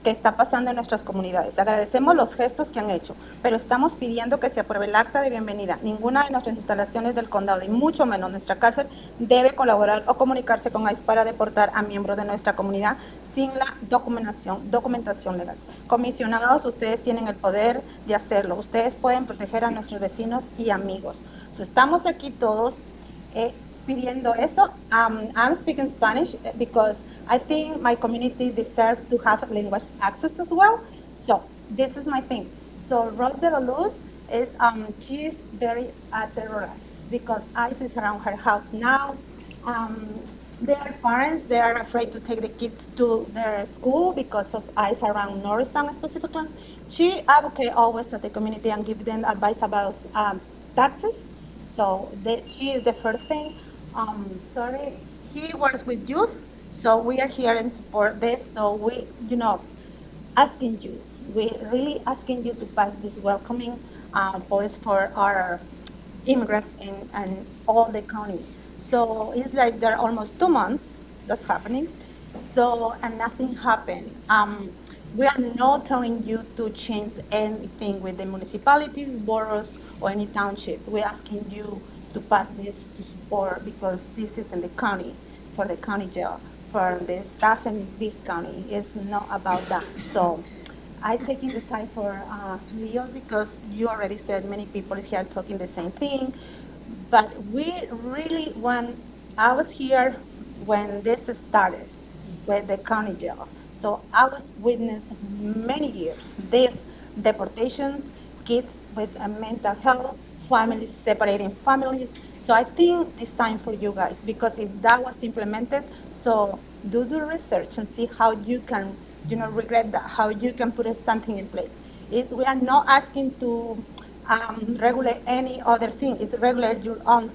que está pasando en nuestras comunidades. Agradecemos los gestos que han hecho, pero estamos pidiendo que se apruebe el acta de bienvenida. Ninguna de nuestras instalaciones del condado, y mucho menos nuestra cárcel, debe colaborar o comunicarse con ICE para deportar a miembros de nuestra comunidad sin la documentación legal. Comisionados, ustedes tienen el poder de hacerlo. Ustedes pueden proteger a nuestros vecinos y amigos. Estamos aquí todos pidiendo eso. I'm speaking Spanish because I think my community deserves to have language access as well. So this is my thing. So Rose de la Luz is she is very terrorized. because ICE is around her house now. Their parents, they are afraid to take the kids to their school because of ICE around Norristown specifically. She advocates always at the community and give them advice about taxes. So she is the first thing. Sorry, he works with youth, so we are here and support this. So we, asking you, we're really asking you to pass this welcoming policy for our immigrants in all the county. So it's like there are almost 2 months that's happening. So, and nothing happened. We are not telling you to change anything with the municipalities, boroughs, or any township. We're asking you to pass this to support because this is in the county, for the county jail, for the staff in this county. It's not about that. So I taking the time for Leo because you already said many people is here talking the same thing. But we really, when I was here when this started with the county jail, so I was witness many years this deportations, kids with mental health, families separating families. So I think it's time for you guys because if that was implemented, so do the research and see how you can, regret that, how you can put something in place. We are not asking to regulate any other thing. It's regulate your own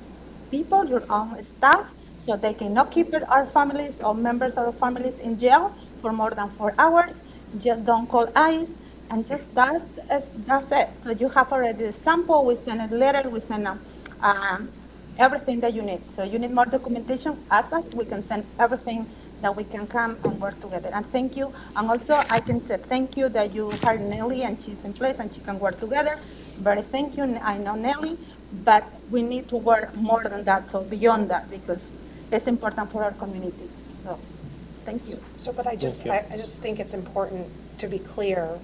people, your own staff, so they cannot keep our families or members of our families in jail for more than 4 hours. Just don't call ICE, and just that's it. So you have already the sample. We send a letter. We send everything that you need. So you need more documentation. Ask us. We can send everything that we can come and work together. And thank you. And also, I can say thank you that you hired Nelly and she's in place and she can work together. Very thank you. I know Nelly, but we need to work more than that, so beyond that, because it's important for our community. So, thank you. So, but I just think it's important to be clear.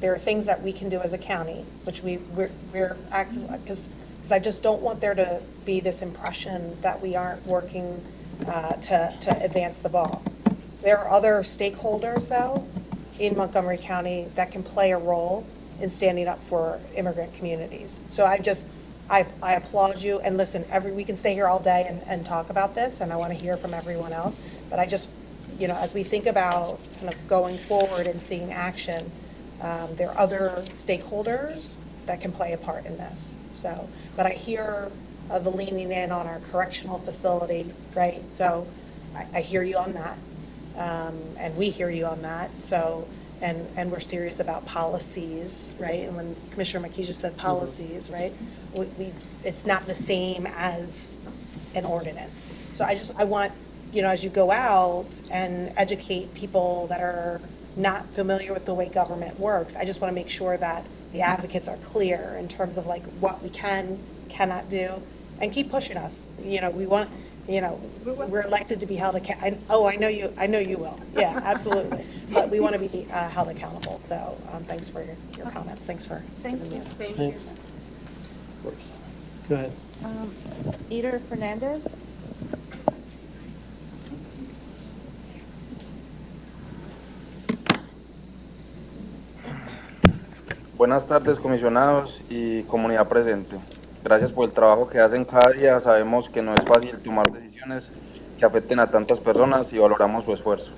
There are things that we can do as a county, which we're active, because I just don't want there to be this impression that we aren't working to advance the ball. There are other stakeholders, though, in Montgomery County that can play a role in standing up for immigrant communities. So I applaud you, and listen, we can stay here all day and talk about this, and I want to hear from everyone else, but I just, as we think about kind of going forward and seeing action, there are other stakeholders that can play a part in this. So, but I hear the leaning in on our correctional facility, right? So I hear you on that, and we hear you on that. So, and we're serious about policies, right? And when Commissioner Makija said policies, right? It's not the same as an ordinance. So I want, as you go out and educate people that are not familiar with the way government works, I just want to make sure that the advocates are clear in terms of like what we cannot do, and keep pushing us. We want, we're elected to be held accountable. Oh, I know you will. Yeah, absolutely. But we want to be held accountable. So thanks for your comments. Thanks for giving me. Thank Thanks. you. Of course. Go ahead. Eder Fernandez. Buenas tardes, comisionados y comunidad presente. Gracias por el trabajo que hacen cada día. Sabemos que no es fácil tomar decisiones que afecten a tantas personas y valoramos su esfuerzo.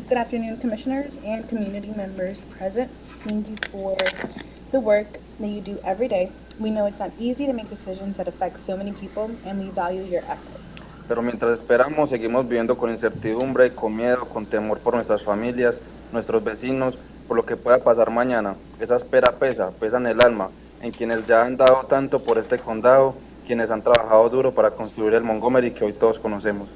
Good afternoon, commissioners and community members present. Thank you for the work that you do every day. We know it's not easy to make decisions that affect so many people, and we value your effort. Pero mientras esperamos, seguimos viviendo con incertidumbre, con miedo, con temor por nuestras familias, nuestros vecinos, por lo que pueda pasar mañana. Esa espera pesa en el alma, en quienes ya han dado tanto por este condado, quienes han trabajado duro para construir el Montgomery que hoy todos conocemos.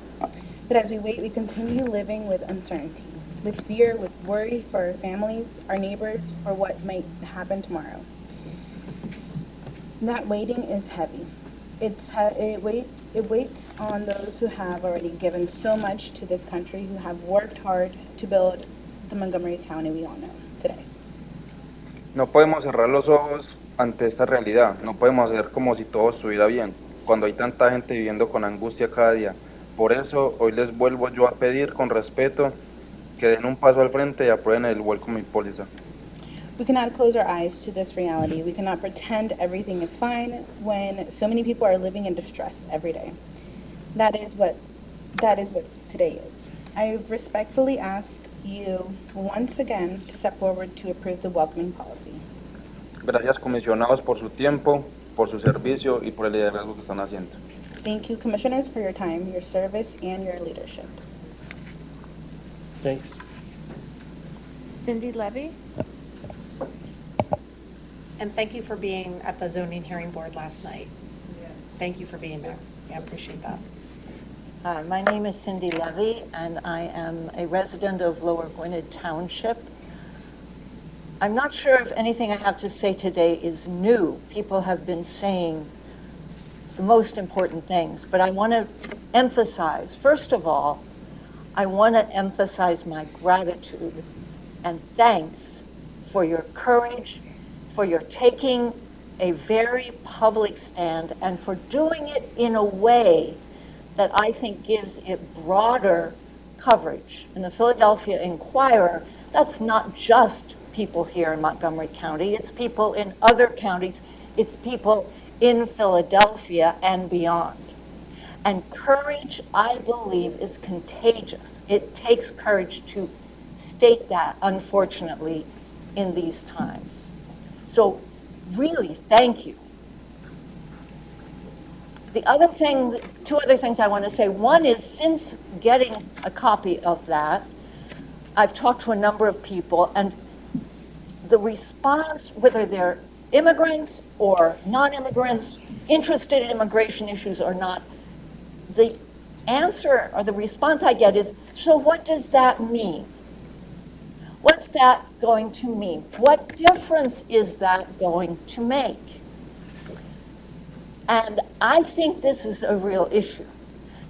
But as we wait, we continue living with uncertainty, with fear, with worry for our families, our neighbors, for what might happen tomorrow. That waiting is heavy. It waits on those who have already given so much to this country, who have worked hard to build the Montgomery County we all know today. No podemos cerrar los ojos ante esta realidad, no podemos hacer como si todo estuviera bien, cuando hay tanta gente viviendo con angustia cada día. Por eso, hoy les vuelvo yo a pedir con respeto que den un paso al frente y aprueben el welcoming policy. We cannot close our eyes to this reality. We cannot pretend everything is fine when so many people are living in distress every day. That is what today is. I respectfully ask you once again to step forward to approve the welcoming policy. Gracias, comisionados, por su tiempo, por su servicio y por el liderazgo que están haciendo. Thank you, commissioners, for your time, your service, and your leadership. Thanks. Cindy Levy? And thank you for being at the zoning hearing board last night. Thank you for being there. I appreciate that. Hi, my name is Cindy Levy, and I am a resident of Lower Gwinnett Township. I'm not sure if anything I have to say today is new. People have been saying the most important things, but I want to emphasize, first of all, I want to emphasize my gratitude and thanks for your courage, for your taking a very public stand, and for doing it in a way that I think gives it broader coverage. In the Philadelphia Inquirer, that's not just people here in Montgomery County, it's people in other counties, it's people in Philadelphia and beyond. And courage, I believe, is contagious. It takes courage to state that, unfortunately, in these times. So really, thank you. The other things, two other things I want to say. One is, since getting a copy of that, I've talked to a number of people, and the response, whether they're immigrants or non-immigrants, interested in immigration issues or not, the answer or the response I get is, so what does that mean? What's that going to mean? What difference is that going to make? And I think this is a real issue.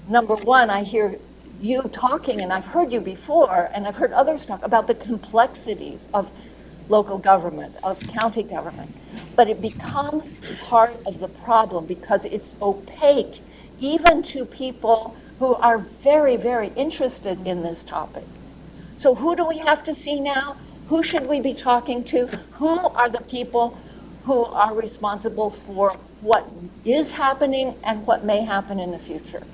Number one, I hear you talking, and I've heard you before, and I've heard others talk about the complexities of local government, of county government. But it becomes part of the problem because it's opaque, even to people who are very, very interested in this topic. So who do we have to see now? Who should we be talking to? Who are the people who are responsible for what is happening and what may happen in the future?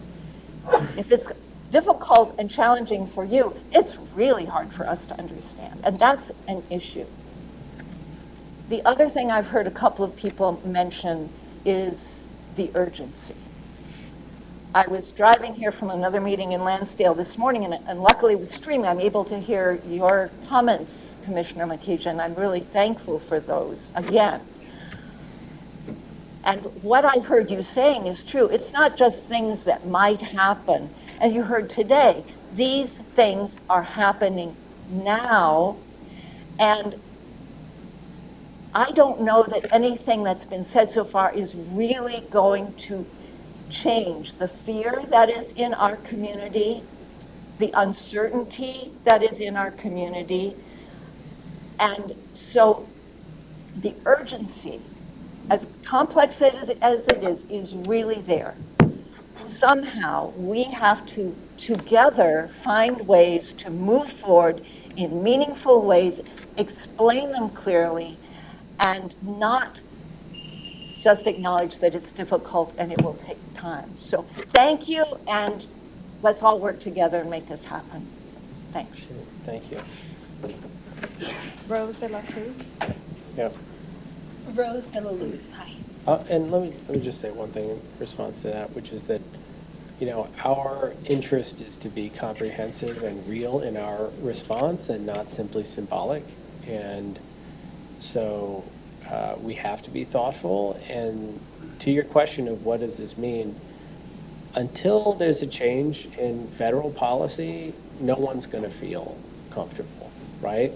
If it's difficult and challenging for you, it's really hard for us to understand, and that's an issue. The other thing I've heard a couple of people mention is the urgency. I was driving here from another meeting in Lansdale this morning, and luckily with streaming, I'm able to hear your comments, Commissioner Makija, and I'm really thankful for those again. And what I heard you saying is true. It's not just things that might happen. And you heard today, these things are happening now, and I don't know that anything that's been said so far is really going to change the fear that is in our community, the uncertainty that is in our community. And so the urgency, as complex as it is really there. Somehow we have to together find ways to move forward in meaningful ways, explain them clearly, and not just acknowledge that it's difficult and it will take time. So thank you, and let's all work together and make this happen. Thanks. Thank you. Rose de la Cruz? Yeah. Rose de la Luz, hi. And let me just say one thing in response to that, which is that, you know, our interest is to be comprehensive and real in our response and not simply symbolic. And so we have to be thoughtful. And to your question of what does this mean, until there's a change in federal policy, no one's going to feel comfortable, right?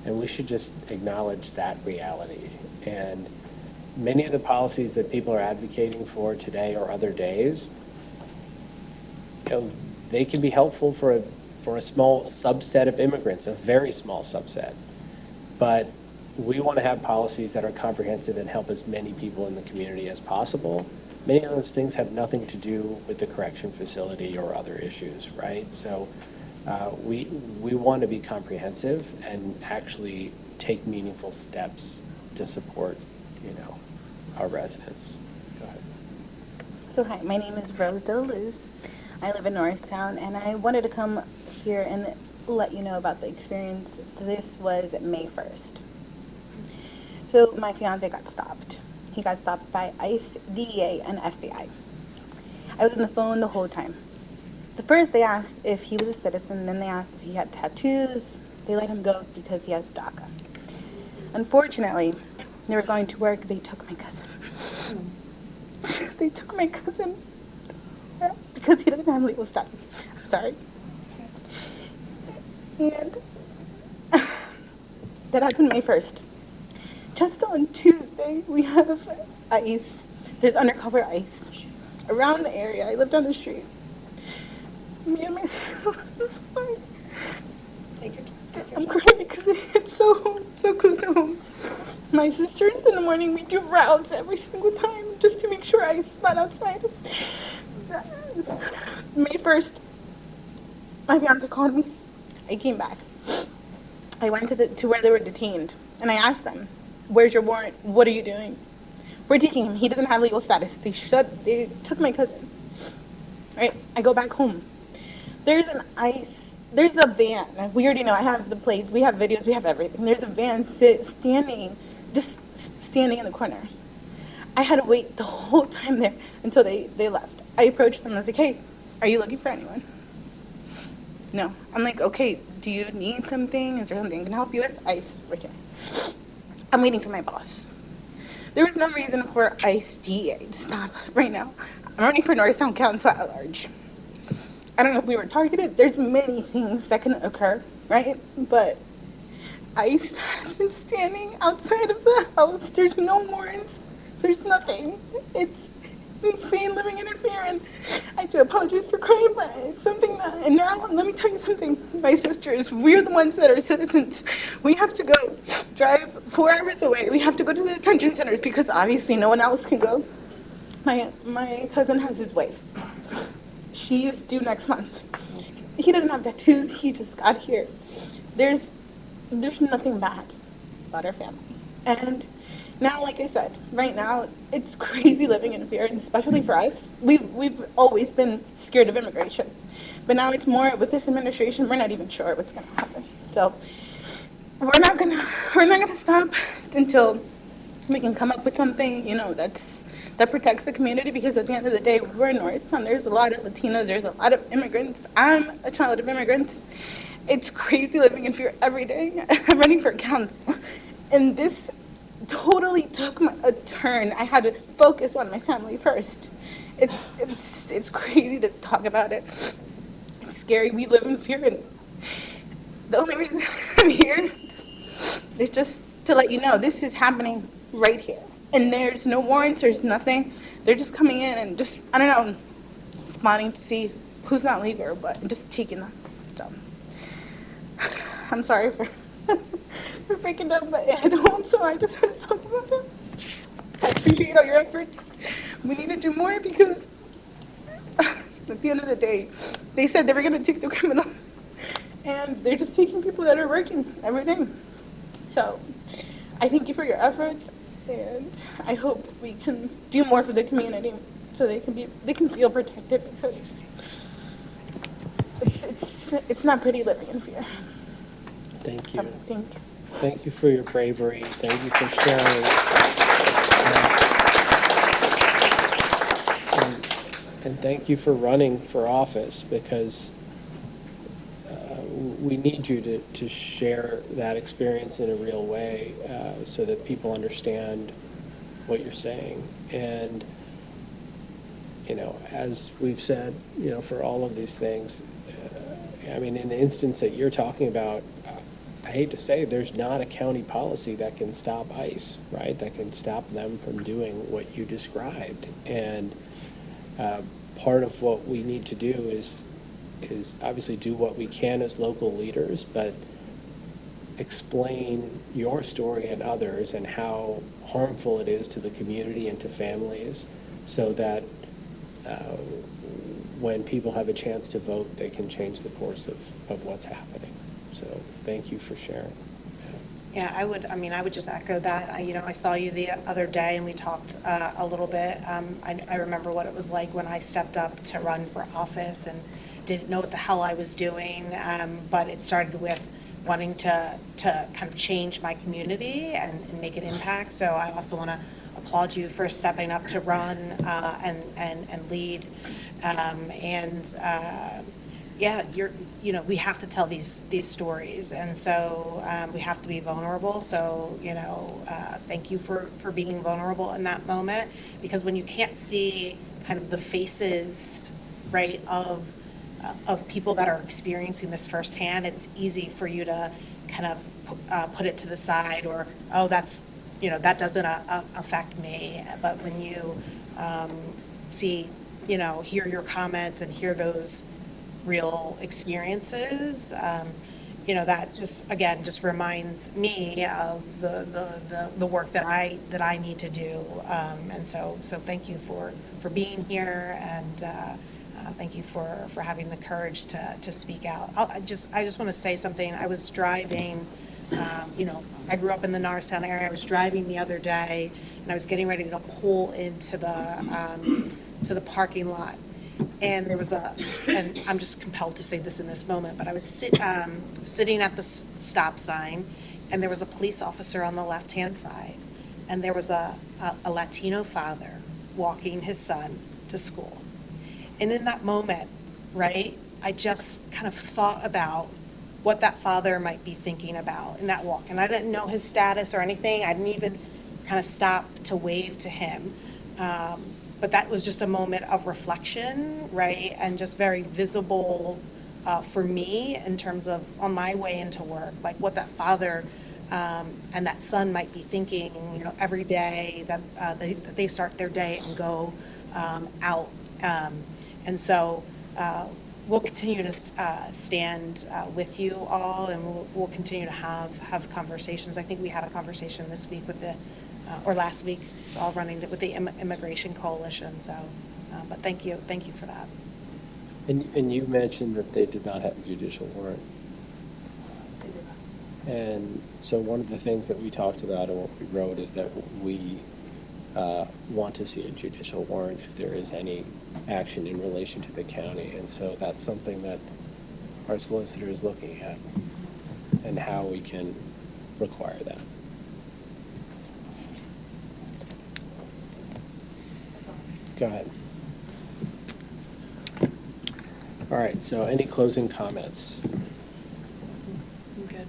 And we should just acknowledge that reality. And many of the policies that people are advocating for today or other days, you know, they can be helpful for a small subset of immigrants, a very small subset. But we want to have policies that are comprehensive and help as many people in the community as possible. Many of those things have nothing to do with the correction facility or other issues, right? So we want to be comprehensive and actually take meaningful steps to support, our residents. Go ahead. So hi, my name is Rose DeLuz. I live in Norristown, and I wanted to come here and let you know about the experience. This was May 1st. So my fiance got stopped. He got stopped by ICE, DEA, and FBI. I was on the phone the whole time. The first they asked if he was a citizen, then they asked if he had tattoos. They let him go because he has DACA. Unfortunately, they were going to work, they took my cousin. They took my cousin because he doesn't have legal status. I'm sorry. And that happened May 1st. Just on Tuesday, we have ICE. There's undercover ICE around the area. I live down the street. Me and my sister, I'm so sorry. I'm crying because it's so close to home. My sisters in the morning, we do rounds every single time just to make sure ICE is not outside. May 1st, my fiance called me. I came back. I went to where they were detained, and I asked them, "Where's your warrant? What are you doing?" We're taking him. He doesn't have legal status. They took my cousin. Right? I go back home. There's an ICE. There's a van. We already know. I have the plates. We have videos. We have everything. There's a van standing in the corner. I had to wait the whole time there until they left. I approached them and I was like, "Hey, are you looking for anyone?" No. I'm like, "Okay, do you need something? Is there something I can help you with?" ICE, right here. I'm waiting for my boss. There was no reason for ICE DA to stop right now. I'm running for Norristown Council at large. I don't know if we were targeted. There's many things that can occur, right? But ICE has been standing outside of the house. There's no warrants. There's nothing. It's insane living in fear, and I do apologize for crying, but it's something that, and now let me tell you something. My sisters, we're the ones that are citizens. We have to go drive 4 hours away. We have to go to the detention centers because obviously no one else can go. My cousin has his wife. She is due next month. He doesn't have tattoos. He just got here. There's nothing bad about our family. And now, like I said, right now, it's crazy living in fear, and especially for us. We've always been scared of immigration. But now it's more, with this administration, we're not even sure what's going to happen. So we're not gonna stop until we can come up with something, that protects the community, because at the end of the day, we're in Norristown. There's a lot of Latinos. There's a lot of immigrants. I'm a child of immigrants. It's crazy living in fear every day. I'm running for council. And this totally took a turn. I had to focus on my family first. It's crazy to talk about it. It's scary. We live in fear. And the only reason I'm here is just to let you know this is happening right here. And there's no warrants, there's nothing. They're just coming in and just, I don't know, spotting to see who's not legal, but just taking them. So, I'm sorry for breaking down my head home, so I just had to talk about it. I appreciate all your efforts. We need to do more because at the end of the day, they said they were going to take the criminal, and they're just taking people that are working every day. So, I thank you for your efforts. And I hope we can do more for the community so they can feel protected, because it's not pretty living in fear. Thank you. Thank you. Thank you for your bravery. Thank you for sharing. And thank you for running for office, because we need you to share that experience in a real way, so that people understand what you're saying. And, as we've said, for all of these things, in the instance that you're talking about, I hate to say, there's not a county policy that can stop ICE, right? That can stop them from doing what you described. And part of what we need to do is obviously do what we can as local leaders, but explain your story and others and how harmful it is to the community and to families, so that when people have a chance to vote, they can change the course of what's happening. So thank you for sharing. Yeah, I would just echo that. I saw you the other day and we talked a little bit. I remember what it was like when I stepped up to run for office and didn't know what the hell I was doing. But it started with wanting to kind of change my community and make an impact. So I also want to applaud you for stepping up to run and lead. Yeah, we have to tell these stories, and so we have to be vulnerable. So, thank you for being vulnerable in that moment, because when you can't see kind of the faces, right, of people that are experiencing this firsthand, it's easy for you to kind of put it to the side, or, oh, that's, that doesn't affect me. But when you see, hear your comments and hear those real experiences, that just reminds me of the work that I need to do. And so thank you for being here, and thank you for having the courage to speak out. I just want to say something. I was driving, I grew up in the Norristown area. I was driving the other day, and I was getting ready to pull into the parking lot. And there was and I'm just compelled to say this in this moment, but I was sitting at the stop sign, and there was a police officer on the left-hand side, and there was a Latino father walking his son to school. And in that moment, right, I just kind of thought about what that father might be thinking about in that walk. And I didn't know his status or anything. I didn't even kind of stop to wave to him. But that was just a moment of reflection, right? And just very visible for me in terms of on my way into work, like what that father and that son might be thinking, every day that they start their day and go out. And so we'll continue to stand with you all, and we'll continue to have conversations. I think we had a conversation this week with or last week, all running with the Immigration Coalition. So, but thank you for that. And you mentioned that they did not have a judicial warrant. And so one of the things that we talked about and what we wrote is that we want to see a judicial warrant if there is any action in relation to the county. And so that's something that our solicitor is looking at, and how we can require that. Go ahead. All right, so any closing comments? I'm good.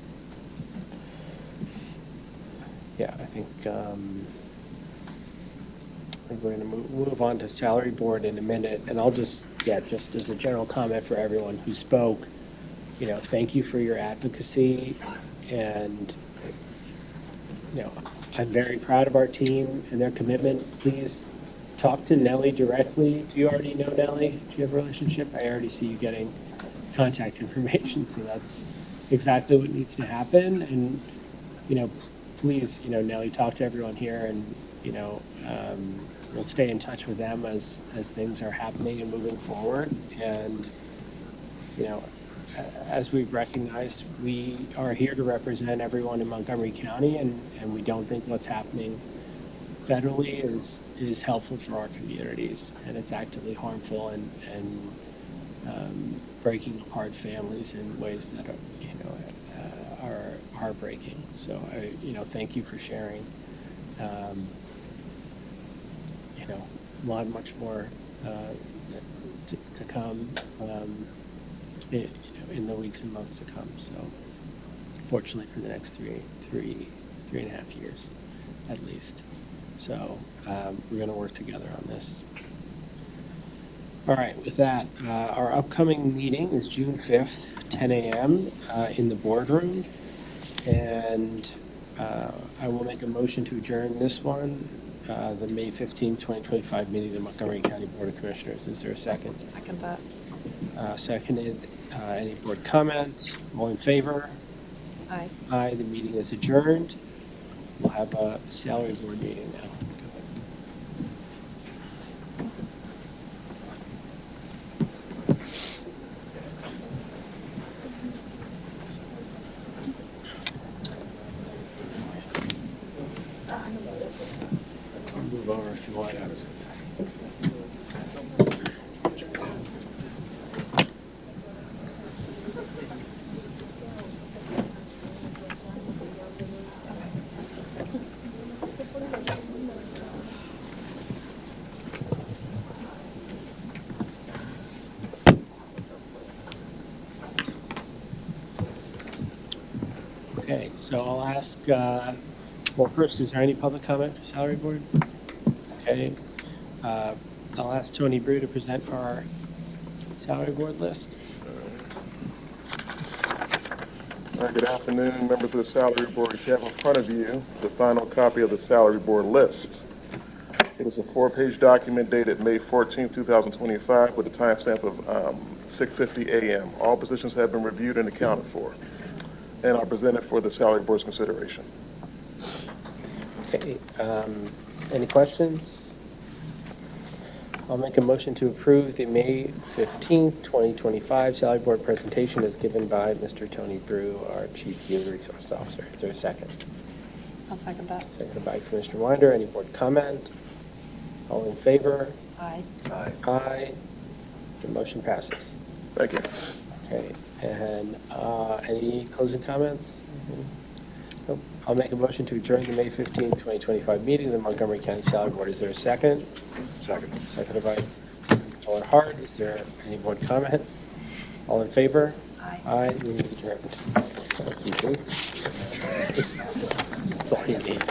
Yeah, I think we're going to move on to salary board in a minute, and I'll just as a general comment for everyone who spoke, thank you for your advocacy, and I'm very proud of our team and their commitment. Please talk to Nellie directly. Do you already know Nellie? Do you have a relationship? I already see you getting contact information, so that's exactly what needs to happen. And please, Nellie, talk to everyone here, and we'll stay in touch with them as things are happening and moving forward. And as we've recognized, we are here to represent everyone in Montgomery County, and we don't think what's happening federally is helpful for our communities, and it's actively harmful and breaking apart families in ways that are heartbreaking. So thank you for sharing. Much more to come in the weeks and months to come. So fortunately for the next three and a half years at least. So we're going to work together on this. All right, with that, our upcoming meeting is June 5th, 10 a.m. In the boardroom. And I will make a motion to adjourn this one, the May 15, 2025 meeting of the Montgomery County Board of Commissioners. Is there a second? Second that. Seconded. Any board comment? All in favor? Aye. Aye. The meeting is adjourned. We'll have a salary board meeting now. if you want. Okay, so I'll ask, well, first, is there any public comment for salary board? Okay, I'll ask Tony Brew to present our salary board list. Good afternoon, members of the salary board. You have in front of you the final copy of the salary board list. It is a 4-page document dated May 14, 2025 with a timestamp of 6:50 a.m. All positions have been reviewed and accounted for and are presented for the salary board's consideration. Okay, any questions? I'll make a motion to approve the May 15th, 2025 salary board presentation as given by Mr. Tony Brew, our Chief Human Resource Officer. Is there a second? I'll second that. Seconded by Commissioner Winder. Any board comment? All in favor? Aye. Aye. Aye. The motion passes. Thank you. Okay, and any closing comments? Nope. I'll make a motion to adjourn the May 15th, 2025 meeting of the Montgomery County Salary Board. Is there a second? Second. Seconded by Councilor Hart. Is there any board comment? All in favor? Aye. Aye, meeting is adjourned. That's easy. That's all you need.